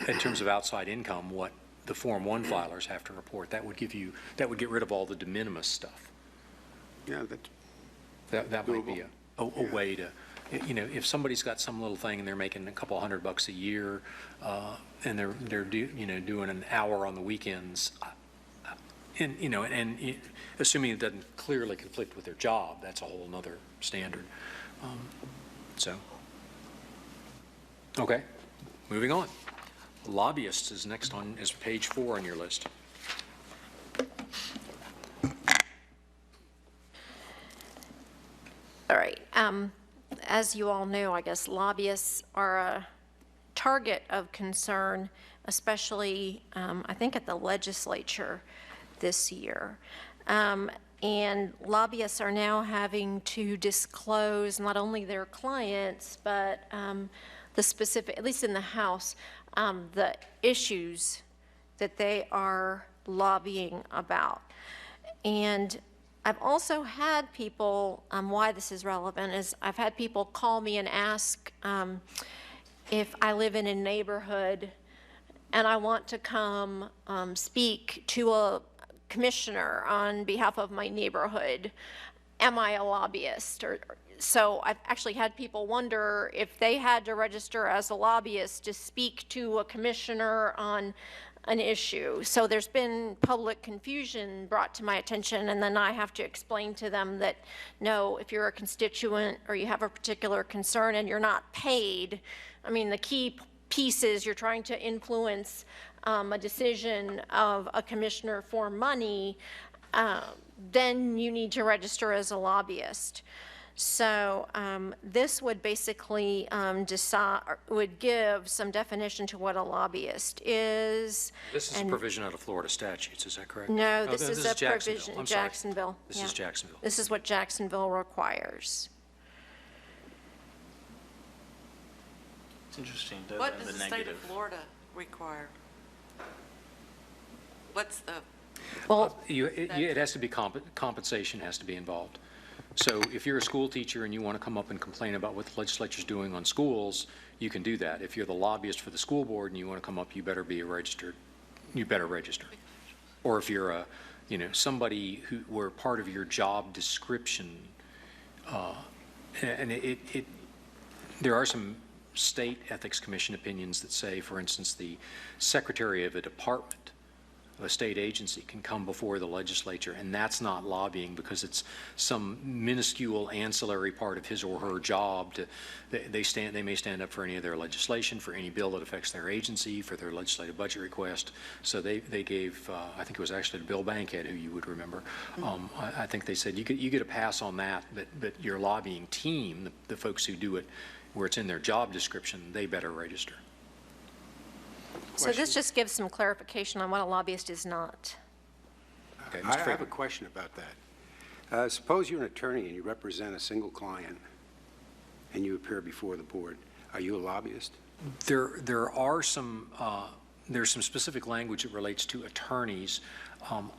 in terms of outside income, what the Form 1 filers have to report. That would get rid of all the de minimis stuff. Yeah, That might be a Yeah. way to, if somebody's got some little thing and they're making a couple $100 a year, and they're doing an hour on the weekends, and assuming it doesn't clearly conflict with their job, that's a whole nother standard. Okay, moving on. Lobbyists is next on, is page 4 on your list. All right. As you all know, I guess lobbyists are a target of concern, especially, I think, at the legislature this year. And lobbyists are now having to disclose not only their clients, but the specific, at least in the House, the issues that they are lobbying about. And I've also had people, why this is relevant is I've had people call me and ask if I live in a neighborhood and I want to come speak to a commissioner on behalf of my neighborhood, am I a lobbyist? So I've actually had people wonder if they had to register as a lobbyist to speak to a commissioner on an issue. So there's been public confusion brought to my attention, and then I have to explain to them that, no, if you're a constituent or you have a particular concern and you're not paid, I mean, the key piece is you're trying to influence a decision of a commissioner for money, then you need to register as a lobbyist. So this would basically would give some definition to what a lobbyist is. This is a provision out of Florida statutes, is that correct? No, this is a Jacksonville. provision, I'm sorry. Jacksonville. This yeah. is Jacksonville. This is what Jacksonville requires. It's interesting, the What does the state of negative. Florida require? What's the, Well, It has to be, compensation has to be involved. So if you're a school teacher and you want to come up and complain about what the legislature's doing on schools, you can do that. If you're the lobbyist for the school board and you want to come up, you better register. Or if you're somebody where part of your job description, and there are some state ethics commission opinions that say, for instance, the secretary of a department, a state agency, can come before the legislature, and that's not lobbying because it's some minuscule ancillary part of his or her job. They may stand up for any of their legislation, for any bill that affects their agency, for their legislative budget request. So they gave, I think it was actually Bill Bankhead, who you would remember. I think they said you get a pass on that, but your lobbying team, the folks who do it where it's in their job description, they better register. so this just gives some clarification on what a lobbyist is not. Okay, Mr. I have a Freeman. question about that. Suppose you're an attorney and you represent a single client and you appear before the board. Are you a lobbyist? There's some specific language that relates to attorneys.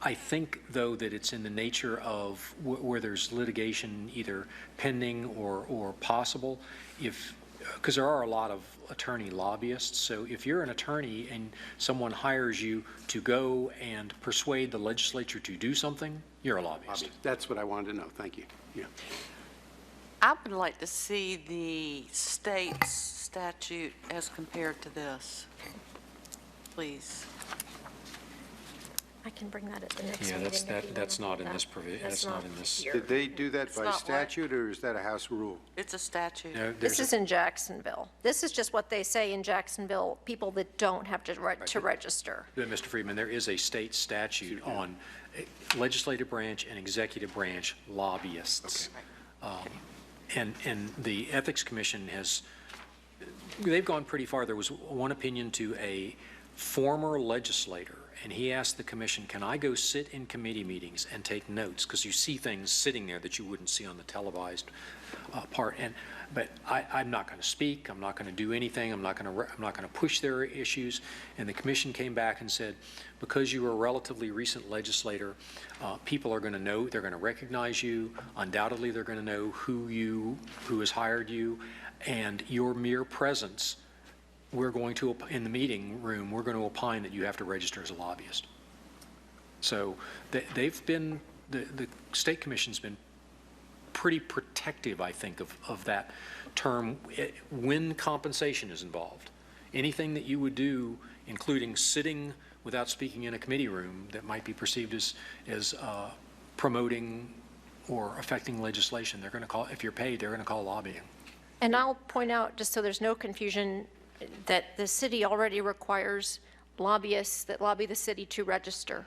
I think, though, that it's in the nature of where there's litigation either pending or possible, because there are a lot of attorney lobbyists. So if you're an attorney and someone hires you to go and persuade the legislature to do something, you're a lobbyist. That's what I wanted to know. Thank you. Yeah. I would like to see the state's statute as compared to this, please. I can bring that at the next Yeah, meeting. if you that's wanna not do in that. this provision, That's that's not in this. here. Did they do that It's by not what? statute, or is that a House rule? It's a statute. No, This there's is in Jacksonville. This is just what they say in Jacksonville, people that don't have to register. Mr. Friedman, there is a state statute on legislative branch and executive branch lobbyists. And the Ethics Commission they've gone pretty far. There was one opinion to a former legislator, and he asked the commission, can I go sit in committee meetings and take notes? Because you see things sitting there that you wouldn't see on the televised part. But I'm not going to speak. I'm not going to do anything. I'm not going to push their issues. And the commission came back and said, because you are a relatively recent legislator, people are going to know. They're going to recognize you. Undoubtedly, they're going to know who has hired you, and your mere presence. We're going to, in the meeting room, we're going to opine that you have to register as a lobbyist. So they've been, the state commission's been pretty protective, I think, of that term when compensation is involved. Anything that you would do, including sitting without speaking in a committee room that might be perceived as promoting or affecting legislation, they're going to call, if you're paid, they're going to call lobbying. And I'll point out, just so there's no confusion, that the city already requires lobbyists that lobby the city to register.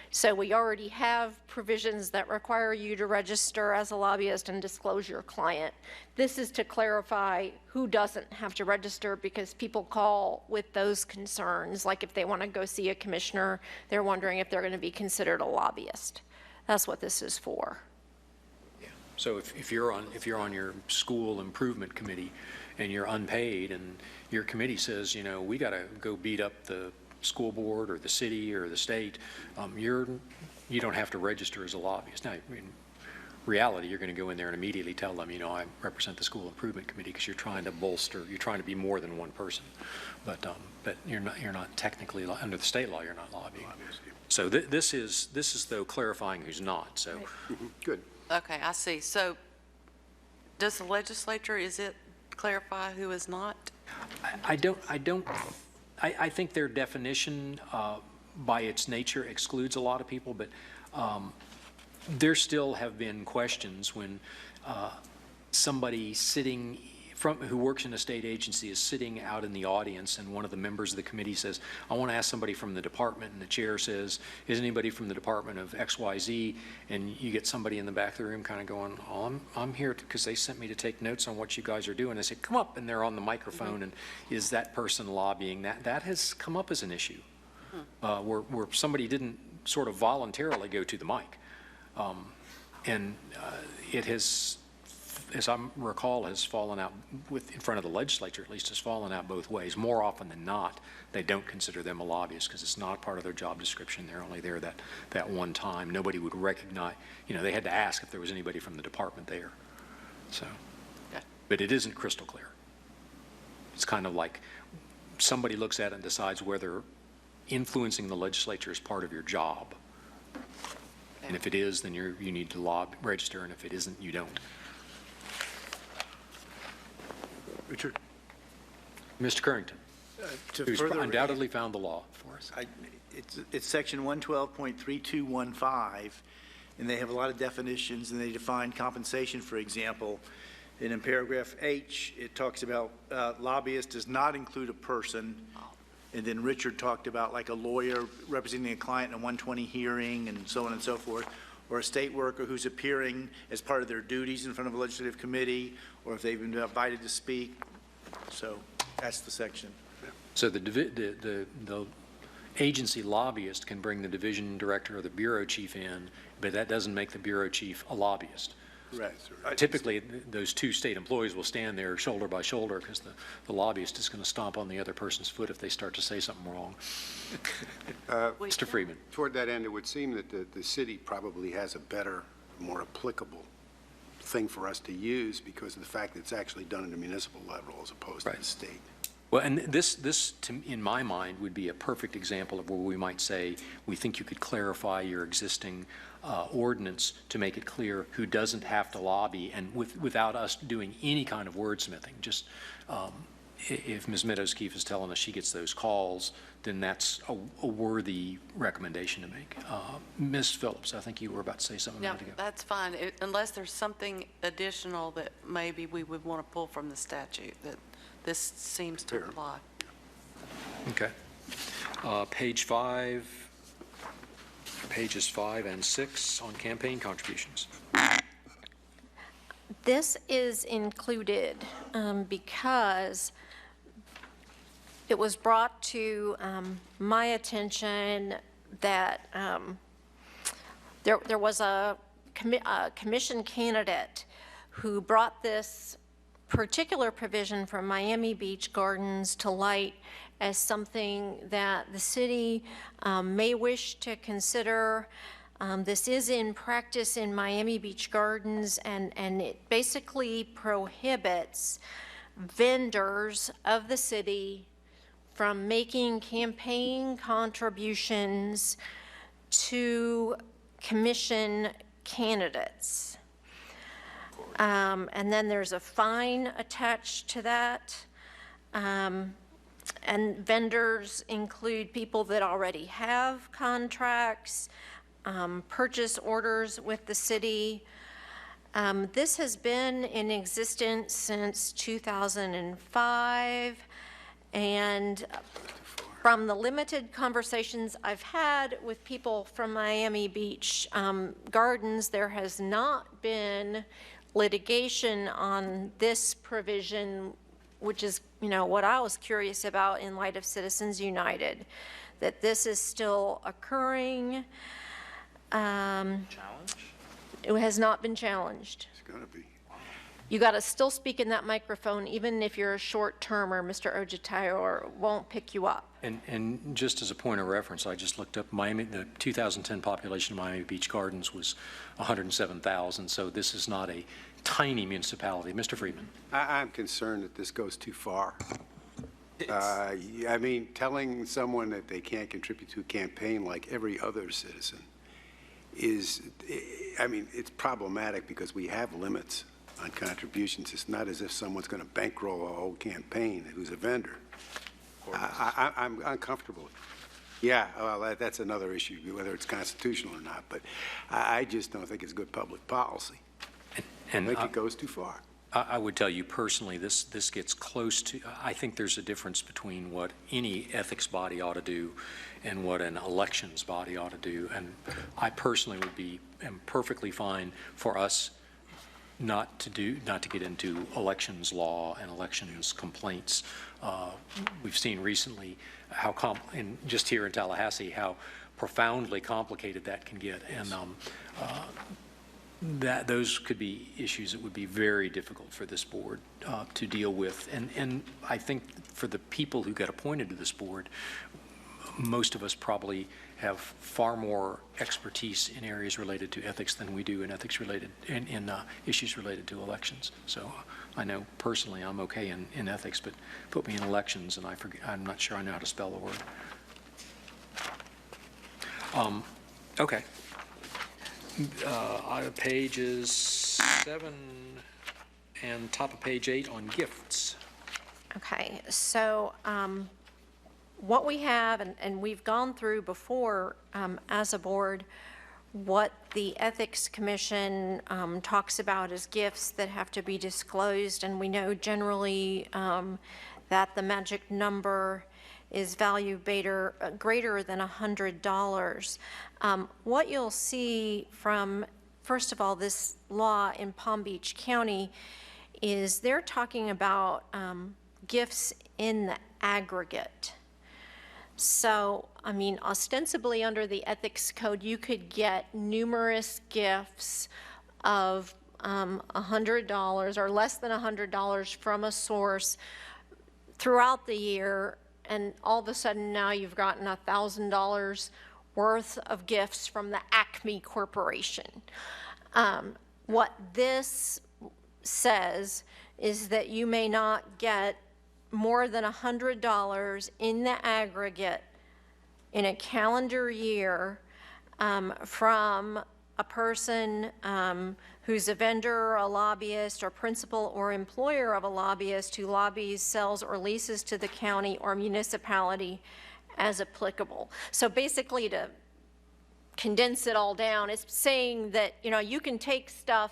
So we already have provisions that require you to register as a lobbyist and disclose your client. This is to clarify who doesn't have to register, because people call with those concerns, like if they want to go see a commissioner, they're wondering if they're going to be considered a lobbyist. That's what this is for. So if you're on your school improvement committee and you're unpaid, and your committee says, you know, we got to go beat up the school board or the city or the state, you don't have to register as a lobbyist. Now, in reality, you're going to go in there and immediately tell them, you know, I represent the school improvement committee, because you're trying to bolster, you're trying to be more than one person. But you're not technically, under the state law, you're not lobbying. So this is though clarifying who's not. So Good. Okay, I see. So does the legislature, is it clarify who is not? I think their definition by its nature excludes a lot of people, but there still have been questions when somebody who works in a state agency is sitting out in the audience, and one of the members of the committee says, I want to ask somebody from the department, and the chair says, is anybody from the department of XYZ? And you get somebody in the back of the room kind of going, oh, I'm here because they sent me to take notes on what you guys are doing. They say, come up, and they're on the microphone, and is that person lobbying? That has come up as an issue, where somebody didn't sort of voluntarily go to the mic. It has, as I recall, has fallen out in front of the legislature, at least has fallen out both ways. More often than not, they don't consider them a lobbyist because it's not part of their job description. They're only there that one time. Nobody would recognize, they had to ask if there was anybody from the department there. So, Okay. But it isn't crystal clear. It's kind of like somebody looks at it and decides whether influencing the legislature is part of your job. And if it is, then you need to register, and if it isn't, you don't. Richard? Mr. Currington, To who's further- undoubtedly found the law for us. It's section 112.3215, and they have a lot of definitions, and they define compensation, for example. And in paragraph H, it talks about lobbyist does not include a person. And then Richard talked about like a lawyer representing a client in a 120 hearing and so on and so forth, or a state worker who's appearing as part of their duties in front of a legislative committee, or if they've been invited to speak. So that's the section. So the agency lobbyist can bring the division director or the bureau chief in, but that doesn't make the bureau chief a lobbyist. Right. Typically, those two state employees will stand there shoulder by shoulder because the lobbyist is going to stomp on the other person's foot if they start to say something wrong. Mr. Friedman. Toward that end, it would seem that the city probably has a better, more applicable thing for us to use because of the fact that it's actually done at a municipal level as opposed to Right. the state. Well, and this, in my mind, would be a perfect example of where we might say, we think you could clarify your existing ordinance to make it clear who doesn't have to lobby, and without us doing any kind of wordsmithing. Just if Ms. Meadows-Keefe is telling us she gets those calls, then that's a worthy recommendation to make. Ms. Phillips, I think you were about to say something a No, minute ago. that's fine, unless there's something additional that maybe we would want to pull from the statute that this seems to apply. Okay. Pages 5 and 6 on campaign contributions. This is included because it was brought to my attention that there was a commission candidate who brought this particular provision from Miami Beach Gardens to light as something that the city may wish to consider. This is in practice in Miami Beach Gardens, and it basically prohibits vendors of the city from making campaign contributions to commission candidates. And then there's a fine attached to that. And vendors include people that already have contracts, purchase orders with the city. This has been in existence since 2005, and from the limited conversations I've had with people from Miami Beach Gardens, there has not been litigation on this provision, which is, what I was curious about in light of Citizens United, that this is still occurring. Challenge? It has not been challenged. It's going to be. You got to still speak in that microphone, even if you're a short-termer. Mr. Ojitayor won't pick you up. And just as a point of reference, I just looked up the 2010 population of Miami Beach Gardens was 107,000, so this is not a tiny municipality. Mr. Friedman. I'm concerned that this goes too far. I mean, telling someone that they can't contribute to a campaign like every other citizen is, it's problematic because we have limits on contributions. It's not as if someone's going to bankroll a whole campaign who's a vendor. I'm uncomfortable with it. Yeah, well, that's another issue, whether it's constitutional or not, but I just don't think it's good public policy. I think it goes too far. I would tell you personally, this gets close to, I think there's a difference between what any ethics body ought to do and what an elections body ought to do. And I personally am perfectly fine for us not to get into elections law and elections complaints. We've seen recently and just here in Tallahassee, how profoundly complicated that can get. And those could be issues that would be very difficult for this board to deal with. And I think for the people who get appointed to this board, most of us probably have far more expertise in areas related to ethics than we do in ethics related in issues related to elections. So I know personally I'm okay in ethics, but put me in elections and I'm not sure I know how to spell the word. Okay. Pages 7 and top of page 8 on gifts. Okay, so what we have, and we've gone through before as a board, what the Ethics Commission talks about as gifts that have to be disclosed, and we know generally that the magic number is value greater than $100. What you'll see from, first of all, this law in Palm Beach County is they're talking about gifts in the aggregate. So, ostensibly under the ethics code, you could get numerous gifts of $100 or less than $100 from a source throughout the year, and all of a sudden now you've gotten $1,000 worth of gifts from the Acme Corporation. What this says is that you may not get more than $100 in the aggregate in a calendar year from a person who's a vendor, a lobbyist, or principal or employer of a lobbyist who lobbies, sells, or leases to the county or municipality as applicable. So basically, to condense it all down, it's saying that, you know, you can take stuff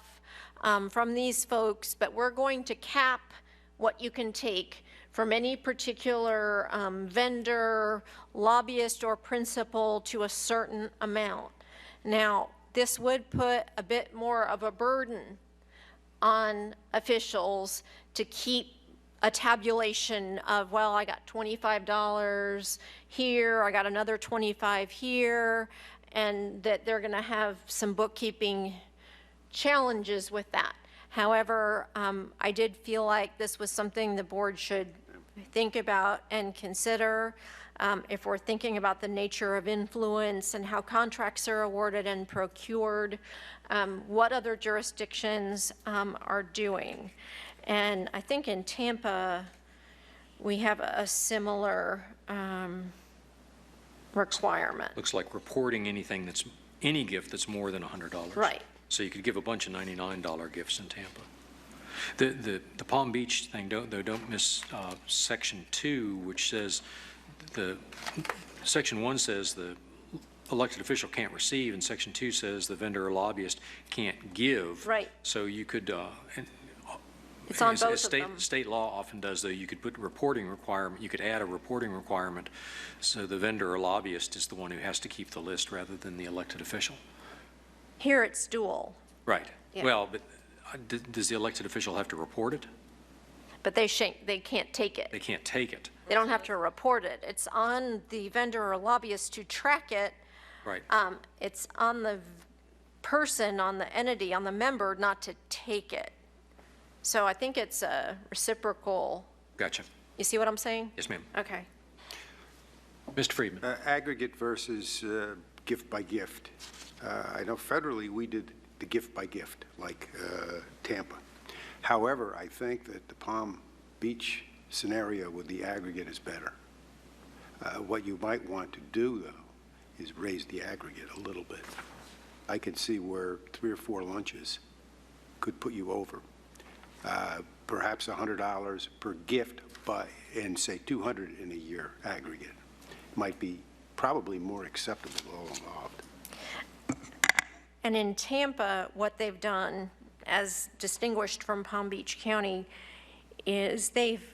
from these folks, but we're going to cap what you can take from any particular vendor, lobbyist, or principal to a certain amount. Now, this would put a bit more of a burden on officials to keep a tabulation of, well, I got $25 here, I got another 25 here, and that they're going to have some bookkeeping challenges with that. However, I did feel like this was something the board should think about and consider. If we're thinking about the nature of influence and how contracts are awarded and procured, what other jurisdictions are doing. And I think in Tampa, we have a similar requirement. Looks like reporting anything that's, any gift that's more than $100. Right. So you could give a bunch of $99 gifts in Tampa. The Palm Beach thing, don't miss Section 2, which says, Section 1 says the elected official can't receive, and Section 2 says the vendor or lobbyist can't give. Right. So you could, It's on as both of them. state law often does, though, you could put reporting requirement, you could add a reporting requirement, so the vendor or lobbyist is the one who has to keep the list rather than the elected official. Here it's dual, Right. Yeah. Well, but does the elected official have to report it? but they can't take it. They can't take it. They don't have to report it. It's on the vendor or lobbyist to track it. Right. It's on the person, on the entity, on the member not to take it. So I think it's a reciprocal. Gotcha. You see what I'm saying? Yes, ma'am. Okay. Mr. Friedman. Aggregate versus gift by gift. I know federally we did the gift by gift, like Tampa. However, I think that the Palm Beach scenario with the aggregate is better. What you might want to do, though, is raise the aggregate a little bit. I can see where 3 or 4 lunches could put you over. Perhaps $100 per gift, and say $200 in a year aggregate might be probably more acceptable all involved. And in Tampa, what they've done, as distinguished from Palm Beach County, is they've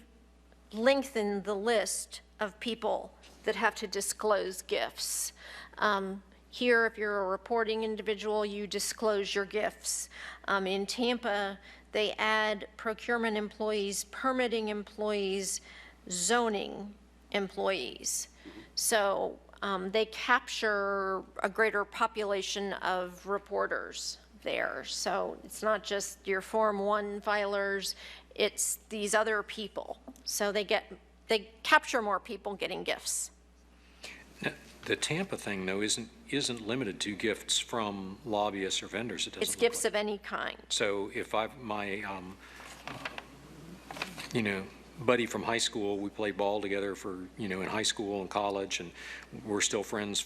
lengthened the list of people that have to disclose gifts. Here, if you're a reporting individual, you disclose your gifts. In Tampa, they add procurement employees, permitting employees, zoning employees. So they capture a greater population of reporters there. So it's not just your Form 1 filers, it's these other people. So they capture more people getting gifts. Now, the Tampa thing, though, isn't limited to gifts from lobbyists or vendors. It doesn't It's look gifts like. of any kind. So if my buddy from high school, we played ball together for, in high school and college, and we're still friends,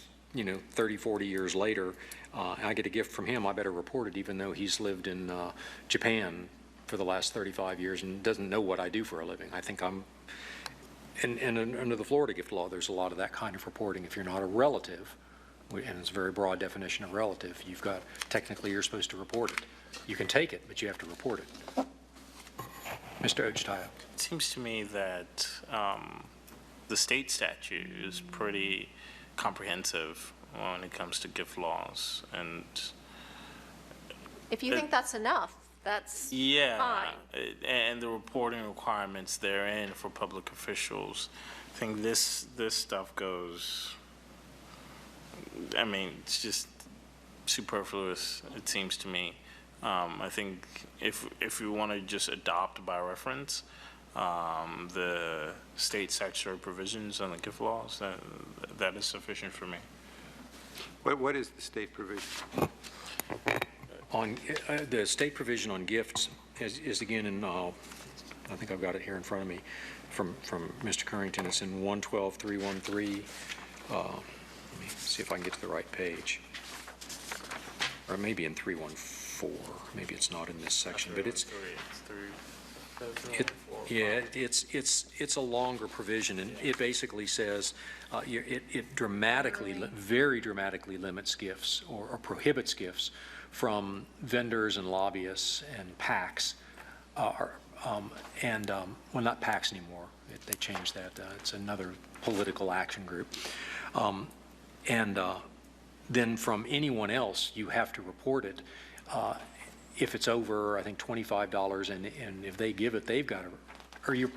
30, 40 years later, I get a gift from him, I better report it, even though he's lived in Japan for the last 35 years and doesn't know what I do for a living. I think and under the Florida gift law, there's a lot of that kind of reporting. If you're not a relative, and it's a very broad definition of relative, technically you're supposed to report it. You can take it, but you have to report it. Mr. Ochtayo. It seems to me that the state statute is pretty comprehensive when it comes to gift laws, and If you think that's enough, that's yeah, fine. and the reporting requirements therein for public officials. I think this stuff goes. I mean, it's just superfluous. It seems to me. I think if we want to just adopt by reference the state statutory provisions on the gift laws, that is sufficient for me. What is the state provision? On the state provision on gifts is again in I think I've got it here in front of me, from Mr. Currington. It's in 112.313. Let me see if I can get to the right page. Or maybe in 314. Maybe it's not in this section, but it's a longer provision, and it basically says it dramatically, very dramatically limits gifts or prohibits gifts from vendors and lobbyists and PACs, well, not PACs anymore. They changed that. It's another political action group. Then from anyone else, you have to report it. If it's over, I think, $25, and if they give it, they've got to, or you're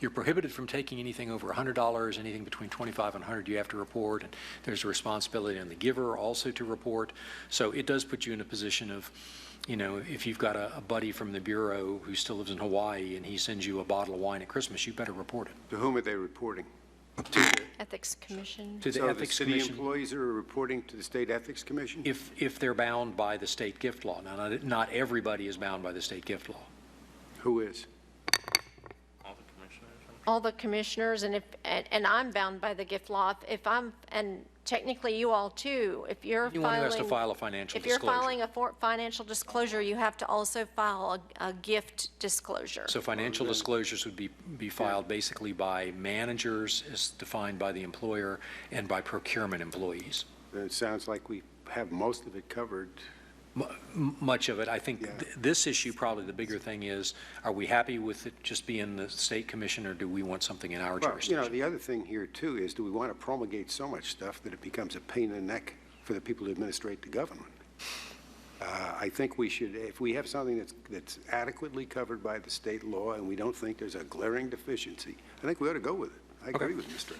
prohibited from taking anything over $100, anything between $25 and $100 you have to report, and there's a responsibility on the giver also to report. So it does put you in a position of, you know, if you've got a buddy from the Bureau who still lives in Hawaii and he sends you a bottle of wine at Christmas, you better report it. To whom are they reporting? Ethics Commission. To the So the Ethics city Commission. employees are reporting to the State Ethics Commission? If they're bound by the state gift law. Now, not everybody is bound by the state gift law. Who is? All the commissioners, and I'm bound by the gift law. And technically you all too, if you're Anyone who has to filing, file a financial if you're disclosure. filing a financial disclosure, you have to also file a gift disclosure. So financial disclosures would be filed basically by managers as defined by the employer and by procurement employees. It sounds like we have most of it covered. Much of it. I think Yeah. This issue, probably the bigger thing is, are we happy with it just being the state commission, or do we want something in our Well, jurisdiction? the other thing here, too, is do we want to promulgate so much stuff that it becomes a pain in the neck for the people who administrate the government? I think we should, if we have something that's adequately covered by the state law and we don't think there's a glaring deficiency, I think we ought to go with it. I agree with Mr.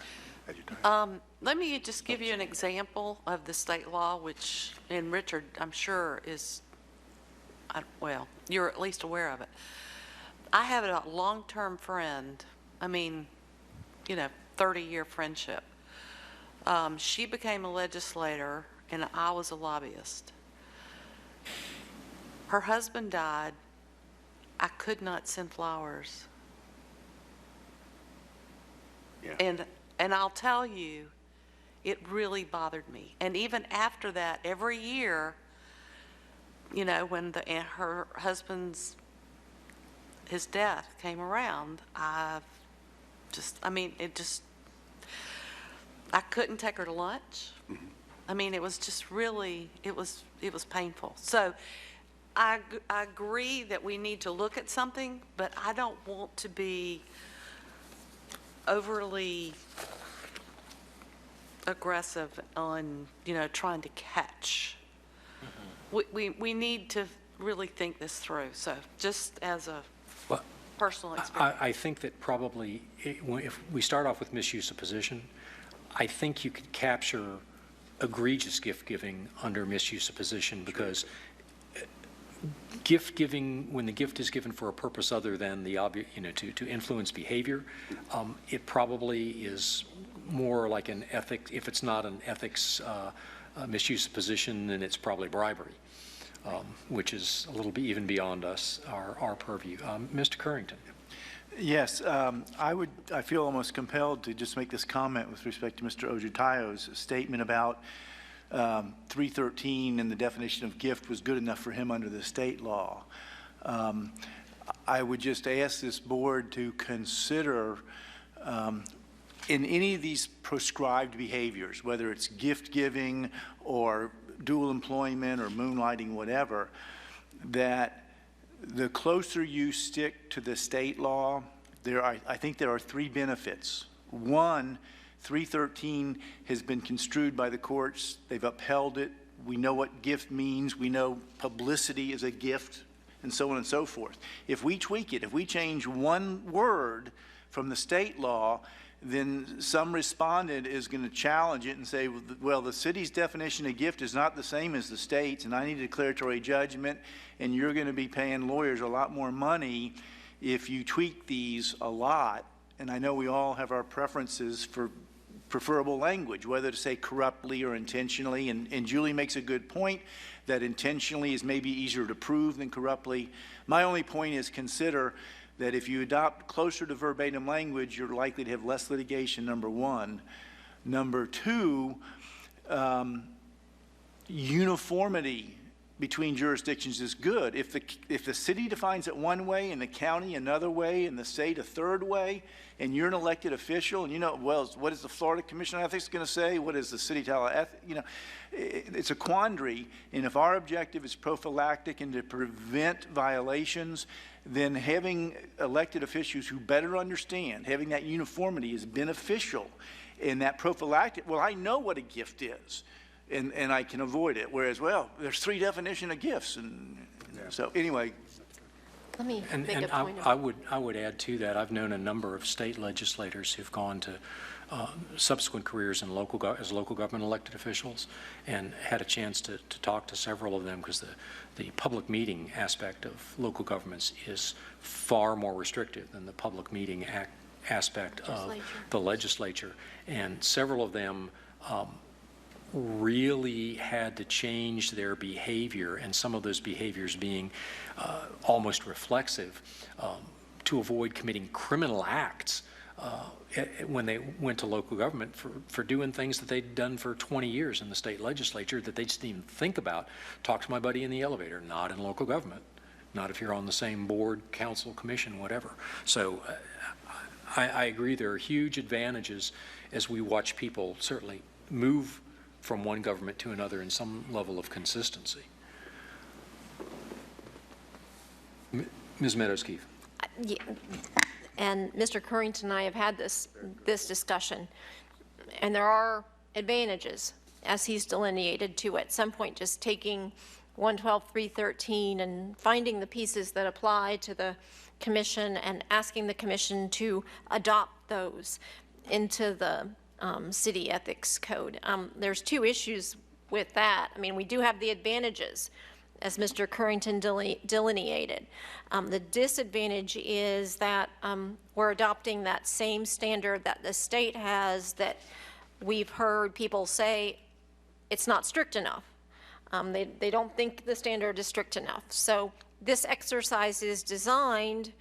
Agitato. Let me just give you an example of the state law, which, and Richard, I'm sure well, you're at least aware of it. I have a long-term friend, 30-year friendship. She became a legislator, and I was a lobbyist. Her husband died. I could not send flowers. Yeah. And I'll tell you, it really bothered me. And even after that, every year, when her husband's his death came around, I couldn't take her to lunch. It was just really, it was painful. So I agree that we need to look at something, but I don't want to be overly aggressive on, trying to catch. We need to really think this through. So just as a Well, personal experience. I think that probably, if we start off with misuse of position, I think you could capture egregious gift giving under misuse of position, because gift giving, when the gift is given for a purpose other than the to influence behavior, it probably is more like an ethic. If it's not an ethics misuse of position, then it's probably bribery, which is a little bit even beyond our purview. Mr. Currington. Yes, I feel almost compelled to just make this comment with respect to Mr. Ojutayo's statement about 313 and the definition of gift was good enough for him under the state law. I would just ask this board to consider in any of these prescribed behaviors, whether it's gift giving or dual employment or moonlighting, whatever, that the closer you stick to the state law, I think there are three benefits. One, 313 has been construed by the courts. They've upheld it. We know what gift means. We know publicity is a gift, and so on and so forth. If we tweak it, if we change one word from the state law, then some respondent is going to challenge it and say, well, the city's definition of gift is not the same as the state's, and I need a declaratory judgment, and you're going to be paying lawyers a lot more money if you tweak these a lot. And I know we all have our preferences for preferable language, whether to say corruptly or intentionally, and Julie makes a good point that intentionally is maybe easier to prove than corruptly. My only point is consider that if you adopt closer to verbatim language, you're likely to have less litigation, number one. Number two, uniformity between jurisdictions is good. If the city defines it one way and the county another way and the state a third way, and you're an elected official and you know, well, what is the Florida Commission on Ethics going to say? What is the city Tallahassee? You know, it's a quandary. And if our objective is prophylactic and to prevent violations, then having elected officials who better understand, having that uniformity is beneficial. And that prophylactic, well, I know what a gift is. And I can avoid it. Whereas, well, there's three definitions of gifts, and so anyway. Let me make a point of I would add to that. I've known a number of state legislators who've gone to subsequent careers in as local government elected officials, and had a chance to talk to several of them, because the public meeting aspect of local governments is far more restrictive than the public meeting aspect of the legislature, and several of them really had to change their behavior, and some of those behaviors being almost reflexive, to avoid committing criminal acts when they went to local government for doing things that they'd done for 20 years in the state legislature that they just didn't even think about. Talk to my buddy in the elevator, not in local government, not if you're on the same board, council, commission, whatever. So I agree there are huge advantages as we watch people certainly move from one government to another in some level of consistency. Ms. Meadows-Keefe. Yeah. And Mr. Currington and I have had this discussion, and there are advantages, as he's delineated, to at some point just taking 112.313 and finding the pieces that apply to the commission and asking the commission to adopt those into the city ethics code. There's two issues with that. I mean, we do have the advantages, as Mr. Currington delineated. The disadvantage is that we're adopting that same standard that the state has, that we've heard people say it's not strict enough. They don't think the standard is strict enough. So this exercise is designed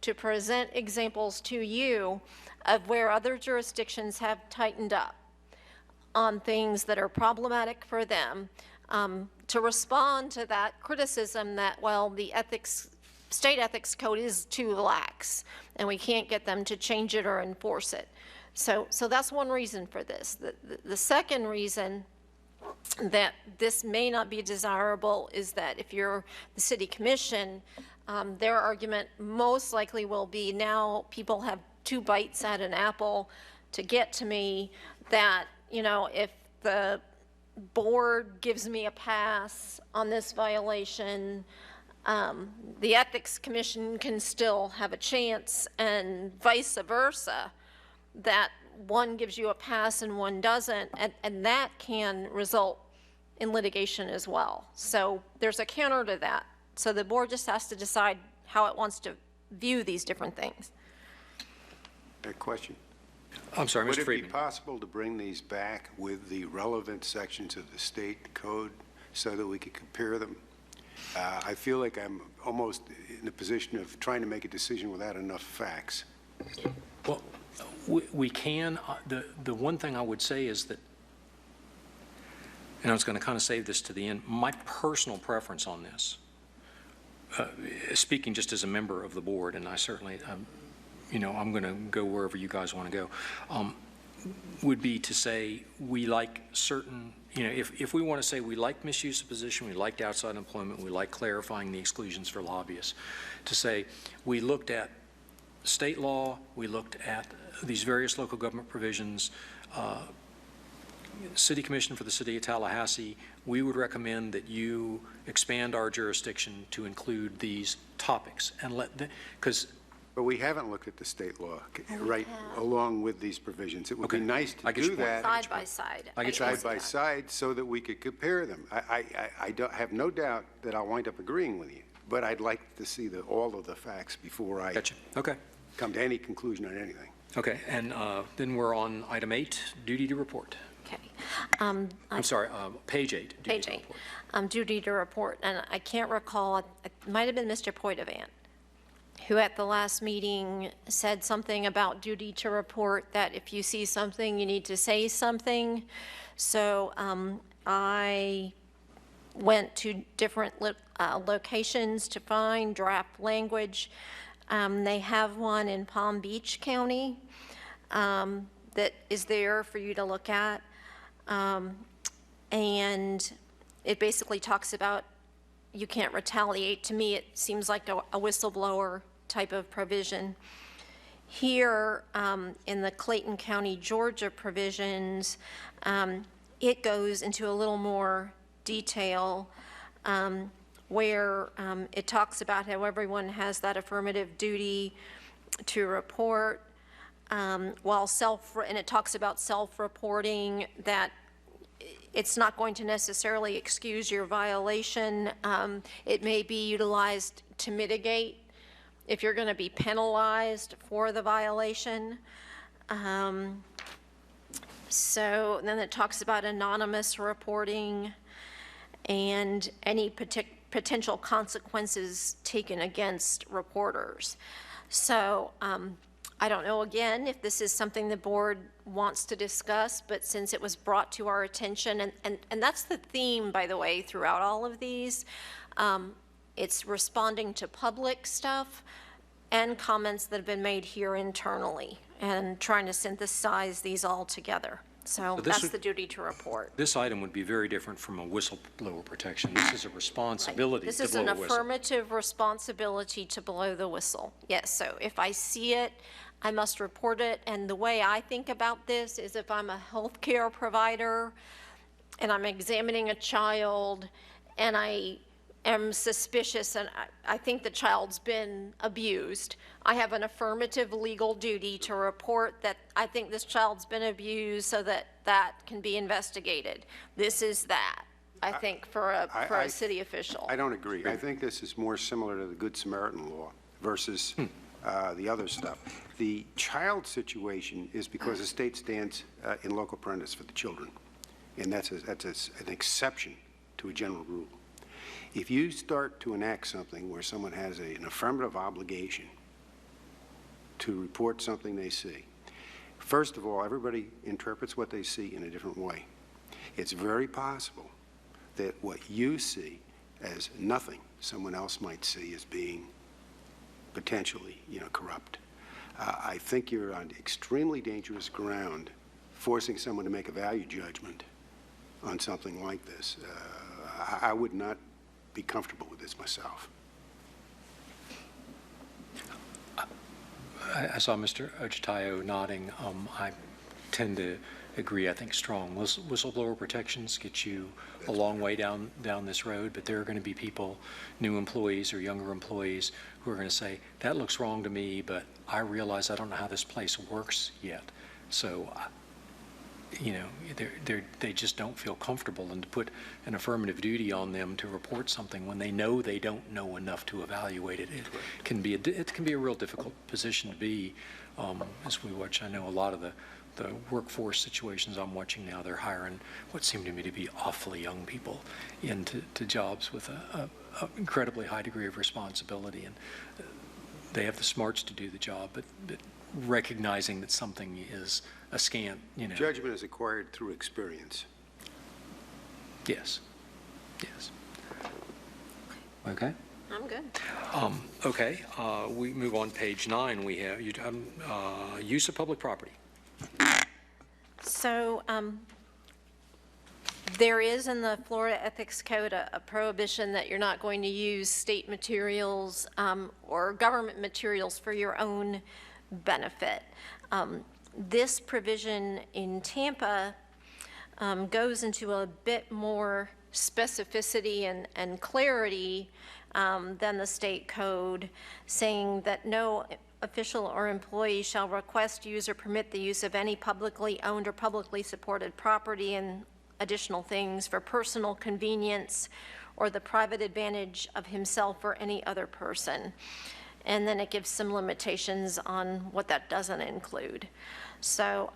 to present examples to you of where other jurisdictions have tightened up on things that are problematic for them, to respond to that criticism that, well, the state ethics code is too lax and we can't get them to change it or enforce it. So that's one reason for this. The second reason that this may not be desirable is that if you're the city commission, their argument most likely will be, now people have two bites at an apple to get to me, that, you know, if the board gives me a pass on this violation, the ethics commission can still have a chance, and vice versa, that one gives you a pass and one doesn't, and that can result in litigation as well. So there's a counter to that. So the board just has to decide how it wants to view these different things. A question? I'm sorry, Mr. Friedman. Would it be possible to bring these back with the relevant sections of the state code so that we could compare them? I feel like I'm almost in a position of trying to make a decision without enough facts. Well, we can. The one thing I would say is that, and I was going to kind of save this to the end, my personal preference on this, speaking just as a member of the board, and I certainly, you know, I'm going to go wherever you guys want to go, would be to say we like certain, you know, if we want to say we like misuse of position, we liked outside employment, we like clarifying the exclusions for lobbyists, to say we looked at state law, we looked at these various local government provisions, City Commission for the City of Tallahassee, we would recommend that you expand our jurisdiction to include these topics, and let them, because But we haven't looked at the state law right along with these provisions. It would be nice to do that Side by side. side by side so that we could compare them. I don't have no doubt that I'll wind up agreeing with you, but I'd like to see all of the facts before I gotcha. Okay. come to any conclusion on anything. Okay, and then we're on item 8, duty to report. Okay. I'm sorry, page 8. Duty Page to 8. report. Duty to report, and I can't recall, it might have been Mr. Poitevin who at the last meeting said something about duty to report, that if you see something, you need to say something. So I went to different locations to find draft language. They have one in Palm Beach County that is there for you to look at. And it basically talks about you can't retaliate. To me, it seems like a whistleblower type of provision. Here, in the Clayton County, Georgia provisions, it goes into a little more detail where it talks about how everyone has that affirmative duty to report, and it talks about self-reporting, that it's not going to necessarily excuse your violation. It may be utilized to mitigate if you're going to be penalized for the violation. So then it talks about anonymous reporting and any potential consequences taken against reporters. So I don't know, again, if this is something the board wants to discuss, but since it was brought to our attention, and that's the theme, by the way, throughout all of these, it's responding to public stuff and comments that have been made here internally and trying to synthesize these all together. So that's the duty to report. This item would be very different from a whistleblower protection. This is a responsibility to This is blow an a whistle. affirmative responsibility to blow the whistle. Yes, so if I see it, I must report it. And the way I think about this is if I'm a healthcare provider and I'm examining a child and I am suspicious and I think the child's been abused, I have an affirmative legal duty to report that I think this child's been abused so that that can be investigated. This is that, I think, for a city official. I don't agree. I think this is more similar to the Good Samaritan law versus the other stuff. The child situation is because the state stands in loco parentis for the children, and that's an exception to a general rule. If you start to enact something where someone has an affirmative obligation to report something they see, first of all, everybody interprets what they see in a different way. It's very possible that what you see as nothing, someone else might see as being potentially, corrupt. I think you're on extremely dangerous ground forcing someone to make a value judgment on something like this. I would not be comfortable with this myself. I saw Mr. Ochitayo nodding. I tend to agree. I think strong whistleblower protections get you a long way down this road, but there are going to be people, new employees or younger employees, who are going to say, that looks wrong to me, but I realize I don't know how this place works yet. So, they just don't feel comfortable, and to put an affirmative duty on them to report something when they know they don't know enough to evaluate it, it can be a real difficult position to be. As we watch, I know a lot of the workforce situations I'm watching now, they're hiring what seem to me to be awfully young people into jobs with an incredibly high degree of responsibility, and they have the smarts to do the job, but recognizing that something is a scant, Judgment is acquired through experience. Yes. Okay. I'm good. Okay, we move on, page 9, we have use of public property. So there is in the Florida Ethics Code a prohibition that you're not going to use state materials or government materials for your own benefit. This provision in Tampa goes into a bit more specificity and clarity than the state code, saying that no official or employee shall request, use, or permit the use of any publicly owned or publicly supported property and additional things for personal convenience or the private advantage of himself or any other person. And then it gives some limitations on what that doesn't include. So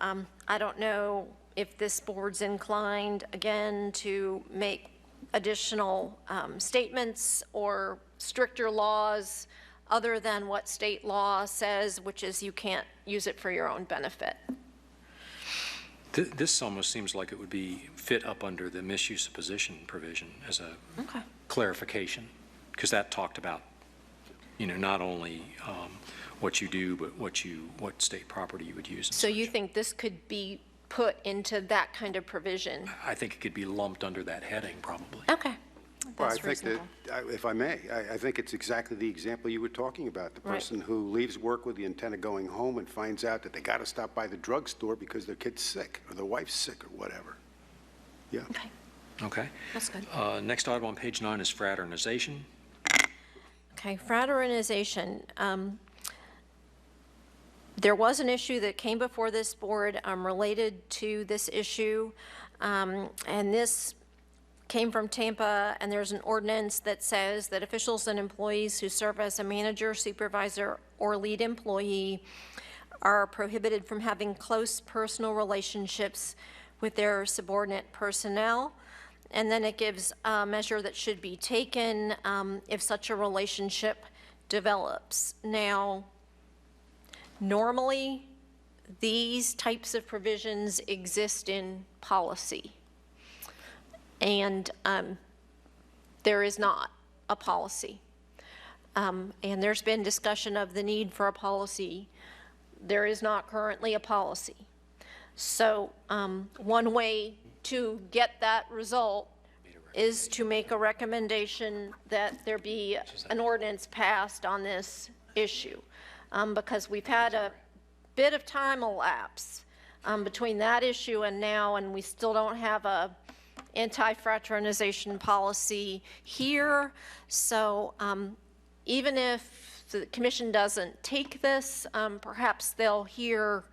I don't know if this board's inclined, again, to make additional statements or stricter laws other than what state law says, which is you can't use it for your own benefit. This almost seems like it would be fit up under the misuse of position provision as a Okay. clarification, because that talked about, not only what you do, but what state property you would use. and So you such. think this could be put into that kind of provision? I think it could be lumped under that heading, probably. Okay. Well, I That's think that, reasonable. if I may, I think it's exactly the example you were talking about. The Right. person who leaves work with the intent of going home and finds out that they got to stop by the drugstore because their kid's sick, or their wife's sick, or whatever. Yeah. Okay, Okay. that's good. Next item on page 9 is fraternization. Okay, fraternization. There was an issue that came before this board related to this issue, and this came from Tampa, and there's an ordinance that says that officials and employees who serve as a manager, supervisor, or lead employee are prohibited from having close personal relationships with their subordinate personnel. And then it gives a measure that should be taken if such a relationship develops. Now, normally, these types of provisions exist in policy. And there is not a policy. And there's been discussion of the need for a policy. There is not currently a policy. So one way to get that result is to make a recommendation that there be an ordinance passed on this issue. Because we've had a bit of time elapse between that issue and now, and we still don't have a anti-fraternization policy here. So even if the commission doesn't take this, perhaps they'll hear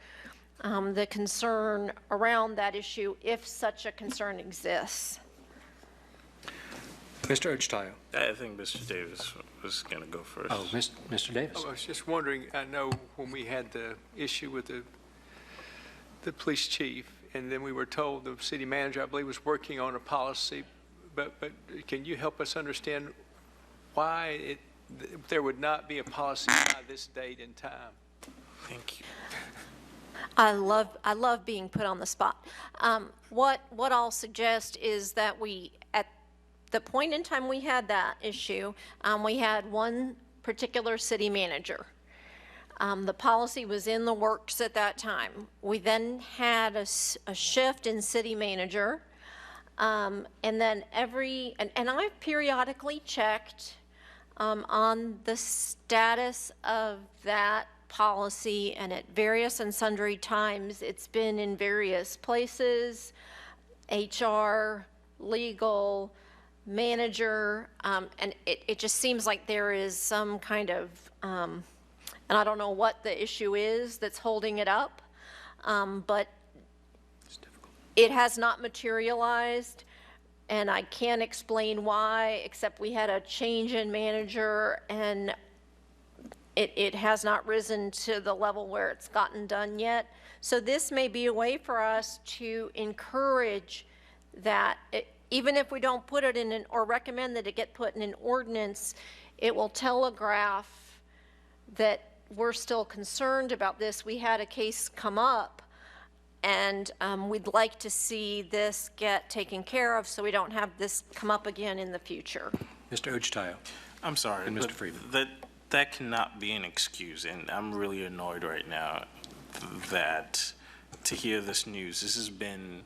the concern around that issue if such a concern exists. Mr. Ochtayo. I think Mr. Davis was going to go first. Oh, Mr. Davis. I was just wondering, I know when we had the issue with the police chief, and then we were told the city manager, I believe, was working on a policy, but can you help us understand why there would not be a policy by this date and time? Thank you. I love being put on the spot. What I'll suggest is that at the point in time we had that issue, we had one particular city manager. The policy was in the works at that time. We then had a shift in city manager, and then and I've periodically checked on the status of that policy, and at various and sundry times, it's been in various places, HR, legal, manager, and it just seems like there is some kind of, and I don't know what the issue is that's holding it up, but it has not materialized, and I can't explain why, except we had a change in manager, and it has not risen to the level where it's gotten done yet. So this may be a way for us to encourage that, even if we don't put it in or recommend that it get put in an ordinance, it will telegraph that we're still concerned about this. We had a case come up, and we'd like to see this get taken care of so we don't have this come up again in the future. Mr. Ochtayo. I'm sorry. And Mr. but Friedman. That cannot be an excuse, and I'm really annoyed right now that to hear this news. This has been,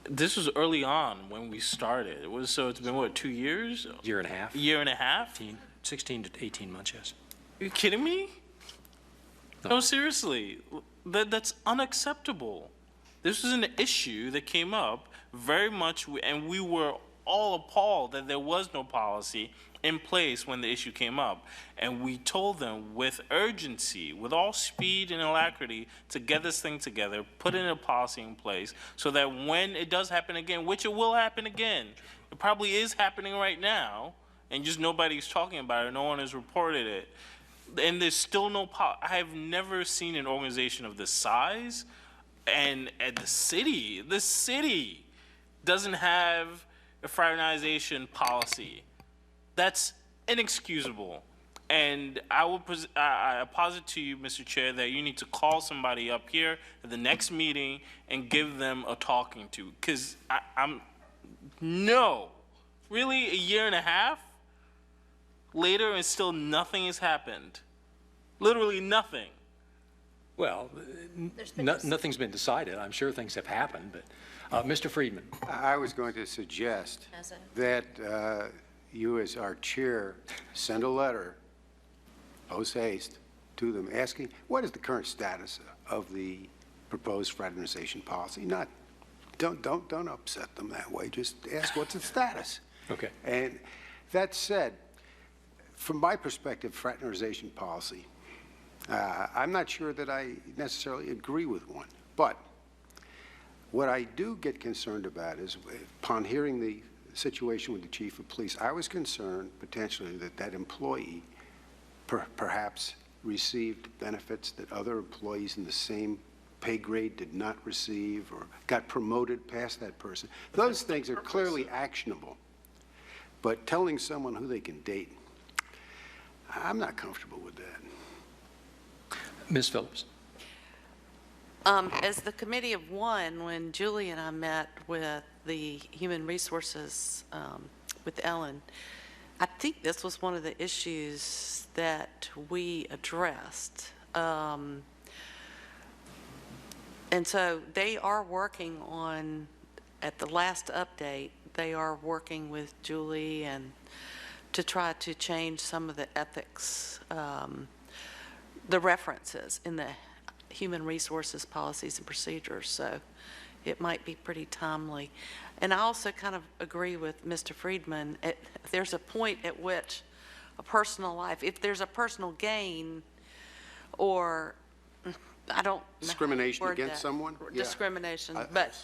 this was early on when we started. So it's been, what, 2 years? Year and a half. Year and a half? 16 to 18 months, yes. Are you kidding me? No, seriously. That's unacceptable. This was an issue that came up very much, and we were all appalled that there was no policy in place when the issue came up. And we told them with urgency, with all speed and alacrity, to get this thing together, put in a policy in place, so that when it does happen again, which it will happen again, it probably is happening right now, and just nobody's talking about it, no one has reported it, and there's still no I have never seen an organization of this size, and at the city doesn't have a fraternization policy. That's inexcusable. And I posit to you, Mr. Chair, that you need to call somebody up here at the next meeting and give them a talking to. Because no, really, a year and a half later and still nothing has happened. Literally nothing. Well, nothing's been decided. I'm sure things have happened, but Mr. Friedman. I was going to suggest that you, as our chair, send a letter, post haste, to them asking, what is the current status of the proposed fraternization policy? Don't upset them that way. Just ask what's the status. Okay. And that said, from my perspective, fraternization policy, I'm not sure that I necessarily agree with one. But what I do get concerned about is, upon hearing the situation with the chief of police, I was concerned potentially that employee perhaps received benefits that other employees in the same pay grade did not receive, or got promoted past that person. Those things are clearly actionable. But telling someone who they can date, I'm not comfortable with that. Ms. Phillips. As the committee of one, when Julie and I met with the Human Resources, with Ellen, I think this was one of the issues that we addressed. And so they are working on, at the last update, they are working with Julie and to try to change some of the ethics, the references in the human resources policies and procedures. So it might be pretty timely. And I also kind of agree with Mr. Friedman. There's a point at which a personal life, if there's a personal gain or I don't know discrimination how to word against that. someone? Yeah. Discrimination, but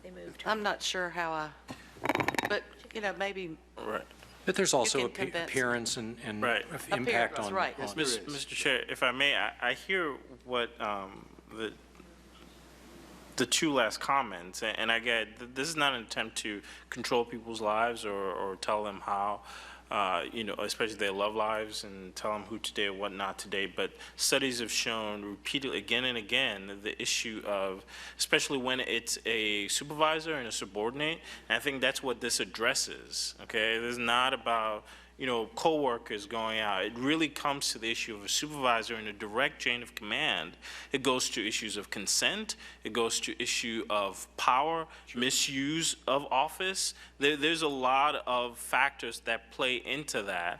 They moved. I'm not sure how but, you know, maybe. Right. But there's also can convince appearance and Right. impact Appearance, on. right. on- Mr. Chair, if I may, I hear what the two last comments, and I get this is not an attempt to control people's lives or tell them how, especially their love lives, and tell them who today or what not today. But studies have shown repeatedly, again and again, the issue of, especially when it's a supervisor and a subordinate, and I think that's what this addresses, okay? This is not about, coworkers going out. It really comes to the issue of a supervisor in a direct chain of command. It goes to issues of consent. It goes to issue of power, misuse of office. There's a lot of factors that play into that,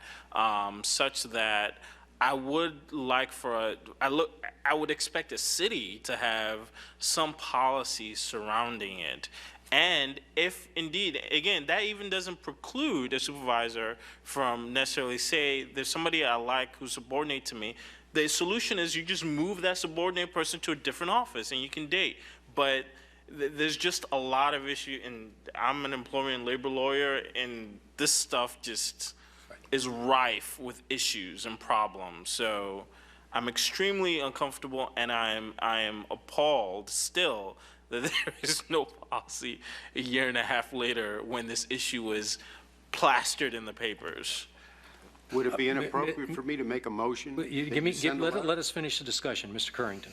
such that I would like I would expect a city to have some policy surrounding it. And if indeed, again, that even doesn't preclude a supervisor from necessarily say, there's somebody I like who's subordinate to me, the solution is you just move that subordinate person to a different office and you can date. But there's just a lot of issue, and I'm an employment and labor lawyer, and this stuff just is rife with issues and problems. So I'm extremely uncomfortable, and I am appalled still that there is no policy a year and a half later when this issue was plastered in the papers. Would it be inappropriate for me to make a motion? Let us finish the discussion, Mr. Currington.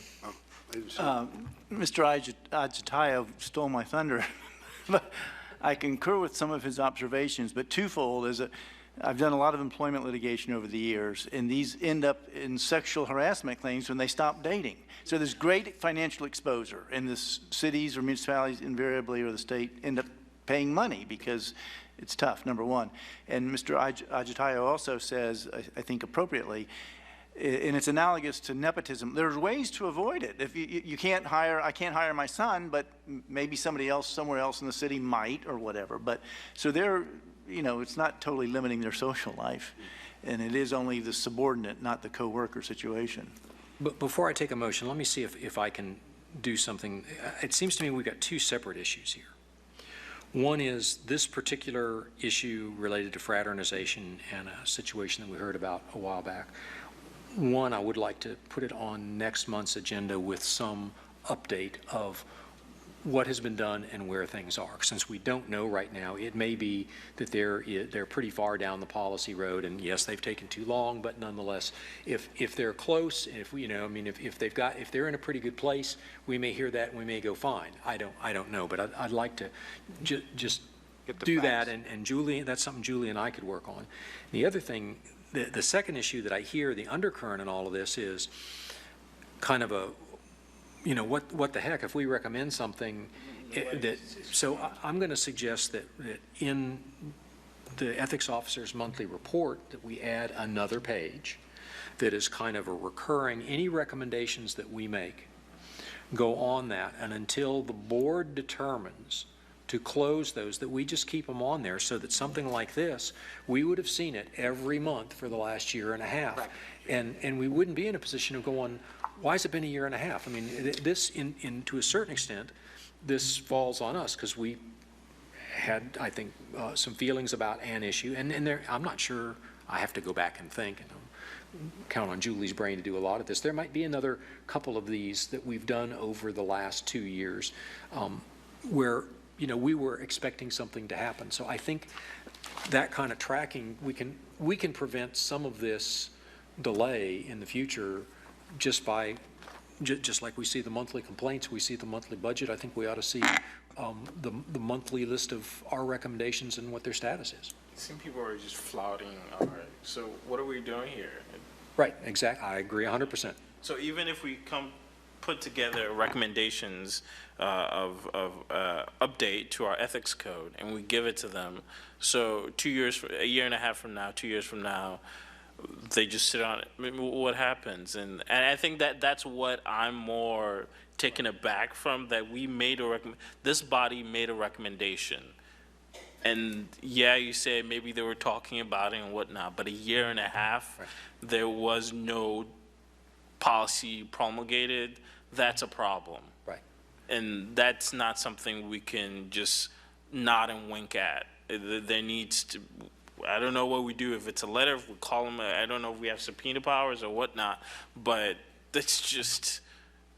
Mr. Agitayo stole my thunder, but I concur with some of his observations, but twofold is that I've done a lot of employment litigation over the years, and these end up in sexual harassment claims when they stop dating. So there's great financial exposure, and the cities or municipalities invariably, or the state, end up paying money because it's tough, number one. And Mr. Agitayo also says, I think appropriately, and it's analogous to nepotism, there's ways to avoid it. If you can't hire, I can't hire my son, but maybe somebody else somewhere else in the city might, or whatever. But so they're, it's not totally limiting their social life, and it is only the subordinate, not the co-worker situation. But before I take a motion, let me see if I can do something. It seems to me we've got two separate issues here. One is this particular issue related to fraternization and a situation that we heard about a while back. One, I would like to put it on next month's agenda with some update of what has been done and where things are. Since we don't know right now, it may be that they're pretty far down the policy road, and yes, they've taken too long, but nonetheless, if they're close, if we, if they're in a pretty good place, we may hear that and we may go fine. I don't know, but I'd like to just Get the do that, facts. and Julie, that's something Julie and I could work on. The other thing, the second issue that I hear, the undercurrent in all of this is kind of a, what the heck, if we recommend something so I'm going to suggest that in the ethics officer's monthly report that we add another page that is kind of a recurring, any recommendations that we make go on that, and until the board determines to close those, that we just keep them on there so that something like this, we would have seen it every month for the last year and a half. Right. And we wouldn't be in a position of going, why has it been a year and a half? I mean, this, to a certain extent, this falls on us because we had, I think, some feelings about an issue. And there, I'm not sure, I have to go back and think, and count on Julie's brain to do a lot of this. There might be another couple of these that we've done over the last 2 years where, we were expecting something to happen. So I think that kind of tracking, we can prevent some of this delay in the future just by, just like we see the monthly complaints, we see the monthly budget. I think we ought to see the monthly list of our recommendations and what their status is. Some people are just flouting, all right, so what are we doing here? Right, exactly. I agree 100%. So even if we put together recommendations of update to our ethics code and we give it to them, so 2 years, a year and a half from now, 2 years from now, they just sit on it. I mean, what happens? And I think that's what I'm more taken aback from, that we made this body made a recommendation. And yeah, you say maybe they were talking about it and whatnot, but a year and a half, Right. There was no policy promulgated. That's a problem. Right. And that's not something we can just nod and wink at. There needs to, I don't know what we do, if it's a letter, if we call them, I don't know if we have subpoena powers or whatnot, but that's just,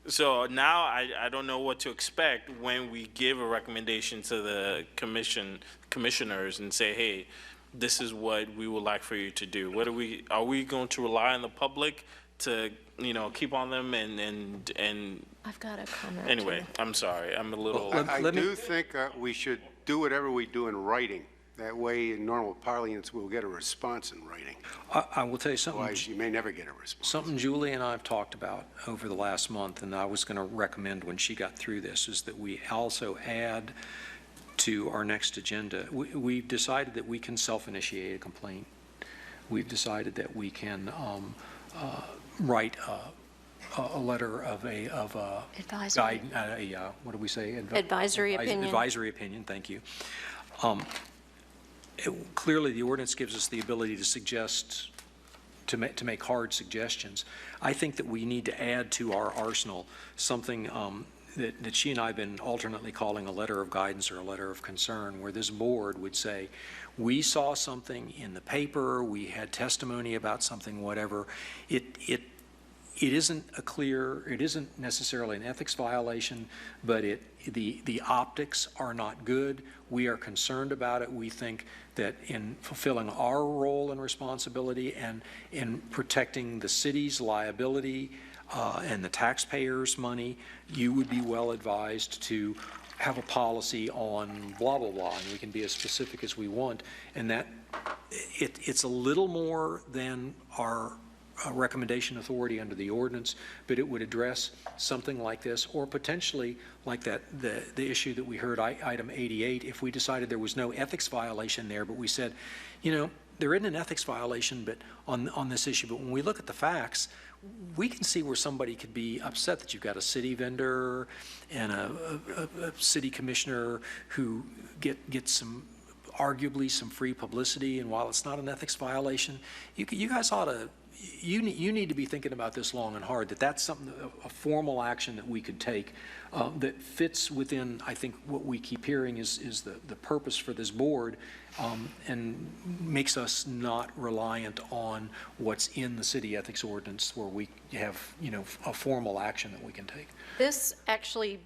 so now I don't know what to expect when we give a recommendation to the commissioners and say, hey, this is what we would like for you to do. Are we going to rely on the public to, keep on them and I've got a comment. anyway, I'm sorry, I'm a little. I Let me- do think we should do whatever we do in writing. That way, in normal parlance, we'll get a response in writing. I will tell you something. Otherwise, you may never get a response. Something Julie and I have talked about over the last month, and I was going to recommend when she got through this, is that we also add to our next agenda. We've decided that we can self-initiate a complaint. We've decided that we can write a letter of a Advisory. what do we say? Advisory opinion. Advisory opinion, thank you. Clearly, the ordinance gives us the ability to suggest, to make hard suggestions. I think that we need to add to our arsenal something that she and I have been alternately calling a letter of guidance or a letter of concern, where this board would say, we saw something in the paper, we had testimony about something, whatever. It isn't necessarily an ethics violation, but the optics are not good. We are concerned about it. We think that in fulfilling our role and responsibility and in protecting the city's liability and the taxpayers' money, you would be well advised to have a policy on blah, blah, blah, and we can be as specific as we want. And that, it's a little more than our recommendation authority under the ordinance, but it would address something like this, or potentially like the issue that we heard, item 88, if we decided there was no ethics violation there, but we said, there isn't an ethics violation but on this issue, but when we look at the facts, we can see where somebody could be upset that you've got a city vendor and a city commissioner who get arguably some free publicity, and while it's not an ethics violation, you guys ought to, you need to be thinking about this long and hard, that's something, a formal action that we could take that fits within, I think, what we keep hearing is the purpose for this board, and makes us not reliant on what's in the city ethics ordinance, where we have, a formal action that we can take. This actually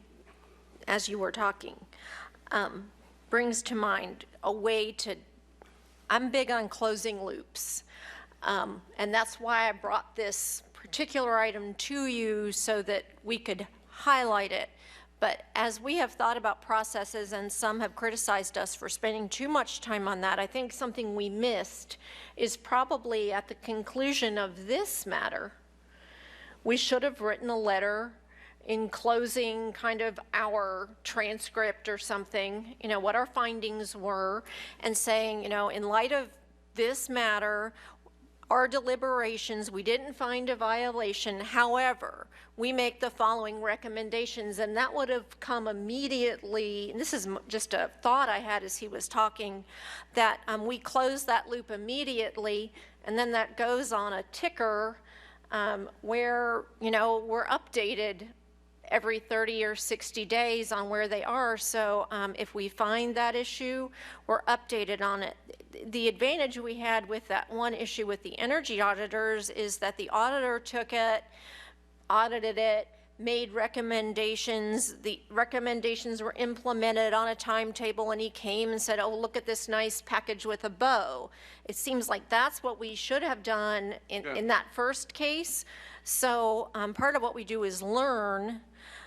as you were talking, brings to mind a way to, I'm big on closing loops. And that's why I brought this particular item to you so that we could highlight it. But as we have thought about processes, and some have criticized us for spending too much time on that, I think something we missed is probably at the conclusion of this matter, we should have written a letter enclosing kind of our transcript or something, you know, what our findings were, and saying, you know, in light of this matter, our deliberations, we didn't find a violation. However, we make the following recommendations, and that would have come immediately, and this is just a thought I had as he was talking, that we close that loop immediately, and then that goes on a ticker where, you know, we're updated every 30 or 60 days on where they are. So if we find that issue, we're updated on it. The advantage we had with that one issue with the energy auditors is that the auditor took it, audited it, made recommendations. The recommendations were implemented on a timetable, and he came and said, oh, look at this nice package with a bow. It seems like that's what we should have done in that first case. So part of what we do is learn.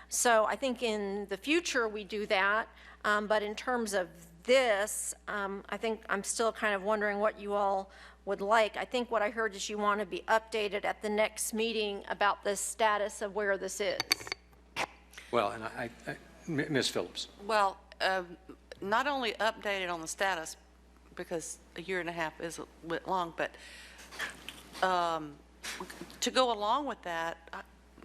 So I think in the future we do that, but in terms of this, I think I'm still kind of wondering what you all would like. I think what I heard is you want to be updated at the next meeting about the status of where this is. Well, and Ms. Phillips. Well, not only updated on the status, because a year and a half is a bit long, but to go along with that,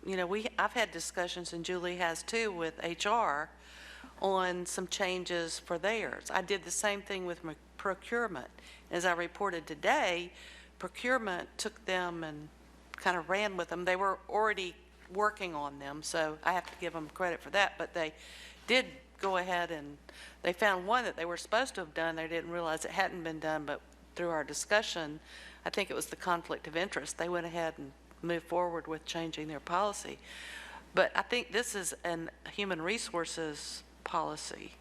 you know, I've had discussions, and Julie has too, with HR on some changes for theirs. I did the same thing with procurement. As I reported today, procurement took them and kind of ran with them. They were already working on them, so I have to give them credit for that, but they did go ahead and they found one that they were supposed to have done. They didn't realize it hadn't been done, but through our discussion, I think it was the conflict of interest. They went ahead and moved forward with changing their policy. But I think this is a human resources policy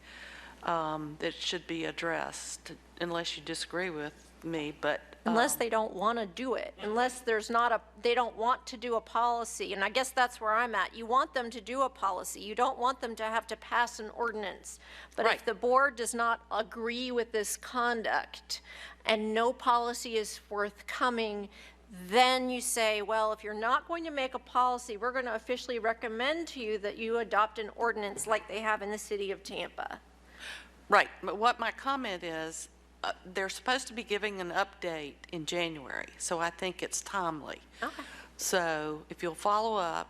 that should be addressed, unless you disagree with me, but Unless they don't want to do it, unless there's not a, they don't want to do a policy, and I guess that's where I'm at. You want them to do a policy. You don't want them to have to pass an ordinance. But if Right. the board does not agree with this conduct and no policy is forthcoming, then you say, well, if you're not going to make a policy, we're going to officially recommend to you that you adopt an ordinance like they have in the city of Tampa. Right, but what my comment is, they're supposed to be giving an update in January, so I think it's timely. Okay. So if you'll follow up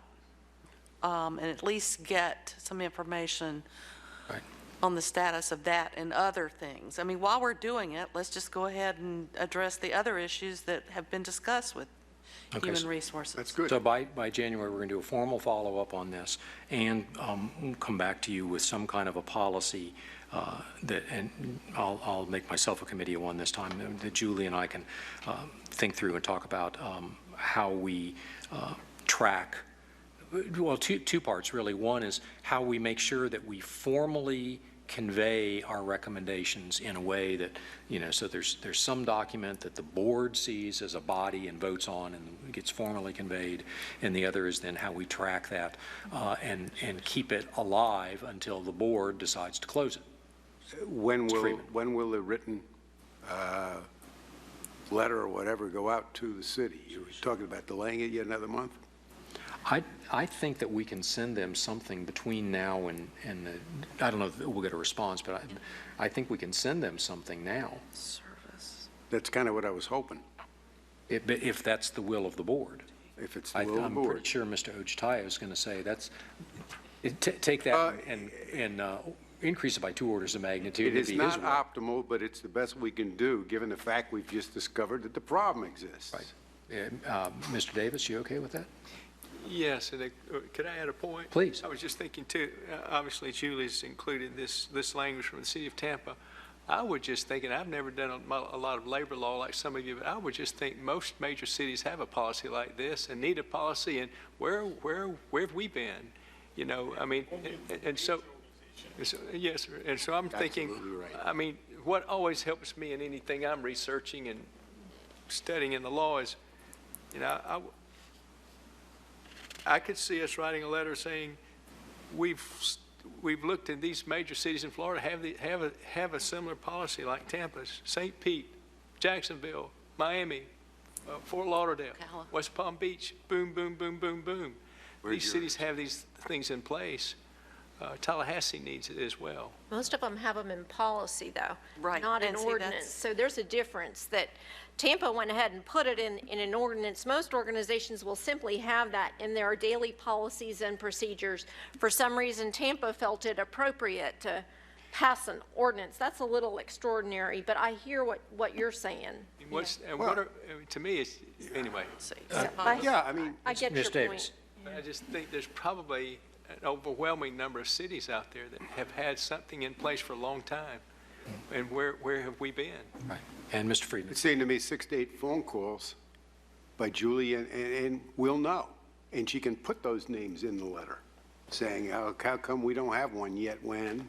and at least get some information Right. on the status of that and other things. I mean, while we're doing it, let's just go ahead and address the other issues that have been discussed with Okay, human so resources. That's good. So by January, we're going to do a formal follow-up on this and come back to you with some kind of a policy that, and I'll make myself a committee of one this time, that Julie and I can think through and talk about how we track, well, two parts really. One is how we make sure that we formally convey our recommendations in a way that, you know, so there's some document that the board sees as a body and votes on and gets formally conveyed, and the other is then how we track that and keep it alive until the board decides to close it. When Mr. will, Freeman. when will the written letter or whatever go out to the city? You were talking about delaying it yet another month? I think that we can send them something between now and I don't know if we'll get a response, but I think we can send them something now, Service. That's kind of what I was hoping, if that's the will of the board. if it's the will of the I'm pretty board. sure Mr. Ojtaya is going to say that's, take that and increase it by 2 orders of magnitude. It It'd is be his not will. optimal, but it's the best we can do, given the fact we've just discovered that the problem exists. Right. Mr. Davis, you okay with that? Yes, and could I add a point? Please. I was just thinking too, obviously Julie's included this language from the city of Tampa. I would just think, and I've never done a lot of labor law like some of you, but I would just think most major cities have a policy like this and need a policy, and where have we been? You know, I mean, and so, Yes, sir. And so I'm thinking, Absolutely right. I mean, what always helps me in anything I'm researching and studying in the law is, you know, I could see us writing a letter saying, we've looked in these major cities in Florida, have a similar policy like Tampa, St. Pete, Jacksonville, Miami, Fort Lauderdale, California. West Palm Beach, boom, boom, boom, boom, boom. These cities have these things in place. Tallahassee needs it as well. Most of them have them in policy, though. Right, Not in and see, ordinance. that's- So there's a difference that Tampa went ahead and put it in an ordinance. Most organizations will simply have that in their daily policies and procedures. For some reason, Tampa felt it appropriate to pass an ordinance. That's a little extraordinary, but I hear what you're saying. To me, it's, anyway, See, Yeah, I mean, I get Ms. your Davis. point. I just think there's probably an overwhelming number of cities out there that have had something in place for a long time. And where have we been? Right. And Mr. Friedman. it seemed to me 6 to 8 phone calls by Julie, and we'll know. And she can put those names in the letter, saying, how come we don't have one yet when?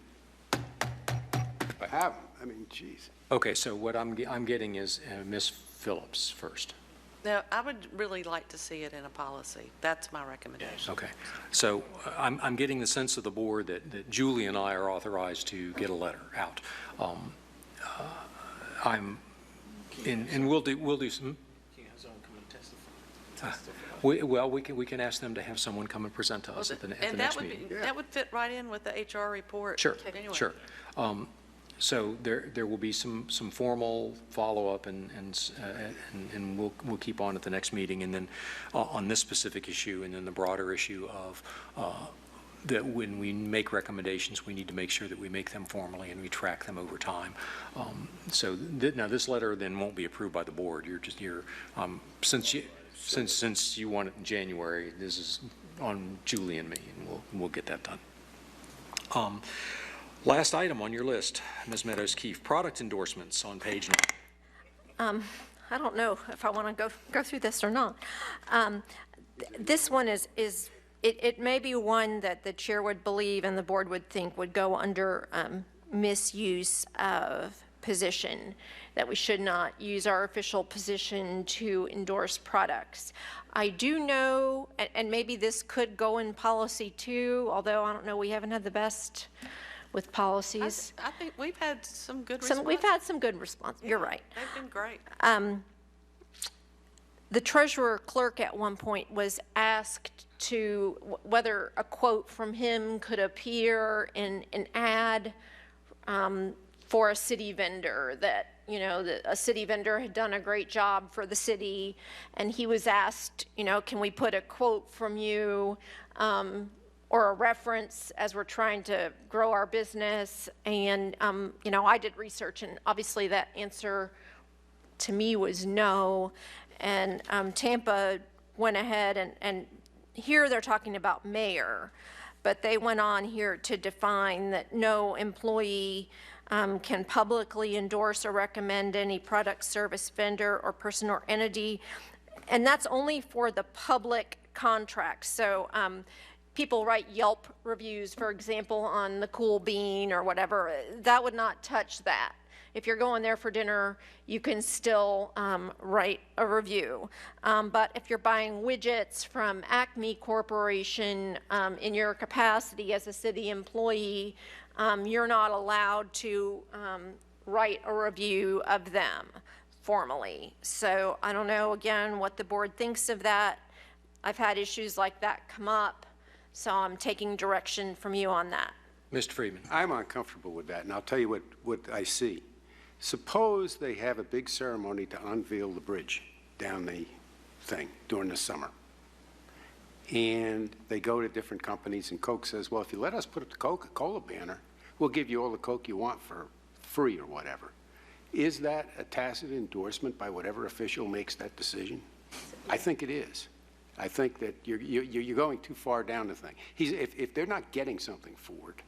Have them. I mean, geez. Okay, so what I'm getting is Ms. Phillips first. Now, I would really like to see it in a policy. That's my recommendation. Okay, so I'm getting the sense of the board that Julie and I are authorized to get a letter out. And we'll do some. We can ask them to have someone come and present to us at the And next meeting. that would fit right in with the HR report. Sure, anyway. sure. So there will be some formal follow-up, and we'll keep on at the next meeting, and then on this specific issue, and then the broader issue of that when we make recommendations, we need to make sure that we make them formally and we track them over time. Now this letter then won't be approved by the board. Since you want it in January, this is on Julie and me, and we'll get that done. Last item on your list, Ms. Meadows-Keefe, product endorsements on page 9. I don't know if I want to go through this or not. This one it may be one that the chair would believe and the board would think would go under misuse of position, that we should not use our official position to endorse products. I do know, and maybe this could go in policy too, although I don't know, we haven't had the best with policies. I think we've had some good response. We've had some good response. You're right. They've been great. The treasurer clerk at one point was asked to whether a quote from him could appear in an ad for a city vendor, that, you know, that a city vendor had done a great job for the city, and he was asked, you know, can we put a quote from you or a reference as we're trying to grow our business? And, you know, I did research, and obviously that answer to me was no. And Tampa went ahead, and here they're talking about mayor, but they went on here to define that no employee can publicly endorse or recommend any product, service, vendor, or person or entity, and that's only for the public contracts. So people write Yelp reviews, for example, on the Cool Bean or whatever. That would not touch that. If you're going there for dinner, you can still write a review. But if you're buying widgets from Acme Corporation in your capacity as a city employee, you're not allowed to write a review of them formally. So I don't know, again, what the board thinks of that. I've had issues like that come up, so I'm taking direction from you on that. Mr. Friedman. I'm uncomfortable with that, and I'll tell you what I see. Suppose they have a big ceremony to unveil the bridge down the thing during the summer. And they go to different companies, and Coke says, well, if you let us put up the Coca-Cola banner, we'll give you all the Coke you want for free or whatever. Is that a tacit endorsement by whatever official makes that decision? I think it is. I think that you're going too far down the thing. If they're not getting something for it,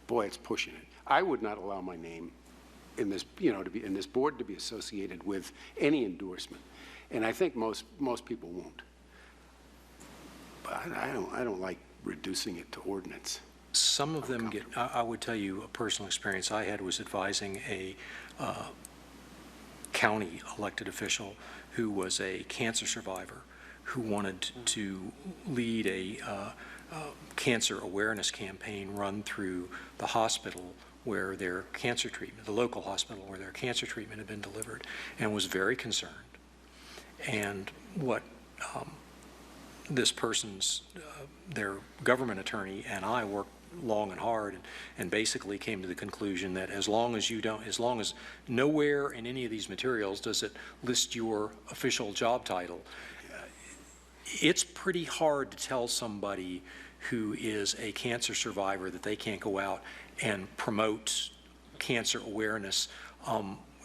boy, it's pushing it. I would not allow my name in this, you know, to be in this board to be associated with any endorsement, and I think most people won't. But I don't like reducing it to ordinance. Some of them get, I would tell you, a personal experience I had was advising a county elected official who was a cancer survivor who wanted to lead a cancer awareness campaign run through the hospital where their cancer treatment, the local hospital where their cancer treatment had been delivered, and was very concerned. And what this person's, their government attorney and I worked long and hard and basically came to the conclusion that as long as nowhere in any of these materials does it list your official job title, it's pretty hard to tell somebody who is a cancer survivor that they can't go out and promote cancer awareness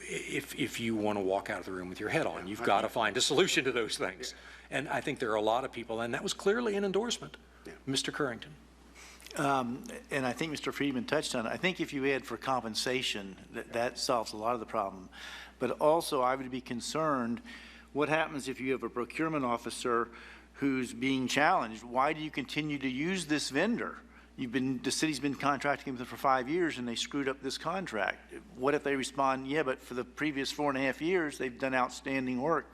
if you want to walk out of the room with your head on. You've got to find a solution to those things. And I think there are a lot of people, and that was clearly an endorsement. Mr. Currington. And I think Mr. Friedman touched on it. I think if you add for compensation, that solves a lot of the problem. But also, I would be concerned, what happens if you have a procurement officer who's being challenged? Why do you continue to use this vendor? The city's been contracting with them for 5 years, and they screwed up this contract. What if they respond, yeah, but for the previous 4.5 years, they've done outstanding work?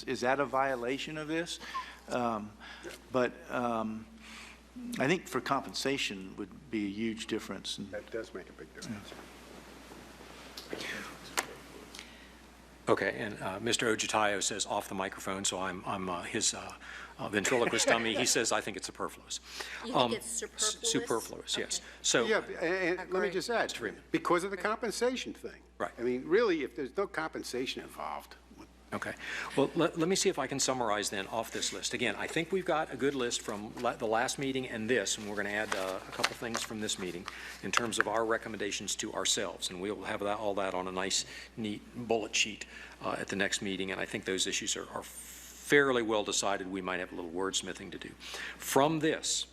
Is that a violation of this? I think for compensation would be a huge difference. That does make a big difference. Okay, and Mr. Ojitayo says off the microphone, so I'm his ventriloquist dummy. He says, I think it's superfluous. You think it's superfluous? Superfluous, yes. Okay. So, Yeah, and let me just add, because of the compensation thing. Right. I mean, really, if there's no compensation involved. okay. Well, let me see if I can summarize then off this list. Again, I think we've got a good list from the last meeting and this, and we're going to add a couple things from this meeting in terms of our recommendations to ourselves, and we'll have all that on a nice, neat bullet sheet at the next meeting, and I think those issues are fairly well decided. We might have a little wordsmithing to do. From this,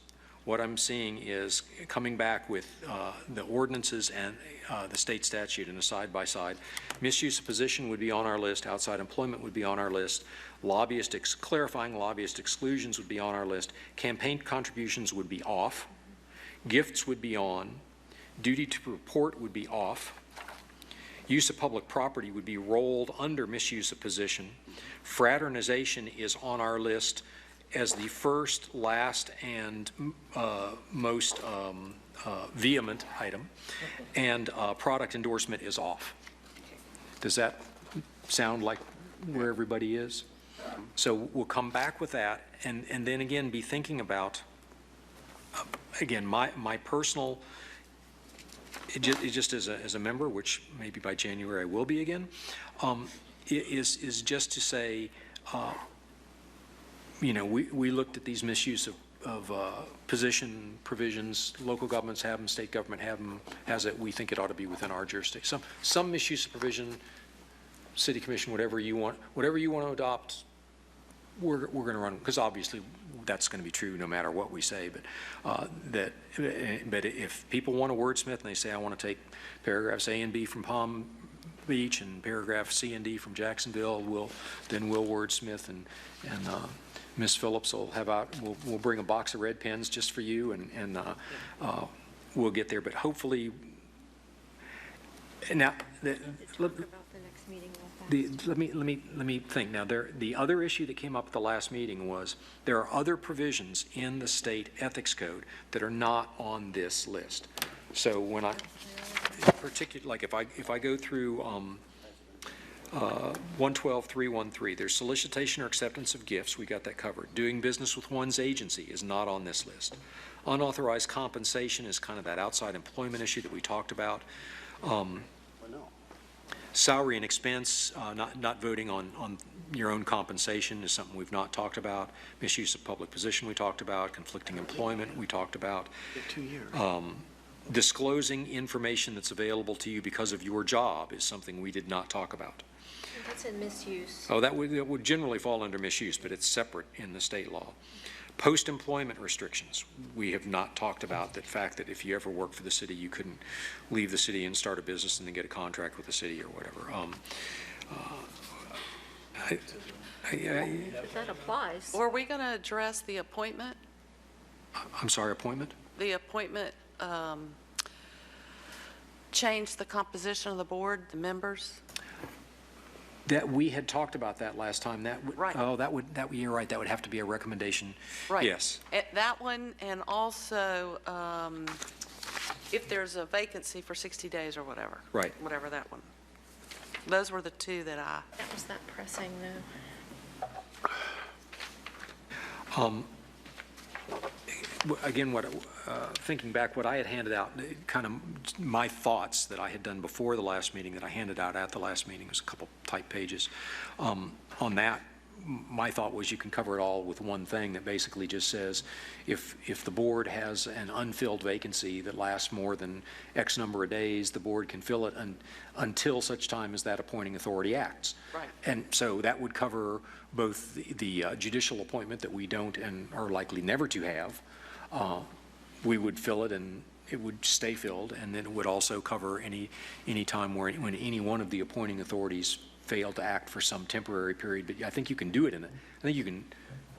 what I'm seeing is coming back with the ordinances and the state statute in a side-by-side. Misuse of position would be on our list. Outside employment would be on our list. Clarifying lobbyist exclusions would be on our list. Campaign contributions would be off. Gifts would be on. Duty to report would be off. Use of public property would be rolled under misuse of position. Fraternization is on our list as the first, last, and most vehement item, and product endorsement is off. Does that sound like where everybody is? So we'll come back with that, and then again be thinking about, again, my personal, it just as a member, which maybe by January I will be again, is just to say, you know, we looked at these misuse of position provisions. Local governments have them, state government has it. We think it ought to be within our jurisdiction. Some misuse of provision, city commission, whatever you want to adopt, we're going to run, because obviously that's going to be true no matter what we say. But but if people want a wordsmith and they say, I want to take paragraphs A and B from Palm Beach and paragraph C and D from Jacksonville, we'll wordsmith, and Ms. Phillips will we'll bring a box of red pens just for you, and we'll get there. But hopefully, now let me think. Now the other issue that came up at the last meeting was there are other provisions in the state ethics code that are not on this list. So when like if I go through 112.313, there's solicitation or acceptance of gifts. We got that covered. Doing business with one's agency is not on this list. Unauthorized compensation is kind of that outside employment issue that we talked about. Salary and expense, not voting on your own compensation is something we've not talked about. Misuse of public position we talked about. Conflicting employment we talked about. 2 years. Disclosing information that's available to you because of your job is something we did not talk about. That's in misuse. Oh, that would generally fall under misuse, but it's separate in the state law. Post-employment restrictions, we have not talked about the fact that if you ever worked for the city, you couldn't leave the city and start a business and then get a contract with the city or whatever. That applies. Were we going to address the appointment? I'm sorry, appointment? The appointment change the composition of the board, the members? That, we had talked about that last time. That would, Right. oh, you're right, that would have to be a recommendation. Right. Yes. That one, and also if there's a vacancy for 60 days or whatever. Right. Whatever that one. Those were the two that I, That was that pressing, though. Again, thinking back, what I had handed out, kind of my thoughts that I had done before the last meeting that I handed out at the last meeting, was a couple type pages. On that, my thought was you can cover it all with one thing that basically just says, if the board has an unfilled vacancy that lasts more than X number of days, the board can fill it until such time as that appointing authority acts. Right. And so that would cover both the judicial appointment that we don't and are likely never to have. We would fill it and it would stay filled, and then it would also cover any time when any one of the appointing authorities failed to act for some temporary period. But I think you can do it I think you can,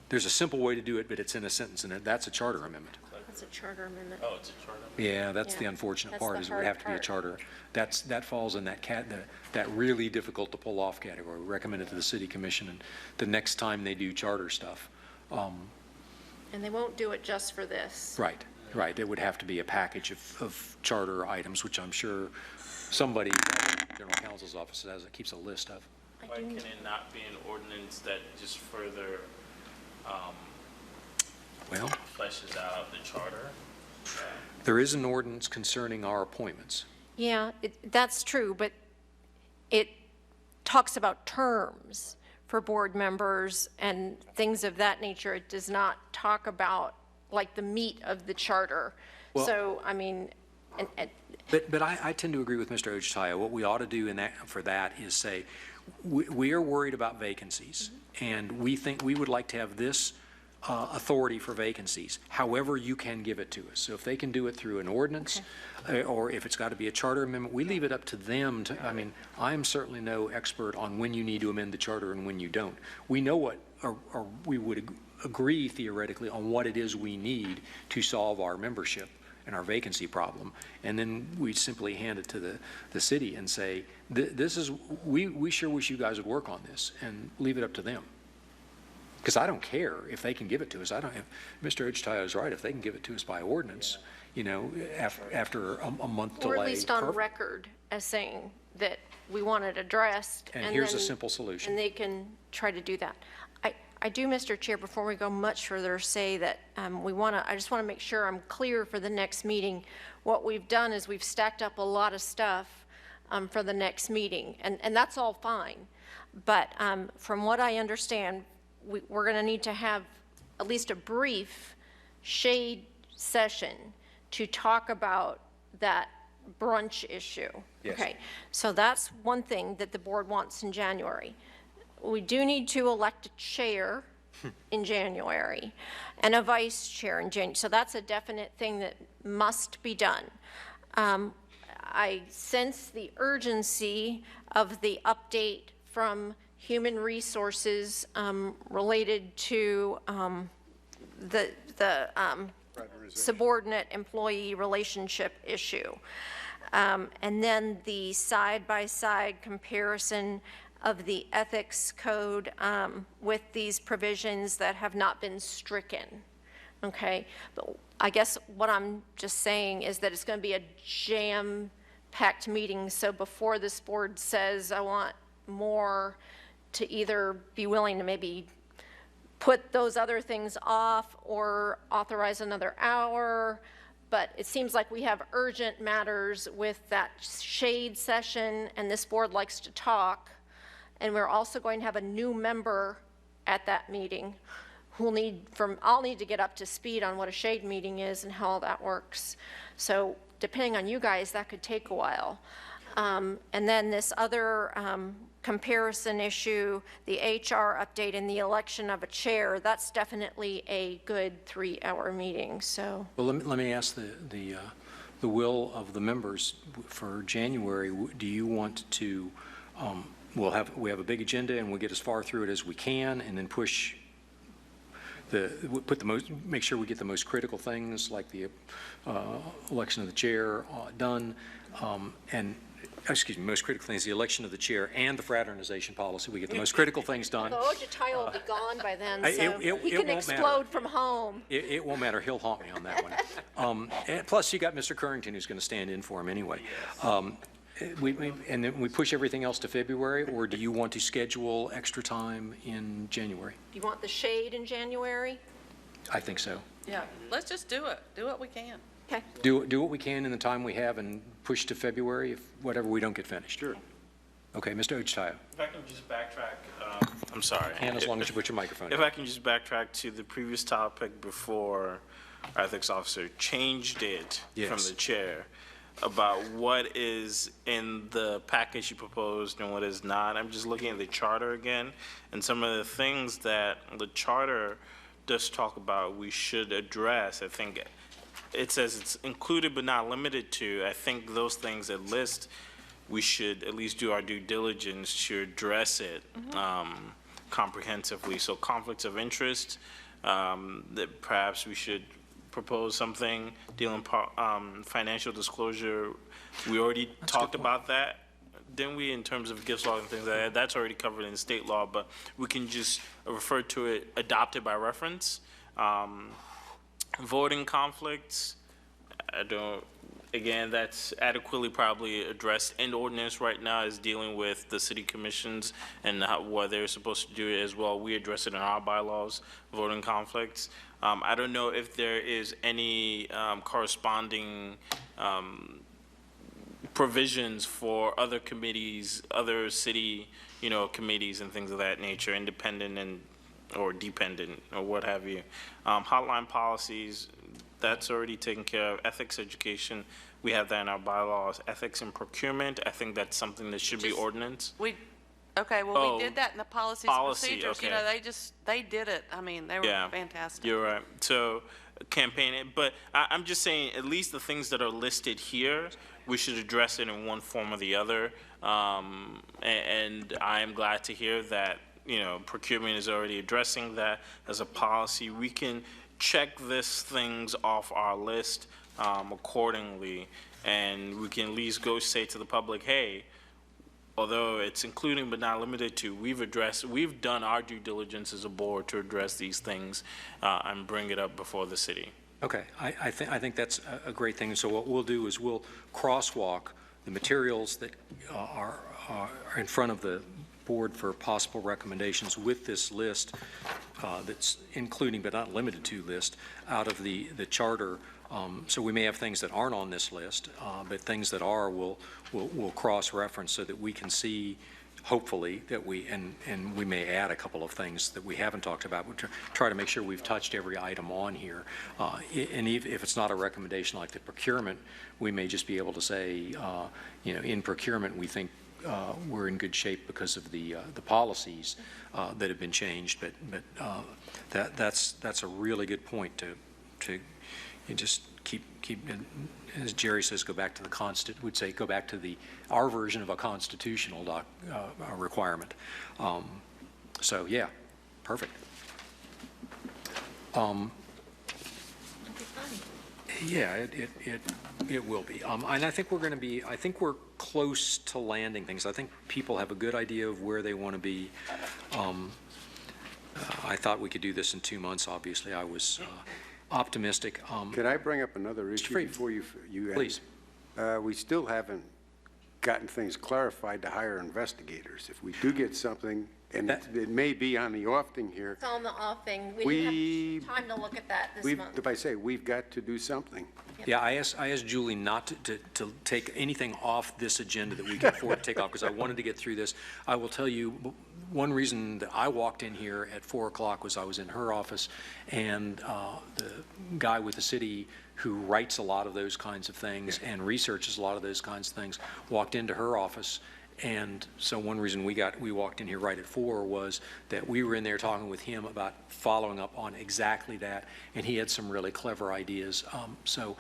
there's a simple way to do it, but it's in a sentence, and that's a charter amendment. That's a charter amendment. Oh, it's a charter. Yeah, that's the Yeah. unfortunate That's part, the is it would have to be a hard charter. That falls in that really difficult to pull off category. We recommend it to the city commission, and the next time they do charter stuff. And they won't do it just for this. Right. It would have to be a package of charter items, which I'm sure somebody in the General Counsel's office keeps a list of. Why can it not be an ordinance that just further Well, fleshes out the charter? there is an ordinance concerning our appointments. Yeah, that's true, but it talks about terms for board members and things of that nature. It does not talk about, like, the meat of the charter. Well- So, I mean, But I tend to agree with Mr. Ochitaya. What we ought to do for that is say, we are worried about vacancies, and we think we would like to have this authority for vacancies. However, you can give it to us. So if they can do it through an ordinance, or if it's got to be a charter amendment, we leave it up to them to, I mean, I'm certainly no expert on when you need to amend the charter and when you don't. We know what, or we would agree theoretically on what it is we need to solve our membership and our vacancy problem, and then we simply hand it to the city and say, this is, we sure wish you guys would work on this, and leave it up to them. Because I don't care if they can give it to us. If Mr. Ochitaya is right, if they can give it to us by ordinance, you know, after a month delay. or at least on perfect. record as saying that we want it addressed. And here's a then- simple solution. And they can try to do that. I do, Mr. Chair, before we go much further, say that I just want to make sure I'm clear for the next meeting. What we've done is we've stacked up a lot of stuff for the next meeting, and that's all fine. But from what I understand, we're going to need to have at least a brief shade session to talk about that brunch issue. Yes. Okay, so that's one thing that the board wants in January. We do need to elect a chair in January and a vice chair in January. So that's a definite thing that must be done. I sense the urgency of the update from Human Resources related to the subordinate employee relationship issue. And then the side-by-side comparison of the ethics code with these provisions that have not been stricken, okay? But I guess what I'm just saying is that it's going to be a jam-packed meeting, so before this board says, I want more, to either be willing to maybe put those other things off or authorize another hour. But it seems like we have urgent matters with that shade session, and this board likes to talk. And we're also going to have a new member at that meeting who'll I'll need to get up to speed on what a shade meeting is and how all that works. So depending on you guys, that could take a while. And then this other comparison issue, the HR update and the election of a chair, that's definitely a good 3-hour meeting, so. Well, let me ask the will of the members for January. Do you want to, we have a big agenda and we'll get as far through it as we can and then push make sure we get the most critical things like the election of the chair done, most critical things, the election of the chair and the fraternization policy. We get the most critical things done. Well, Ojai will be gone by then, It- so it- he it can won't matter. explode from home. It won't matter. He'll haunt me on that one. And plus, you got Mr. Currington who's going to stand in for him anyway. And then we push everything else to February, or do you want to schedule extra time in January? Do you want the shade in January? I think so. Yeah, let's just do it. Do what we can. Okay. Do what we can in the time we have and push to February if whatever we don't get finished. Sure. Okay, Mr. Ojai, If I can just backtrack, I'm sorry. and as long as you put your microphone If in. I can just backtrack to the previous topic before our ethics officer changed it from Yes. the chair about what is in the package you proposed and what is not. I'm just looking at the charter again, and some of the things that the charter does talk about we should address. I think it says it's included but not limited to. I think those things that list, we should at least do our due diligence to address it comprehensively. So conflicts of interest, that perhaps we should propose something dealing financial disclosure. We already talked about that, didn't we, in terms of gifts law and things like that? That's already covered in state law, but we can just refer to it adopted by reference. Voting conflicts, again, that's adequately probably addressed in ordinance right now, is dealing with the city commissions and what they're supposed to do as well. We address it in our bylaws, voting conflicts. I don't know if there is any corresponding provisions for other committees, other city, committees and things of that nature, independent or dependent or what have you. Hotline policies, that's already taken care of. Ethics education, we have that in our bylaws. Ethics and procurement, I think that's something that should be Just- ordinance. Okay, well, Oh, we did that in the policies and policy, procedures. okay. They did it. I mean, they were Yeah, fantastic. You're right. So campaigning, but I'm just saying, at least the things that are listed here, we should address it in one form or the other. And I am glad to hear that, procurement is already addressing that as a policy. We can check these things off our list accordingly, and we can at least go say to the public, hey, although it's including but not limited to, we've done our due diligence as a board to address these things and bring it up before the city. Okay, I think that's a great thing. So what we'll do is we'll crosswalk the materials that are in front of the board for possible recommendations with this list that's including but not limited to list out of the charter. So we may have things that aren't on this list, but things that are, we'll cross-reference so that we can see, hopefully, that and we may add a couple of things that we haven't talked about. We'll try to make sure we've touched every item on here. And if it's not a recommendation like the procurement, we may just be able to say, in procurement, we think we're in good shape because of the policies that have been changed. But that's a really good point to just keep, as Jerry says, go back to go back to our version of a constitutional requirement. So yeah, perfect. Yeah, it will be. And I think I think we're close to landing things. I think people have a good idea of where they want to be. I thought we could do this in 2 months, obviously. I was optimistic. Could I bring up another issue Freed. before you end? Please. We still haven't gotten things clarified to hire investigators. If we do get something, and it may be on the offing here, It's on the offing. We We- didn't have time to look at that this month. if I say, we've got to do something. Yeah, I asked Julie not to take anything off this agenda that we can afford to take off, because I wanted to get through this. I will tell you, one reason that I walked in here at 4 o'clock was I was in her office, and the guy with the city who writes a lot of those kinds of things and researches a lot of those kinds of things walked into her office. And so one reason we walked in here right at 4 was that we were in there talking with him about following up on exactly that, and he had some really clever ideas. Well,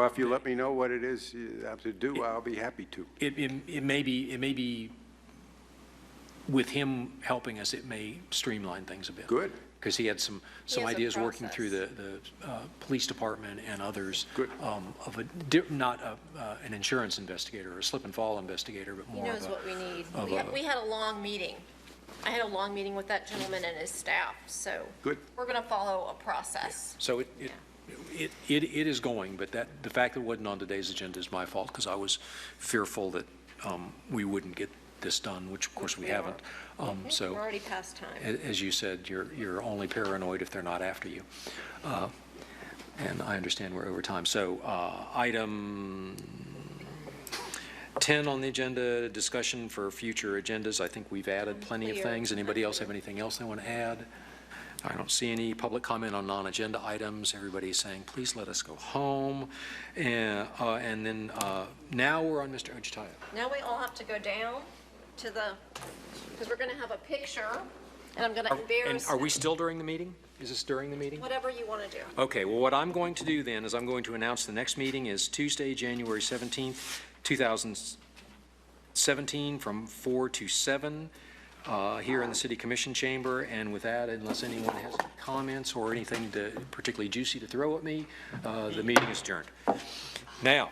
if you let me know what it is you have to do, I'll be happy to. It may be with him helping us, it may streamline things a bit. Good. because he had some has a ideas working through the police department and others of not an insurance investigator or a slip and fall investigator, but He more of knows a. what we need. of We a- we had a long meeting. I had a long meeting with that gentleman and his staff, so. Good. We're going to follow a process. So it is going, but the fact that it wasn't on today's agenda is my fault, because I was fearful that we wouldn't get this done, which of course we haven't. So, We're already past time. as you said, you're only paranoid if they're not after you. And I understand we're over time. So, item 10 on the agenda, discussion for future agendas. I think we've added plenty of Clear. things. Anybody else have anything else they want to add? I don't see any public comment on non-agenda items. Everybody's saying, please let us go home. And then now we're on Mr. Ojitaya. Now we all have to go down to because we're going to have a picture, and I'm going to And embarrass are we still during the meeting? Is this during the meeting? whatever you want to do. Okay, well, what I'm going to do then is I'm going to announce the next meeting is Tuesday, January 17th, 2017, from 4 to 7 here in the City Commission Chamber. And with that, unless anyone has any comments or anything particularly juicy to throw at me, the meeting is adjourned. Now,